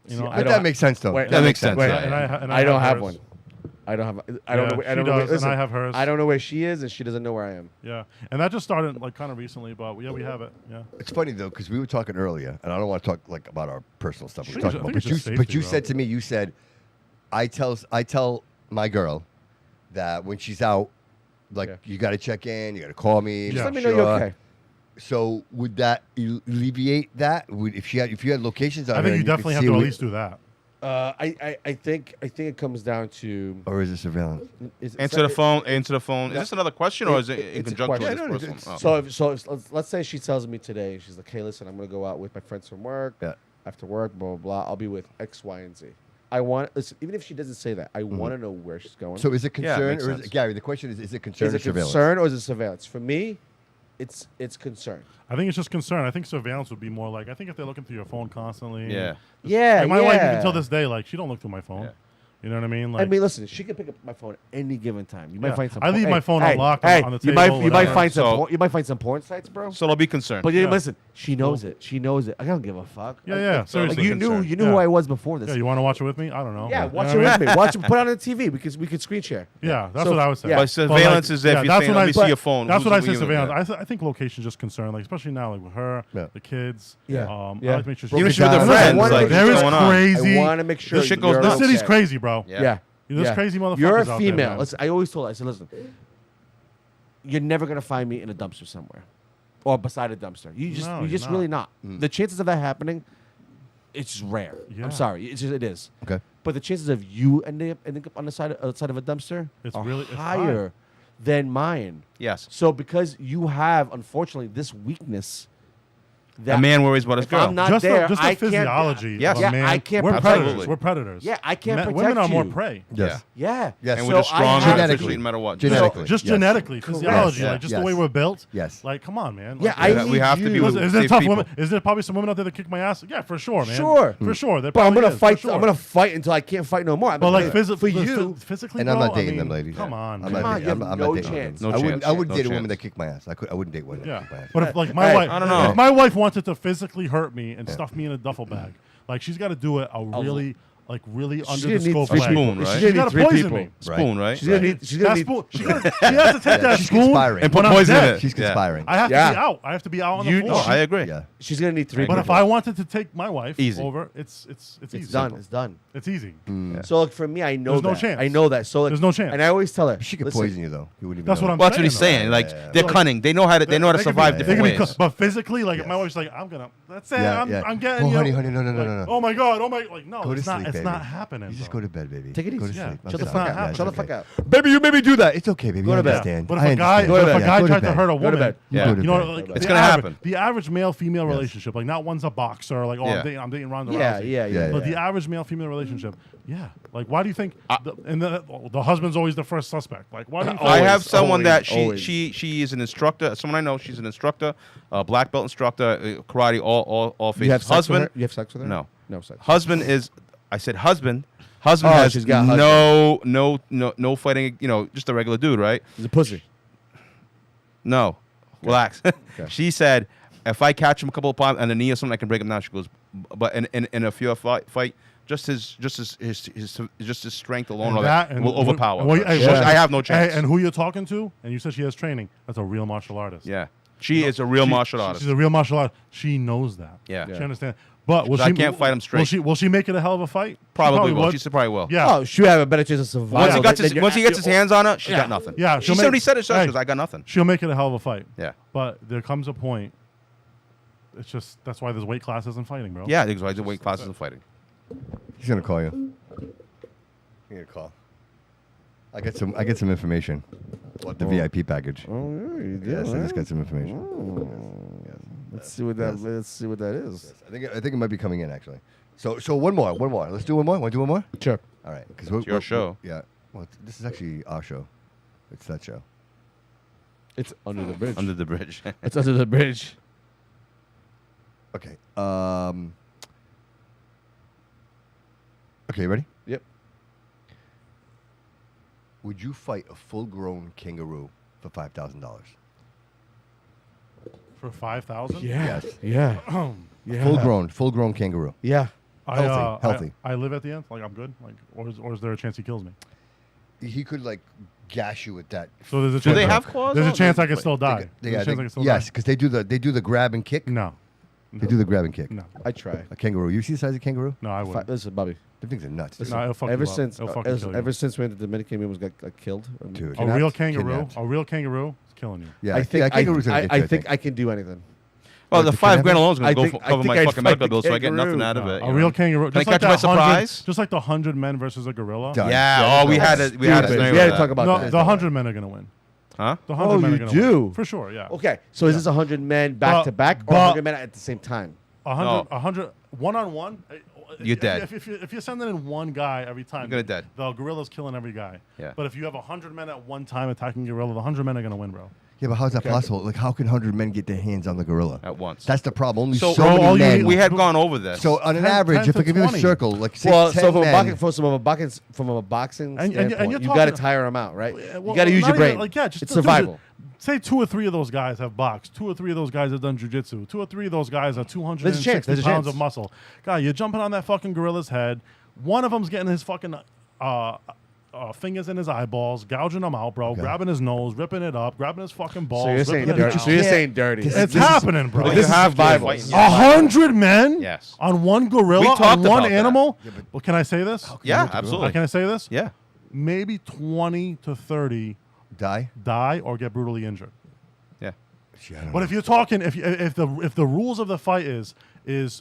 But that makes sense, though. Wait, that makes sense. Wait, Yeah, and I don't have hers. one. I don't have. I Yeah, don't know. I she don't know. Where, does, and listen, I have hers. I don't know where she is, and she doesn't know where I am. Yeah, and that just started like kind of recently, but yeah, we have it. Yeah. It's funny though because we were talking earlier, and I don't want to talk like about our personal stuff. We're Sure, talking I about, think but it's you, just but you safety, said bro. to me, you said, I tell my girl that when she's out, like Yeah. you got to check in, you got to call me. Just Let me make know you're sure. okay. So would that alleviate that? If you had locations out I think here you and definitely could have see to at we- least do that. I think it comes down to or is it surveillance? Answer the phone. Answer the phone. Is this another question or is it in it's a conjunction with question. this first So one? let's say she tells me today, she's like, hey, listen, I'm gonna go out with my friends from work. Yeah. After work, blah blah blah. I'll be with X, Y, and Z. I want listen, even if she doesn't say that, I want to know where she's going. So is it concern makes or is sense. it, Gary? The question is it concern is or it surveillance? concern or is it surveillance? For me, it's concern. I think it's just concern. I think surveillance would be more like, I think if they're looking through your phone constantly. Yeah. Yeah, Like my wife, yeah. even till this day, like she don't look through my phone. Yeah. You know what I mean? I Like, mean, listen, she can pick up my phone any given time. You might Yeah. find some. I leave porn- my phone hey, unlocked hey, on the you table, might you might whatever. find some So- porn, you might find some porn sites, bro. So they'll be concerned. But Yeah. listen, she knows it. She knows it. I don't give a fuck. Yeah, yeah, Like, seriously. you knew Concerned. you knew Yeah. who I was before this. yeah, you want to watch it with me? I don't know. Yeah, You know watch what it I with mean? me. Watch it. Put it on the TV because we could screen share. Yeah, that's So- what I would say. yeah. But surveillance is if you're that's saying, when let I- me see your phone. That's Who's what I with say you? surveillance. Yeah. I think location's just concerned, like especially now, like with her, Yeah. the kids. Yeah. I Yeah. like to make sure. Even she's if you're with Listen, their I friends, wanna like, make there what's is going on? crazy. I want to make sure This shit goes you're nuts. This city's okay. crazy, bro. Yeah. There's crazy motherfuckers You're a out there, female. man. Listen, I always told her, I said, listen, you're never gonna find me in a dumpster somewhere, or beside a dumpster. You just, No, you're you're just not. really not. The chances of that happening, it's just rare. Yeah. I'm sorry, it is. Okay. But the chances of you ending up on the side of a dumpster It's are really- it's higher than mine. Yes. So because you have, unfortunately, this weakness, that A man worries about his if girl. I'm not just there, the, just the I can't- physiology. Yes. of Yeah, a man. I can't We're protect predators. you. We're predators. Yeah, I can't protect Women are more you. prey. Yes. Yeah. Yes. And So we're just I strong have- Genetically. no matter what. Genetically. Just Yes. genetically, physiology, Yes. like just Yes. the way we're built. Yes. Like, come on, man. Yeah, Like, I Yeah, need we have to you. be Listen, is there safe tough people. women? Is there probably some women out there that kick my ass? Yeah, for sure, man. Sure. For sure. There But I'm probably gonna is, fight. for sure. I'm gonna fight until I can't fight no more. But like for you, physically, And I'm bro, not dating I them, mean, ladies. Come on, I'm man. not on, dating. you have I'm no not dating chance. them. No I wouldn't. chance. I wouldn't No date a woman chance. that kicked my ass. I wouldn't date one that Yeah, kicked my ass. but if like my Hey, wife, I don't know. if my wife wanted to physically hurt me and stuff me in a duffel bag, like she's got to do it really She's under gonna the need scope. three of people. spoon, right? She's She gonna got need to three poison people. me. Spoon, right? She's gonna need. She's gonna That need. spoon, she has to take that She's spoon conspiring. And when put I'm poison in dead. it. She's conspiring. I have to Yeah. be out. I have to be out on the You- floor. I agree. Yeah. She's gonna need three. But if people. I wanted to take my wife Easy. over, it's easy. it's done. It's done. It's easy. So like for me, I know There's no that. chance. I know that. So like, There's no chance. And I always tell her, She could listen, poison you though. You wouldn't even That's know. what I'm Well, that's what he's saying, saying. though. Like they're cunning. They know how to. They know how to They could survive be- different they could be ways. But physically, like Yes. my wife's like, I'm gonna. That's it. Yeah, I'm, yeah. I'm getting Oh, you. honey, honey, no, no, no, Like, no, no. Oh my god. Oh my. Like no, Go to it's not. sleep, It's baby. not happening. You just bro. go to bed, baby. Take it Go to easy. sleep. Yeah. I'm Shut the sorry. fuck Yeah, out. it's Shut the okay. fuck out. Baby, you made me do that. It's okay, baby. Go I to bed. understand. But I if a guy, understand. Go to but if bed. a guy Go to tried to bed. hurt a Go to woman, bed. Yeah. Go to you know, bed. like It's the gonna average- happen. The average male-female Yes. relationship, like not one's a boxer, like Yeah. I'm dating Ronda Yeah, Rousey. yeah, yeah. Yeah, But the average male-female relationship, yeah. Like, why do you think? The husband's always the first suspect. Like, why do you? Think I have Always, someone that always. she is an instructor. Someone I know. She's an instructor, black belt instructor, karate, all phases. You have sex Husband, with her? You have sex with her? No. No sex. husband is. I said husband. Husband Oh, has she's got no fighting. You know, just a regular dude, right? He's a pussy. No, relax. She said, if I catch him a couple of times on the knee or something, I can break him down. She goes, but in a few fight, just his strength alone will overpower. Well, her. hey, So well, I have no chance. Hey, and who you're talking to? And you said she has training. That's a real martial artist. Yeah, she is a real martial artist. She's a real martial artist. She knows that. Yeah. She understands. But will I she, can't fight him straight. Will she make it a hell of a fight? Probably will. would. She probably will. Yeah. Oh, she'll have a better chance of survival. Once he gets his hands on her, she's Yeah. got nothing. Yeah, She she'll already make- said it. She hey. goes, I got nothing. She'll make it a hell of a fight. Yeah. But there comes a point. It's just that's why there's weight classes in fighting, bro. Yeah, because I did weight classes and fighting. He's gonna call you. He's gonna call. I get some information. What the VIP package? Oh, yeah, you do. Yes, I just huh? got some information. Yes. Let's see what that. Yes. Let's see what that is. Yes. I think it might be coming in actually. So one more. Let's do one more. Want to do one more? Sure. All right. Because It's your show. Yeah. Well, this is actually our show. It's that show. It's under the bridge. Under the bridge. It's under the bridge. Okay. Okay, ready? Yep. Would you fight a full-grown kangaroo for $5,000? For 5,000. Yeah. Yes. Yeah. Yeah. Full-grown kangaroo. Yeah. Healthy. I live at the end. Like I'm good. Like, or is there a chance he kills me? He could like gash you with that. So there's a Do chance. they have claws? There's a on chance them? I can still die. There's a chance I can still yes, die. because they do the grab and kick. No. They do the grab and kick. No. I try. A kangaroo. You see the size of a kangaroo? No, I wouldn't. Listen, Bobby. The things are nuts. Listen, No, it'll fuck ever you up. since It'll fucking kill you. ever since when the Dominican man was got killed, Dude. A real Kidnapped. kangaroo. Kidnapped. A real kangaroo is killing you. Yeah, I think kangaroos are I interesting. think I can do anything. Well, the Like the $5 grand kidnapping? alone is going I to think- go I cover think my I'd fucking fight medical the bill, so I get nothing kangaroo. out of it. A you real know? kangaroo. Can I Just like catch him by that 100 surprise? Just like the 100 men versus a gorilla. Done. Yeah. Oh, we had a Stupid. scenario We had with to that. talk about No, that. the 100 men are gonna win. Huh? The 100 Oh, men you are gonna do? win. For sure. Yeah. Okay, so is this 100 men back to back or but- 100 men at the same time? 100 100 one-on-one. You're dead. If you're sending in one guy every time, You're gonna dead. The gorilla's killing every guy. Yeah. But if you have 100 men at one time attacking a gorilla, the 100 men are gonna win, bro. Yeah, but how's that possible? Like, how can 100 men get their hands on the gorilla At once. That's the problem. Only so, So, many men. we had gone over this. So on an 10 average, if I to give you a 20. circle, like say Well, 10 so from men, a boxing And you're standpoint, you talking- got to tire them out, right? Well, you got to use not your even- brain. Like, yeah, just it's dude, survival. Say 2 or 3 of those guys have boxed. 2 or 3 of those guys have done jujitsu. 2 or 3 of those guys are 260 There's a pounds chance. of muscle. God, you're jumping on that fucking gorilla's head. One of them's getting his fucking fingers in his eyeballs, gouging them out, bro. Grabbing his nose, ripping it up, grabbing his fucking balls. So you're saying ripping it dirty. out. So you're saying dirty. It's happening, bro. But This you is have to survival. fight. 100 men Yes. on one gorilla, We on talked one about that. animal. Well, can I say this? Yeah, absolutely. Can I say this? Yeah. Maybe 20 to 30 die. or get brutally injured. Yeah. Gee, I don't But know. if you're talking, if the rules of the fight is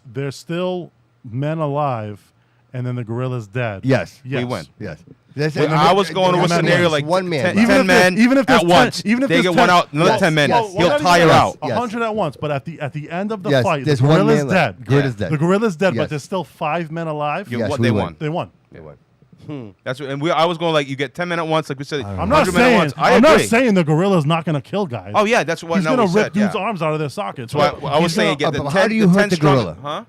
there's still men alive, and then the gorilla's dead. Yes. Yes. We win. Yes. That's- But I was going to a one man scenario wins. like one man. 10, left. 10 men even if there's at 10 once. even if they there's get one 10 out, another Yes. 10 men. Yes. He'll not tire even out. Yes. 100 at once, but at the end of the Yes, fight, the there's one gorilla's man left. dead. Gorilla's dead. The gorilla's dead, Yes. but there's still 5 men alive. You- Yes, what we they win. won. They won. They won. That's what, and I was going like you get 10 men at once, like we said. I'm not 100 men at saying once. I I'm not agree. saying the gorilla's not going to kill guys. Oh yeah, that's what He's no, going we to rip said, dudes' yeah. arms out of their sockets. So I was He's saying gonna- get the but 10. how do you the hurt 10 the strong- gorilla? Huh?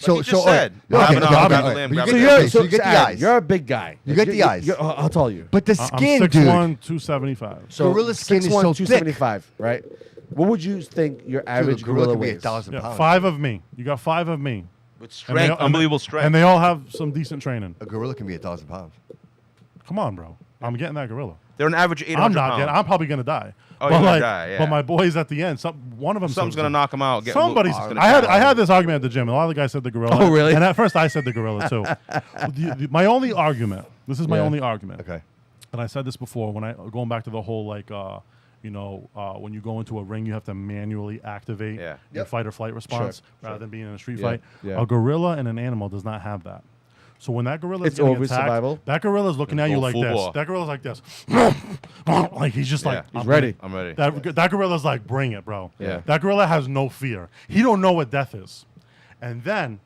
So, Like you just said. okay, Grabbing okay, a limb, okay. grabbing a limb, You grabbing get a the limb. eyes. You get the eyes. You're a big guy. You get the eyes. I'll tell you. But the I'm skin, 6'1", dude. 275. So Gorilla skin is 6'1", so thick. 275, right? What would you think your average gorilla gorilla could be weighs? 1,000 Yeah, pounds. 5 of me. You got 5 of me. With And strength, they all- unbelievable strength. And they all have some decent training. A gorilla can be 1,000 pounds. Come on, bro. I'm getting that gorilla. They're an average 800 I'm not pounds. getting. I'm probably gonna die. Oh, but you're gonna like, die, yeah. But my boys at the end, one of them. Something's going to knock them out. Somebody's. gonna I had kill I 'em. had this argument at the gym. And a lot of the guys said the gorilla. Oh, really? And at first I said the gorilla too. My only argument. This is my Yeah. only argument. Okay. And I said this before when going back to the whole like when you go into a ring, you have to manually activate Yeah. your fight or flight response rather than being in a street Yeah, fight. yeah. A gorilla and an animal does not have that. So when that gorilla is It's getting over attacked, survival. that gorilla's looking It's at you going like full this. bore. That gorilla's like this. Like he's just like He's I'm ready. I'm ready. That gorilla's like, bring it, bro. Yeah. That gorilla has no fear. He don't know what death is. And then,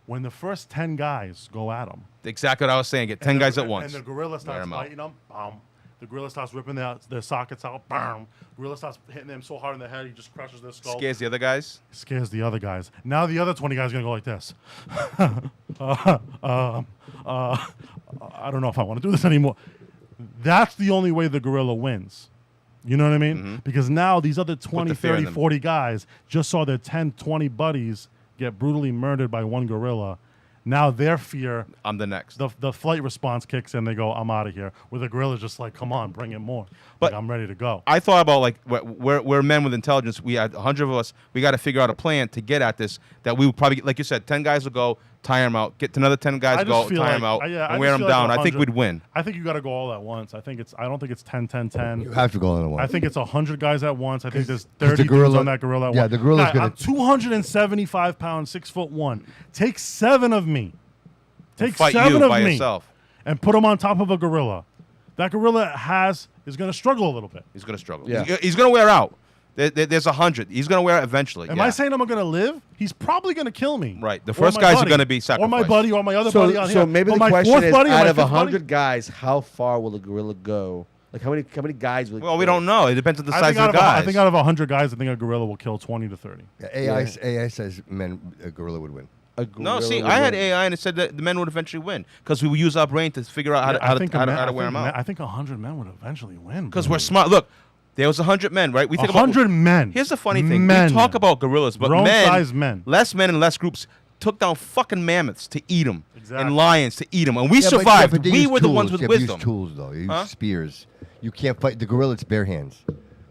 when the first 10 guys go at him, Exactly what I was saying. Get 10 guys at once. and the gorilla starts Wear 'em out. biting them, bam. The gorilla starts ripping their sockets out, bam. Gorilla starts hitting them so hard in the head, he just crushes their skull. Scares the other guys. Scares the other guys. Now the other 20 guys are gonna go like this. I don't know if I want to do this anymore. That's the only way the gorilla wins. You know what I mean? Because now these other 20, the fear in 30, them. 40 guys just saw their 10, 20 buddies get brutally murdered by one gorilla. Now their fear, I'm the next. the flight response kicks in. They go, I'm out of here. Where the gorilla's just like, come on, bring it more. But- Like, I'm ready to go. I thought about like we're men with intelligence. We had 100 of us. We got to figure out a plan to get at this. That we would probably get, like you said, 10 guys will go, tire them out. Get to another 10 guys I to go, just feel tire like, them out, I and wear just them feel like down. I think 100 we'd win. I think you got to go all at once. I don't think it's 10, 10, 10. You have to go on the one. I think it's 100 guys at once. I think there's 'cause the 30 dudes gorilla- on that gorilla at yeah, once. the gorilla's Guy, gonna- I'm 275 pounds, 6'1". Take 7 of me. Take Fight 7 you of by me yourself. and put them on top of a gorilla. That gorilla is going to struggle a little bit. He's gonna struggle. Yeah. He's gonna wear out. There's 100. He's gonna wear out eventually. Am yeah. I saying I'm going to live? He's probably going to kill me. Right. The Or first my guys are buddy. gonna be Or my sacrificed. buddy or my other buddy out So here. maybe But the my question fourth is, buddy or out my of fifth buddy- 100 guys, how far will a gorilla go? Like how many guys will? Well, we don't know. It depends on the I size think, of out the of, guys. I think out of 100 guys, I think a gorilla will kill 20 to 30. Yeah, AI says a gorilla would win. A No, gorilla see, will I had win. AI and it said that the men would eventually win because we would use our brain to figure out how to wear them out. I think 100 men would eventually win. Because bro. we're smart. Look, there was 100 men, right? We think 100 about, men. Here's the funny thing: Men. we talk about gorillas, but Grown-sized men. less men and less groups took down fucking mammoths to eat them Exactly. and lions to eat them, and we Yeah, but- survived. but they We use were the ones tools. with Yeah, but they wisdom. use tools though. They use Huh? spears. You can't fight the gorilla. It's bare hands.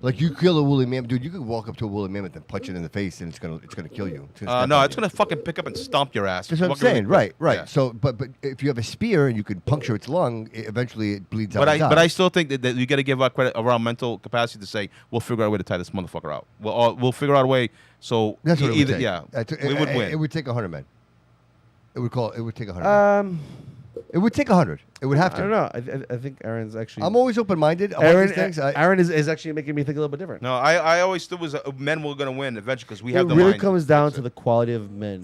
Like you kill a woolly mammoth, dude. You could walk up to a woolly mammoth and punch it in the face, and it's gonna kill you. It's gonna step No, on it's you. gonna fucking pick up and stomp your ass. That's what I'm Fucking really saying. quick. Right. Yeah. So, but if you have a spear and you could puncture its lung, eventually it bleeds out. But I still think that you got to give our credit of our mental capacity to say we'll figure out a way to tie this motherfucker out. We'll figure out a way. So That's what it would either take. yeah, we would win. It would take 100 men. It would take 100. Men. It would take 100. It would have I to. don't know. I think Aaron's actually. I'm always open-minded about these things. Aaron is actually making me think a little bit different. No, I always thought was men were gonna win eventually because we have the It really mind. comes down to the quality of men.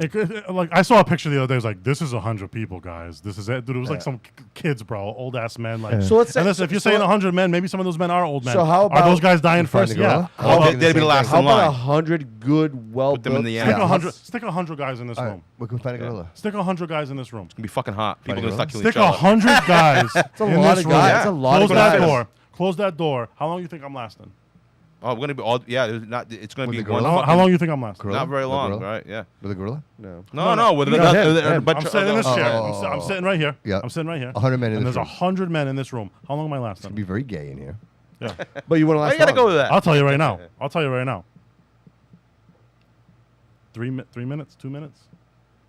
Like I saw a picture the other day. It was like, this is 100 people, guys. This is it, dude. It was like some kids, bro, old ass men. Like, So let's say, and listen, if you're saying 100 men, maybe some of those men are old men. So how are those about- guys dying find first? a girl? Yeah. How They'd be the last how in about line. 100 good, well Put them in built? the Stick end. 100. Stick 100 guys in this All right, room. we can find a gorilla. Stick 100 guys in this room. It's gonna be fucking hot. People Find a gonna start killing Stick each other. 100 guys It's a in lot this of room. guys. Yeah. It's a lot Close of that guys. door. Close that door. How long do you think I'm lasting? Oh, we're gonna be all. Yeah, there's not. It's gonna With be the one. gorilla? How long do you think I'm lasting? Gorilla? Not very The long, gorilla? right? Yeah. With a gorilla? No. No, with No, him. bunch I'm of sitting in this other- chair. Oh. I'm sitting right here. Yeah. I'm sitting right here. 100 men in and this there's room. 100 men in this room. How long am I It'd lasting? be very gay in here. Yeah. But you want to Why last you gotta long. go with that? I'll tell you right now. I'll tell you right now. 3 minutes? 2 minutes?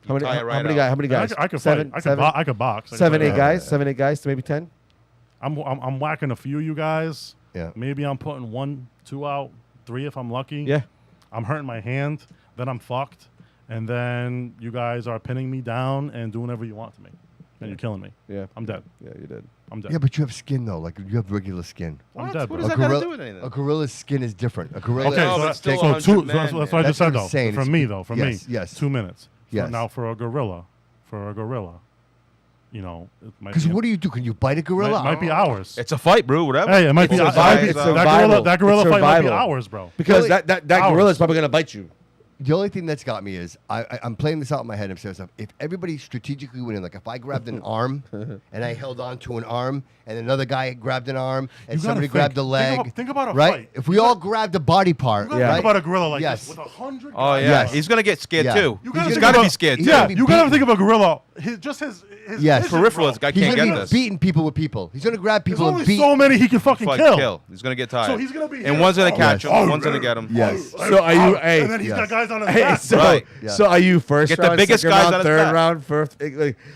How many, Tie it how right many out. guys? How many guys? I could seven, fight. seven, I could box. I could seven, fight. eight guys. 7, 8 guys to maybe 10. I'm whacking a few of you guys. Yeah. Maybe I'm putting 1, 2 out, 3 if I'm lucky. Yeah. I'm hurting my hand. Then I'm fucked. And then you guys are pinning me down and doing whatever you want to me. And you're killing me. Yeah. I'm dead. Yeah, you did. I'm dead. Yeah, but you have skin though. Like you have regular skin. I'm What? dead, What bro. does that gotta do with anything? A gorilla's skin is different. A gorilla. Okay, No, so, but that's, still so 100 two. men, That's what I That's just said, what I'm though. saying. For It's- me, though. For me, yes. 2 minutes. Yes. Now, for a gorilla, you know, it might Because be, what do you do? Can you bite a gorilla? might be hours. It's a fight, bro. Whatever. Hey, it might be. It's a That fight. It's gorilla, survival. that gorilla It's fight might be survival. hours, bro. Because Really? that Hours. gorilla is probably gonna bite you. The only thing that's got me is I'm playing this out in my head and says if everybody strategically went in, like if I grabbed an arm and I held on to an arm and another guy grabbed an arm and You gotta somebody think. grabbed a Think leg, about- think about a right? fight. If we all grabbed a body part, You gotta right? think about a gorilla like Yes. this with 100 Oh guys. yeah, Yes. he's gonna get scared Yeah. too. You He's gotta gotta think be about- scared he's too. gonna Yeah, be you gotta beaten. think of a gorilla. His Yes. vision, Peripherals. bro. I He's can't gonna get be this. beating people with people. He's gonna grab There's people only and beat. so many he can fucking Fight, kill. He's gonna get tired. So he's gonna be. And here. one's gonna Oh, catch him. yes. One's gonna get him. Yes. So are you? Hey, And then he's Yes. got guys on his hey, back. so Right. Yeah. so are you first Get the round, biggest second guys round, on his third back. round, first?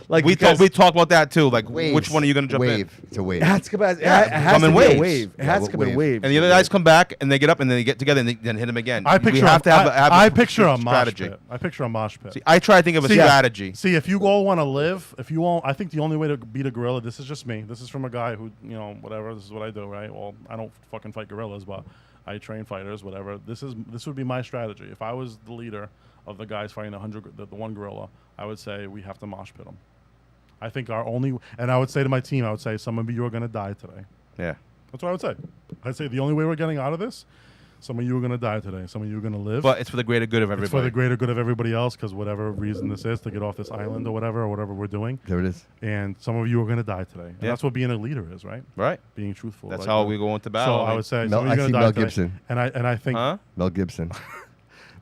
Like We because talk about that too. Like Waves. which one are you gonna jump in? wave. It's a wave. it has to come as, Yeah, it has come to in be waves. a wave. It Yeah, has what to come in wave? waves. And the other guys come back and they get up and they get together and they then hit him again. I picture. We have to have I a picture a mosh strategy. pit. I picture a mosh pit. See, I try to think of a See, strategy. See, if you all want to live, if you all, I think the only way to beat a gorilla. This is just me. This is from a guy who, you know, whatever. This is what I do, right? Well, I don't fucking fight gorillas, but I train fighters, whatever. This would be my strategy. If I was the leader of the guys fighting the one gorilla, I would say we have to mosh pit them. I think our only, and I would say to my team, I would say some of you are going to die today. Yeah. That's what I would say. I'd say the only way we're getting out of this, some of you are going to die today. Some of you are going to live. But it's for the greater good of it's everybody. for the greater good of everybody else, because whatever reason this is to get off this island or whatever we're doing. There it is. And some of you are going to die today. And Yeah. that's what being a leader is, right? Right. Being truthful. That's like how that. we go into battle. So I would say Mel- some of I you are see going to die Mel today. Gibson. And I think Huh? Mel Gibson.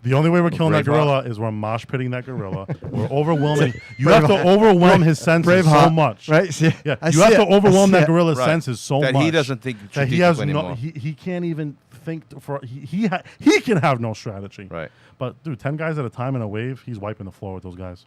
the only way we're killing that Braveheart. gorilla is we're mosh pitting that gorilla. We're overwhelming. You have to overwhelm his senses so Braveheart, much. right? See, Yeah, I you see have it. to overwhelm I see that it. gorilla's Right. senses so That much he doesn't think that he has strategically no. anymore. He can't even think for he can have no strategy. Right. But dude, 10 guys at a time in a wave, he's wiping the floor with those guys.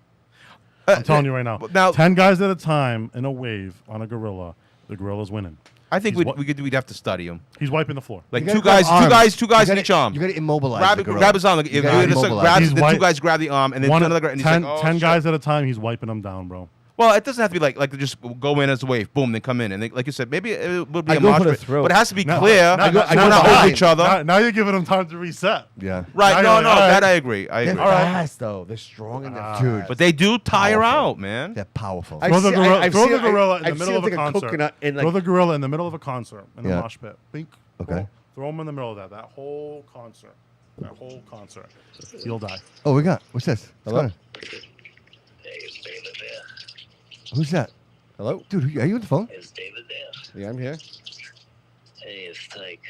I'm telling you right now. Now, 10 guys at a time in a wave on a gorilla, the gorilla's winning. I think He's we'd have to study him. He's wiping the floor. Like You gotta two guys, grab arms. two guys You in each arm. You got to immobilize Grab, the gorilla. grab his arm. Like, if You you gotta just immobilize. grab He's the two white- guys grab the arm and then One, another guy. And he's 10, like, oh, 10 shit. guys at a time, he's wiping them down, bro. Well, it doesn't have to be like just go in as a wave, boom, then come in, and they, like you said, maybe it would be I a go mosh for the pit, throat. but it has to be No, clear. no, So no, we're no, not no, over no. each other. Now you're giving them time to reset. Yeah. Right? Now No, you're no, like, all right. that I agree. I They're agree. fast though. They're strong and they're Dude. fast. But they do tire Powerful. out, man. They're powerful. I- Throw the see- gorilla, I've throw seen- the gorilla in I've the seen middle of it a like a concert. coconut in, Throw like- the gorilla in the middle of a concert in Yeah. the mosh pit. Bink. Okay. Throw him in the middle of that whole concert. That whole concert. He'll die. Oh, we got. What's this? What's Hello? going on? Hey, it's David there. Who's that? Hello? Dude, are you on the phone? It's David there. Yeah, I'm here. Hey, it's Tyke.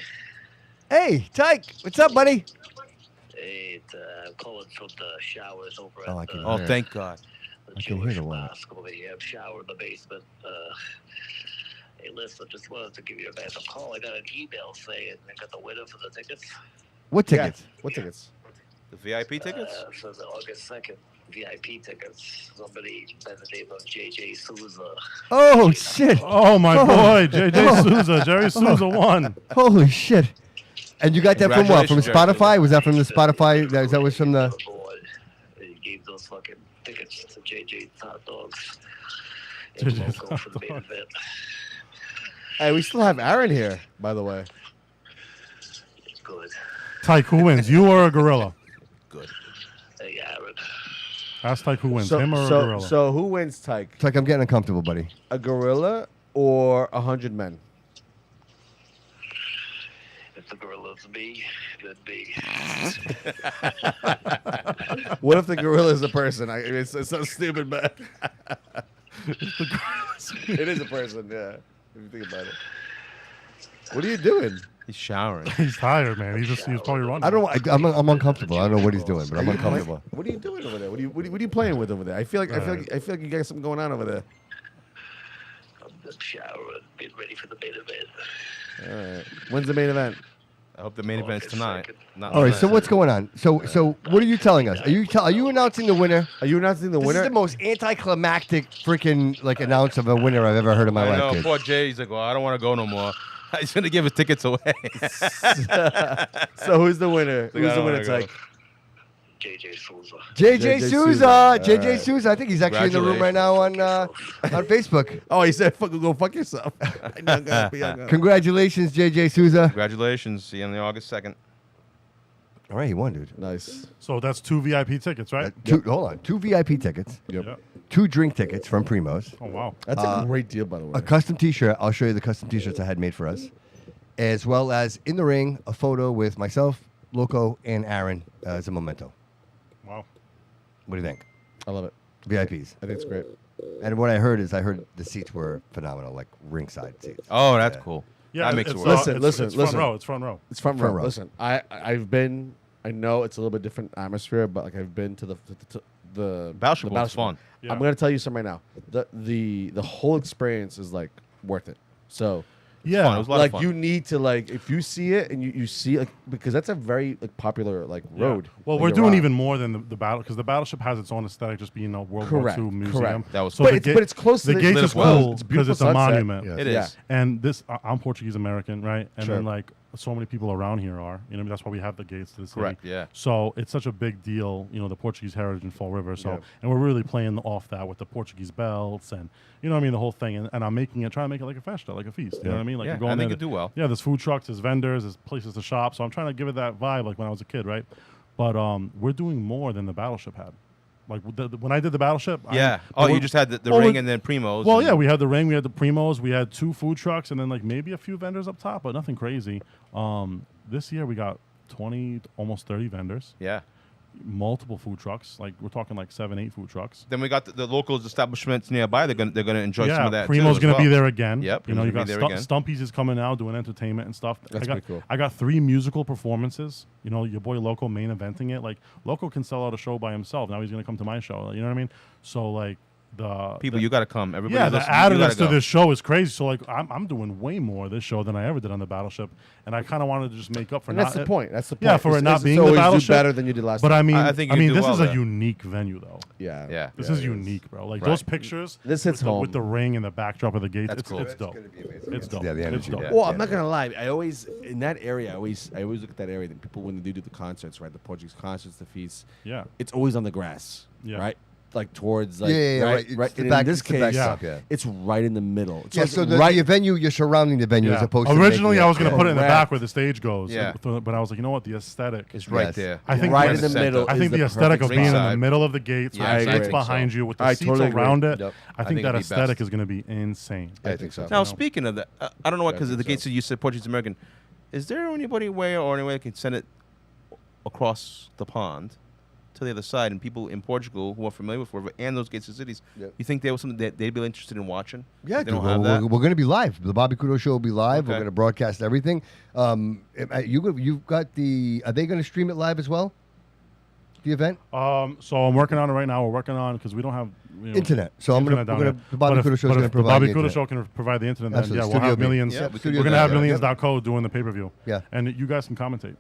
Hey, Tyke. What's up, buddy? Hey, I'm calling from the showers over Oh, I at can the, Oh, hear it. thank God. the I can hear Jewish the one. mosque over here. Shower in the basement. Hey, listen, just wanted to give you guys a call. I got an email saying I got the winner for the tickets. What tickets? Yeah. What tickets? The VIP tickets? For the August 2nd VIP tickets. Somebody by the name of JJ Souza. Oh, shit. Oh, my Oh. boy. JJ Souza. Jerry Souza won. Holy shit. And you got that from what? From Congratulations, Jerry. Spotify? Was that from the Spotify? That was from the... Board. He gave those fucking tickets to JJ's Hot Dogs. in local for the main event. Hey, we still have Aaron here, by the way. Good. Tyke, who wins? You or a gorilla? Good. Hey, Aaron. Ask Tyke who wins, So, him or so, a gorilla. so who wins, Tyke? It's like I'm getting uncomfortable, buddy. A gorilla or 100 men? If the gorilla's me, then me. What if the gorilla is a person? It's so stupid, but it is a person. Yeah, if you think about it. What are you doing? He's showering. He's tired, man. He's probably running. I don't. I'm uncomfortable. I don't know what he's doing, but I'm uncomfortable. What are you doing over there? What are you playing with over there? I feel like you got something going on over there. I'm just showering, getting ready for the main event. All right. When's the main event? I hope the main event's tonight. Not All right. So tonight. what's going on? So what are you telling us? Are you announcing the winner? Are you announcing the This winner? is the most anticlimactic freaking announce of a winner I've ever heard in my I life. know. Kid. Poor Jay. He's like, well, I don't want to go no more. He's gonna give his tickets away. So who's the winner? Like, Who's I the don't winner, wanna go. Tyke? JJ Souza. JJ JJ Souza. Souza. JJ Alright. Souza. I think he's actually in the room right now on Facebook. Oh, he said, "Go fuck yourself." I know, go. Congratulations, JJ Souza. Congratulations. See you on the August 2nd. All right, he won, dude. Nice. So that's 2 VIP tickets, right? Hold on. 2 VIP tickets. Yep. 2 drink tickets from Primo's. Oh, wow. That's a great deal, by the way. A custom T-shirt. I'll show you the custom T-shirts I had made for us, as well as in the ring a photo with myself, Loco, and Aaron as a memento. Wow. What do you think? I love it. VIPs. I think it's great. And what I heard the seats were phenomenal, like ringside seats. Oh, that's cool. Yeah, that makes it it's, work. Listen, it's listen. front row. It's front row. It's front Front row. row. Listen, I've been. I know it's a little bit different atmosphere, but like I've been to the Battleship the was fun. Yeah. I'm gonna tell you something right now. The whole experience is like worth it. So Yeah. Fun. It was a lot of like fun. you need to like if you see it and you see like because that's a very like popular like Yeah. road. Well, that we're you're doing on. even more than the battle because the battleship has its own aesthetic, just being a World Correct, War II museum. correct. That was so But the it's- but it's close to the the- gates Lit is as well. cool It's a because it's a beautiful sunset. monument. Yeah. It Yeah. is. And this, I'm Portuguese American, right? And Sure. then like so many people around here are. You know, that's why we have the gates to the city. Correct, yeah. So it's such a big deal, you know, the Portuguese heritage in Fall River. So Yeah. and we're really playing off that with the Portuguese belts and you know what I mean, the whole thing. And I'm making it, trying to make it like a festa, like a feast. You know what I mean? Like Yeah, you're going I think there you do well. Yeah, there's food trucks, there's vendors, there's places to shop. So I'm trying to give it that vibe like when I was a kid, right? But we're doing more than the battleship had. Like when I did the battleship. Yeah. You just had the well, ring we- and then Primos. Well, and- yeah, we had the ring, we had the Primos, we had 2 food trucks, and then like maybe a few vendors up top, but nothing crazy. This year we got 20, almost 30 vendors, Yeah. multiple food trucks. Like we're talking like 7, 8 food trucks. Then we got the local establishments nearby. They're gonna enjoy some Yeah, of that. Primo's going to be there again. Yep, you know, Primo's you gonna got be there again. Stumpy's is coming now doing entertainment and stuff. That's pretty cool. I got 3 musical performances. You know, your boy Loco main eventing it. Like Loco can sell out a show by himself. Now he's gonna come to my show. You know what I mean? So like People, you got to come. Everybody, yeah, the listen, you gotta additiveness to go. this show is crazy. So like, I'm doing way more this show than I ever did on the Battleship, and I kind of wanted to just make up for And not. that's the point. That's the point. Yeah, for it not It's being the always Battleship. do better than you did last But time. I mean, I think you do this well is a there. unique venue though. Yeah. Yeah. This Yeah, is it unique, bro. Like Right. those pictures. This hits with home. with the ring and the backdrop of the gates. That's it's, cool. it's dope. It's dope. Yeah, the It's energy. dope. Yeah. Well, I'm not gonna lie. I always in that area. I always look at that area. That people when they do the concerts, right? The Portuguese concerts, the feasts. Yeah. It's always on the grass, Yeah. right? Like towards like Yeah, right. It's Right. the And back- in this it's the back case, stuff, yeah. it's right in the middle. Yeah, it's so right. the venue, you're surrounding the venue Yeah. as opposed to Originally, making I was going to put it in the Correct. back where the stage goes. Yeah. But I was like, you know what? The aesthetic. It's right Yes. there. I think right the- in the center. middle. I is think the aesthetic of perfect being in spot. the Ringside. middle of the gates, Yeah, with the I gates think behind so. you, with the I seats totally agree. around it. Yep. I I think think that it'd be aesthetic best. is going to be insane. I think so. Now, know. speaking of that, I don't know what because of the think gates that you said Portuguese American. Is there any way that can send it across the pond to the other side, and people in Portugal who are familiar with River and those gates of cities, Yep. you think there was something that they'd be interested in watching? Yeah, They don't dude, have we're that? going to be live. The Bobby Couto Show will be live. We're Okay. going to broadcast everything. You've got the. Are they going to stream it live as well? The event, So I'm working on it right now. We're working on because we don't have internet. So I'm internet gonna. down We're here. gonna the Bobby But Couto if- Show is but going if to the provide Bobby the Couto internet. Show can provide the internet. Then Absolutely. yeah, we'll Studio have B. millions. Yeah, we we're could do gonna that, have yeah. millions.co doing the pay-per-view. Yeah. And you guys can commentate.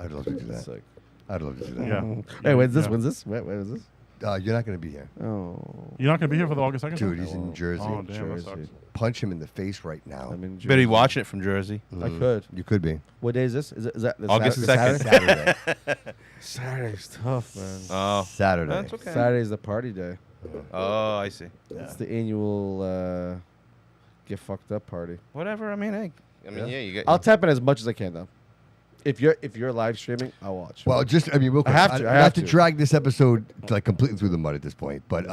I'd love to do that. Sick. I'd love to do that. Yeah. Hey, when's this? Yeah. When's this? Where is this? You're not going to be here, Oh, You're not gonna be here for the August 2nd? dude. He's in Jersey. Oh damn, that Jersey. sucks. Punch him in the face right now. I'm in. Better be Jersey. watching it from Jersey. I could. You could be. What day is this? Is that this August Saturday? 2nd. Saturday. Saturday's tough, man. Oh, Saturday. that's okay. Saturday's the party day. Oh, I see. It's the annual get fucked up party. Whatever. I mean, hey. You get. I'll tap in as much as I can though. If you're live streaming, I'll watch. Well, real quick. I have to. Not to drag this episode like completely through the mud at this point, but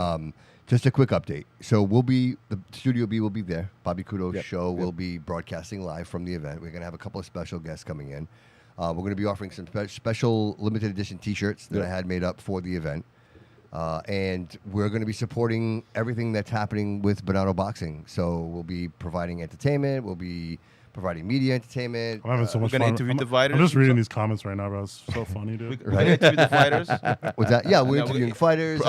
just a quick update. So the Studio B will be there. Bobby Couto Show will be broadcasting live from the event. We're gonna have a couple of special guests coming in. We're gonna be offering some special limited edition T-shirts that I had made up for the event. And we're going to be supporting everything that's happening with Bernardo Boxing. So we'll be providing entertainment. We'll be providing media entertainment. I'm having so much We're fun. gonna interview the fighters. I'm just reading these comments right now, bro. It's so funny, dude. We're gonna interview the fighters. What's that? Yeah, we're interviewing fighters.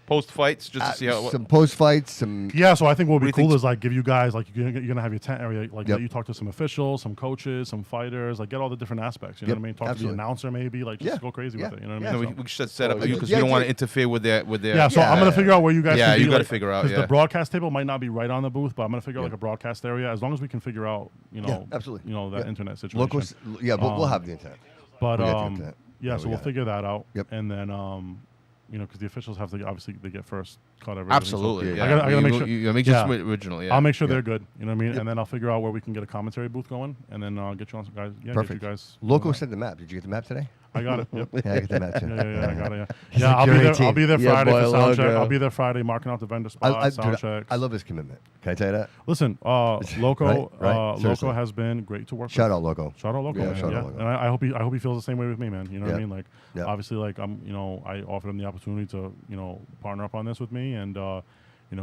Post fights, just to see how. Some post fights. Some. Yeah, so I think what would What be do you cool think? is like give you guys like you're gonna have your tent area, like Yep. let you talk to some officials, some coaches, some fighters, like get all the different aspects. You know Yep, what I mean? Talk absolutely. to the announcer maybe, like just Yeah, go crazy yeah, with it. You know what yeah. I No, mean? we should set up because yeah, we don't want to yeah. interfere with their. Yeah, so I'm gonna figure out where you guys. Yeah, can you be, gotta like, figure out, 'cause yeah. the broadcast table might not be right on the booth, but I'm gonna figure out like a broadcast area. As long as we can figure out, absolutely. that Yeah. internet situation. Locals. Yeah, we'll have the internet. But We got the internet. yeah, Yeah, so we we'll got it. figure that out. Yep. And then because the officials have to obviously they get first cut everything. Absolutely. So Yeah. I gotta make sure. Make sure it's original. Yeah. I'll make sure they're good. You know what I mean? And then I'll figure out where we can get a commentary booth going, and then get you on some guys. Yeah, Perfect. Get you guys. Loco sent the map. Did you get the map today? I got it. Yep. Yeah, I get the map too. Yeah, I got it. Yeah, He's yeah. a I'll be great there. team. I'll be there Yeah, Friday boy, for sound check. logo. I'll be there Friday marking out the vendor spots, sound checks. I love his commitment. Can I tell you that? Listen, Loco, Right? Seriously. Loco has been great to work with. Shout out Loco. Shout out Loco, Yeah, man. shout out Yeah. Loco. And I hope he feels the same way with me, man. You know what I Yeah. mean? Like, Yeah. obviously, like I offered him the opportunity to, partner up on this with me, and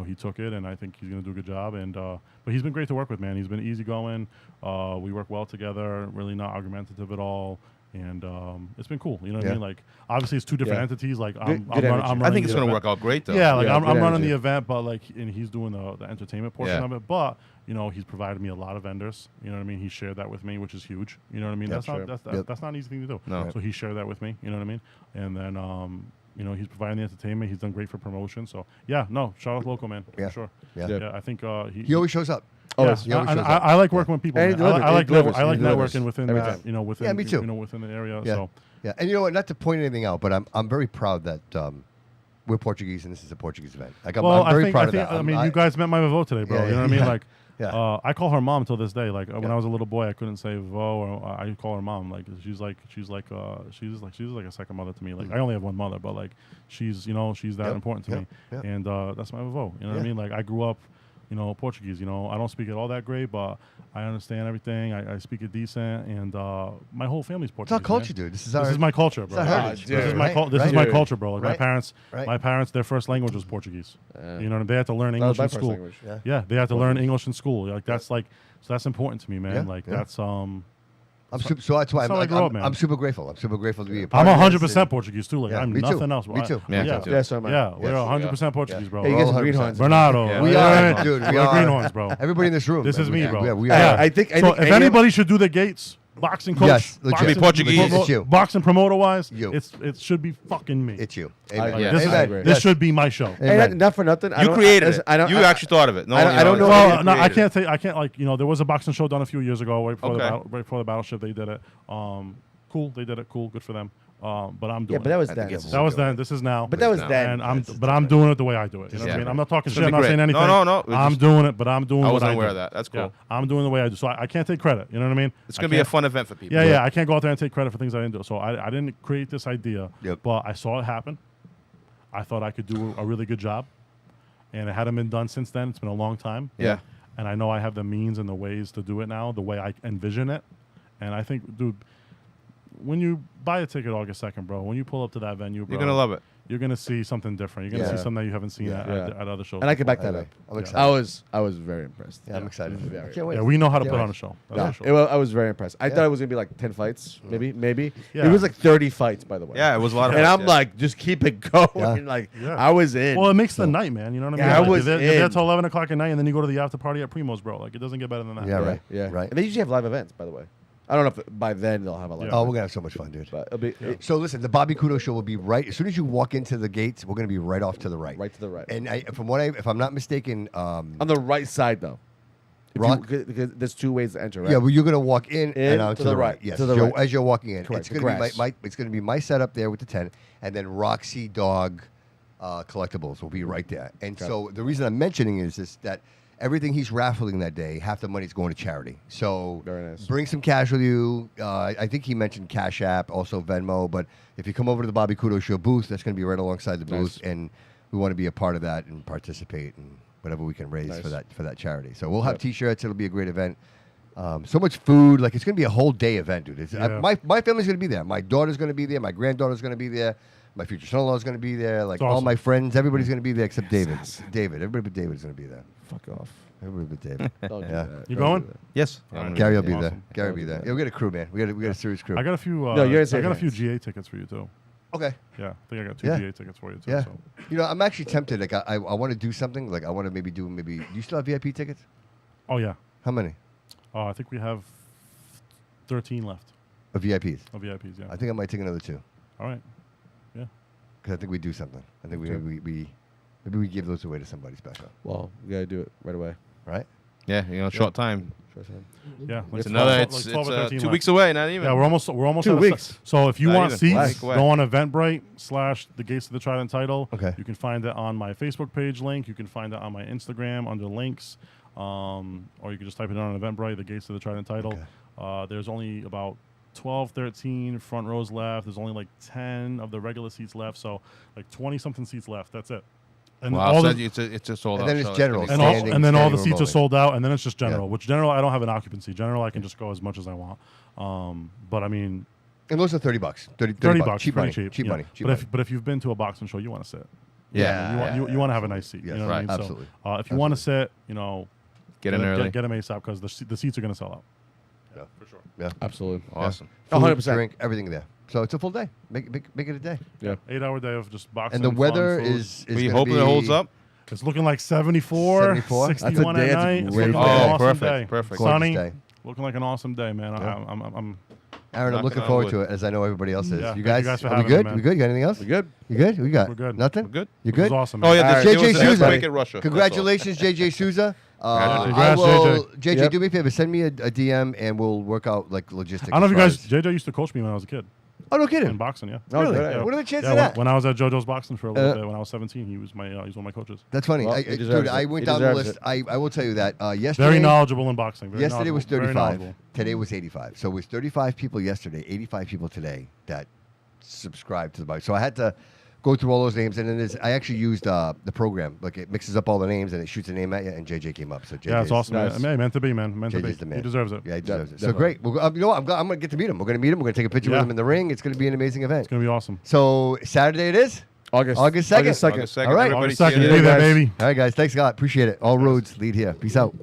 he took it, and I think he's gonna do a good job. And but he's been great to work with, man. He's been easygoing. We work well together. Really not argumentative at all. And it's been cool. You know what I mean? Like, obviously, it's two different Yeah. entities. Like, Good I'm energy. I think it's the going to event. work out great though. Yeah, like Yeah, I'm good running energy. the event, but like, and he's doing the entertainment portion Yeah. of it. But he's provided me a lot of vendors. You know what I mean? He shared that with me, which is huge. You know what I mean? Yep, That's sure. that's not an easy thing to do. No. So he shared that with me. You know what I mean? And then he's providing the entertainment. He's done great for promotion. So yeah, no, shout out Loco, man. Yeah. For sure. Yeah. Yeah, I think He always shows up. yeah, he always shows I up. like working with people. And he Man. delivers. I like He delivers. I like He delivers. networking within Every that. time. Within Yeah, me too. Within the area. Yeah. So Yeah, and you know what? Not to point anything out, but I'm very proud that we're Portuguese and this is a Portuguese event. Like I'm very proud of that. I mean, you guys met my Vavo today, bro. Yeah, you know what I mean? yeah. Like, Yeah. I call her mom till this day. Like when Yeah. I was a little boy, I couldn't say Vavo, or I call her mom. Like she's like a second mother to me. Like I only have one mother, but like she's that Yep, important to yep, me. yep. And that's my Vavo. You know what Yeah. I mean? Like I grew up. Portuguese. I don't speak it all that great, but I understand everything. I speak it decent, and my whole family's It's Portuguese. our culture, man. dude. This is my culture, bro. our heritage. This is dude. my Right, this is right. my Dude. culture, bro. Like Right, right. my parents, their first language was Portuguese. Yeah. They had to learn That English was my in first school. language. Yeah. They had to learn English in school. Like that's so that's important to me, man. Yeah, Like yeah. that's So that's why That's how I grew up, man. I'm super grateful. I'm super grateful to be a part I'm of this 100% and- Portuguese too. Like Yeah, I'm me too. nothing else. Me too. Yeah, Yeah, me too. Yeah, so am I. yeah, we're Yes. 100% Portuguese, bro. Hey, you We're get some 100%. greenhorns. Bernardo, Yeah. We you know are, what I mean? dude. We We're are. greenhorns, bro. Everybody in this room. This is me, bro. We Yeah. are. I think So if anybody should do the gates, boxing coach, Yes, legit. boxing, Be Portuguese. It's you. boxing promoter wise, You. it should be fucking me. It's you. I- Amen. yeah, This, I agree. this should be my show. Hey, not for nothing. I You don't- created listen, it. You actually thought of it. No, I don't know- Well, no, I created it. can't like there was a boxing show done a few years ago, right before Okay. right before the battleship. They did it. Cool, they did it. Cool, good for them. But I'm doing. Yeah, but that was I then. think it's- that was then. This is now. But that was now. then. and I'm doing it the way I do it. You know what I Yeah. mean? I'm not talking It's shit. gonna I'm be not great. saying anything. No. It's I'm just- doing it, but I'm doing I what wasn't I aware do. of that. That's cool. Yeah, I'm doing the way I do. So I can't take credit. You know what I mean? It's I going to be a can't- fun event for people. Yeah. I can't go out there and take credit for things I didn't do. So I didn't create this idea, Yep. but I saw it happen. I thought I could do a really good job, and it hadn't been done since then. It's been a long time. Yeah. And I know I have the means and the ways to do it now, the way I envision it. And I think, dude, when you buy a ticket August 2nd, bro, when you pull up to that venue, bro, You're going to love it. You're gonna see something different. You're gonna Yeah. see something that you haven't seen Yeah. at other shows. And I can back I that know. up. I'm Yeah. excited. I was very impressed. Yeah, I'm excited. Very. I can't wait. Yeah, we know how to Can't put wait. on a show. That's No, for sure. I was very impressed. I Yeah. thought it was gonna be like 10 fights, maybe. Yeah. It was like 30 fights, by the way. Yeah, it was a lot of And fun, I'm yeah. like, just keep it going. Yeah. Like, Yeah. I was in. Well, it makes the night, man. You know what I mean? Yeah, I Like, was you're there in. till 11 o'clock at night, and then you go to the after party at Primo's, bro. Like, it doesn't get better than that. Yeah, right. Yeah, Right. And they usually have live events, by the way. I don't know if by then they'll have a live. Yeah. Oh, event, we're gonna have so much fun, dude. but it'll be So listen, the Bobby Couto Show will be right as soon as you walk into the gates. We're gonna be right off to the right. right to the right. And if I'm not mistaken, On the right side, though. If Rock- because there's two ways to enter, right? yeah, well, you're gonna walk in and out to to the the right. right, Yes, to the as you're- right. as you're walking in. Correct, It's gonna be grass. it's gonna be my setup there with the tent, and then Roxy Dog collectibles will be right there. And so the reason I'm mentioning is that everything he's raffling that day, half the money's going to charity. So Very nice. bring some cash with you. I think he mentioned Cash App, also Venmo. But if you come over to the Bobby Couto Show booth, that's going to be right alongside the booth, and we want to be a part of that and participate in whatever we can raise for that charity. So we'll have T-shirts. It'll be a great event. So much food. Like, it's going to be a whole day event, dude. My family's going to be there. My daughter's going to be there. My granddaughter's going to be there. My future son-in-law is going to be there. Like, all my friends, everybody's going to be there except David. Everybody but David's going to be there. Fuck off. Everybody but David. Don't do Yeah. that. You Don't going? do that. Yes. Gary will be there. Awesome. Gary will be there. Yeah, we got a crew, man. We got a serious crew. I got a few. No, you're I got a few fans. GA tickets for you too. Okay. Yeah, I think I got 2 Yeah. GA tickets for you too. Yeah. So. You know, I'm actually tempted. Like, I want to do something. Like, I want to maybe do. Do you still have VIP tickets? Oh yeah. How many? I think we have 13 left Of VIPs. of VIPs. Yeah. I think I might take another 2. All right. Yeah. Because I think we do something. I think maybe we give those away to somebody special. Well, we gotta do it right away. Right? Yeah, short time. Yeah. It's 12 another. like It's 12 or 13 2 left. weeks away. Not even. Yeah, we're almost 2 at weeks. So if you Not want even. seats, Week away. go on Eventbrite / the Gates of the Trident title. Okay. You can find it on my Facebook page link. You can find it on my Instagram under links, or you can just type it in on Eventbrite, the Gates of the Trident title. Okay. There's only about 12, 13 front rows left. There's only like 10 of the regular seats left. So like 20 something seats left. That's it. And Wow, all so the, it's a sold And out. then it's show. general. gonna and, be all, standing- and then all the standing seats are remotely. sold out, and then it's just general. Yeah. Which general I don't have an occupancy. General I can just go as much as I want. But I mean, And those are $30. $30 bucks, cheap pretty money. cheap. Cheap yeah. money. Cheap But money. if you've been to a boxing show, you want to sit. Yeah. You want to have a nice seat. Yes, You know what I right. mean? Absolutely. So, if you want to sit, you know, Get in early. Get them ASAP because the seats are going to sell out. Yeah. For sure. Yeah. Absolutely. Awesome. Food, 100%. drink, everything there. So it's a full day. Make it a day. Yeah. 8-hour day of just boxing. And the fun weather food. is Were you gonna hoping be, it holds up? It's looking like 74, 74? 61 That's a day. at That's a night. It's great looking day. like an Oh, awesome perfect, day. perfect. Gorgeous Sunny. day. Looking like an awesome day, man. Yeah. I'm Aaron, I'm Knocking looking on forward wood. to it, as I know everybody else is. Yeah, You thank guys, you guys for are we having good? me, man. We good? You got anything else? We good? You good? We got We're good. nothing? We're good. You This is good? awesome. Oh man. yeah, All right. give JJ us an Souza. earthquake in Russia. That's all. Congratulations, JJ Souza. Congrats, JJ, Yep. do me a favor. Send me a DM and we'll work out like logistics. I don't know if you as guys. far as- JJ used to coach me when I was a kid Oh, no in kidding. boxing. Yeah. Oh, Really? good. Yeah. What are the chances Yeah, of that? when I was at JoJo's boxing for a little Uh, bit, when I was 17, he was one of my coaches. That's funny. Well, he deserves Dude, I it. went He down the deserves list. it. I will tell you that yesterday. Very knowledgeable in boxing. Very Yesterday was knowledgeable, very 35. knowledgeable. Today was 85. So it was 35 people yesterday, 85 people today that subscribed to the bike. So I had to go through all those names, and then I actually used the program. Like, it mixes up all the names and it shoots a name at you, and JJ came up. So JJ Yeah, it's awesome. nice. Man. Meant to be, man. Meant to be. JJ's the man. He deserves it. Yeah, he deserves it. So definitely. great. Well, you know what? I'm going to get to meet him. We're going to meet him. We're going to take a picture with Yeah. him in the ring. It's going to be an amazing event. It's gonna be awesome. So Saturday it is? August 2nd. August 2nd. August 2nd. All right. Everybody August see you 2nd, there. be there, guys. baby. All right, guys. Thanks a lot. Appreciate it. All roads lead here. Peace out.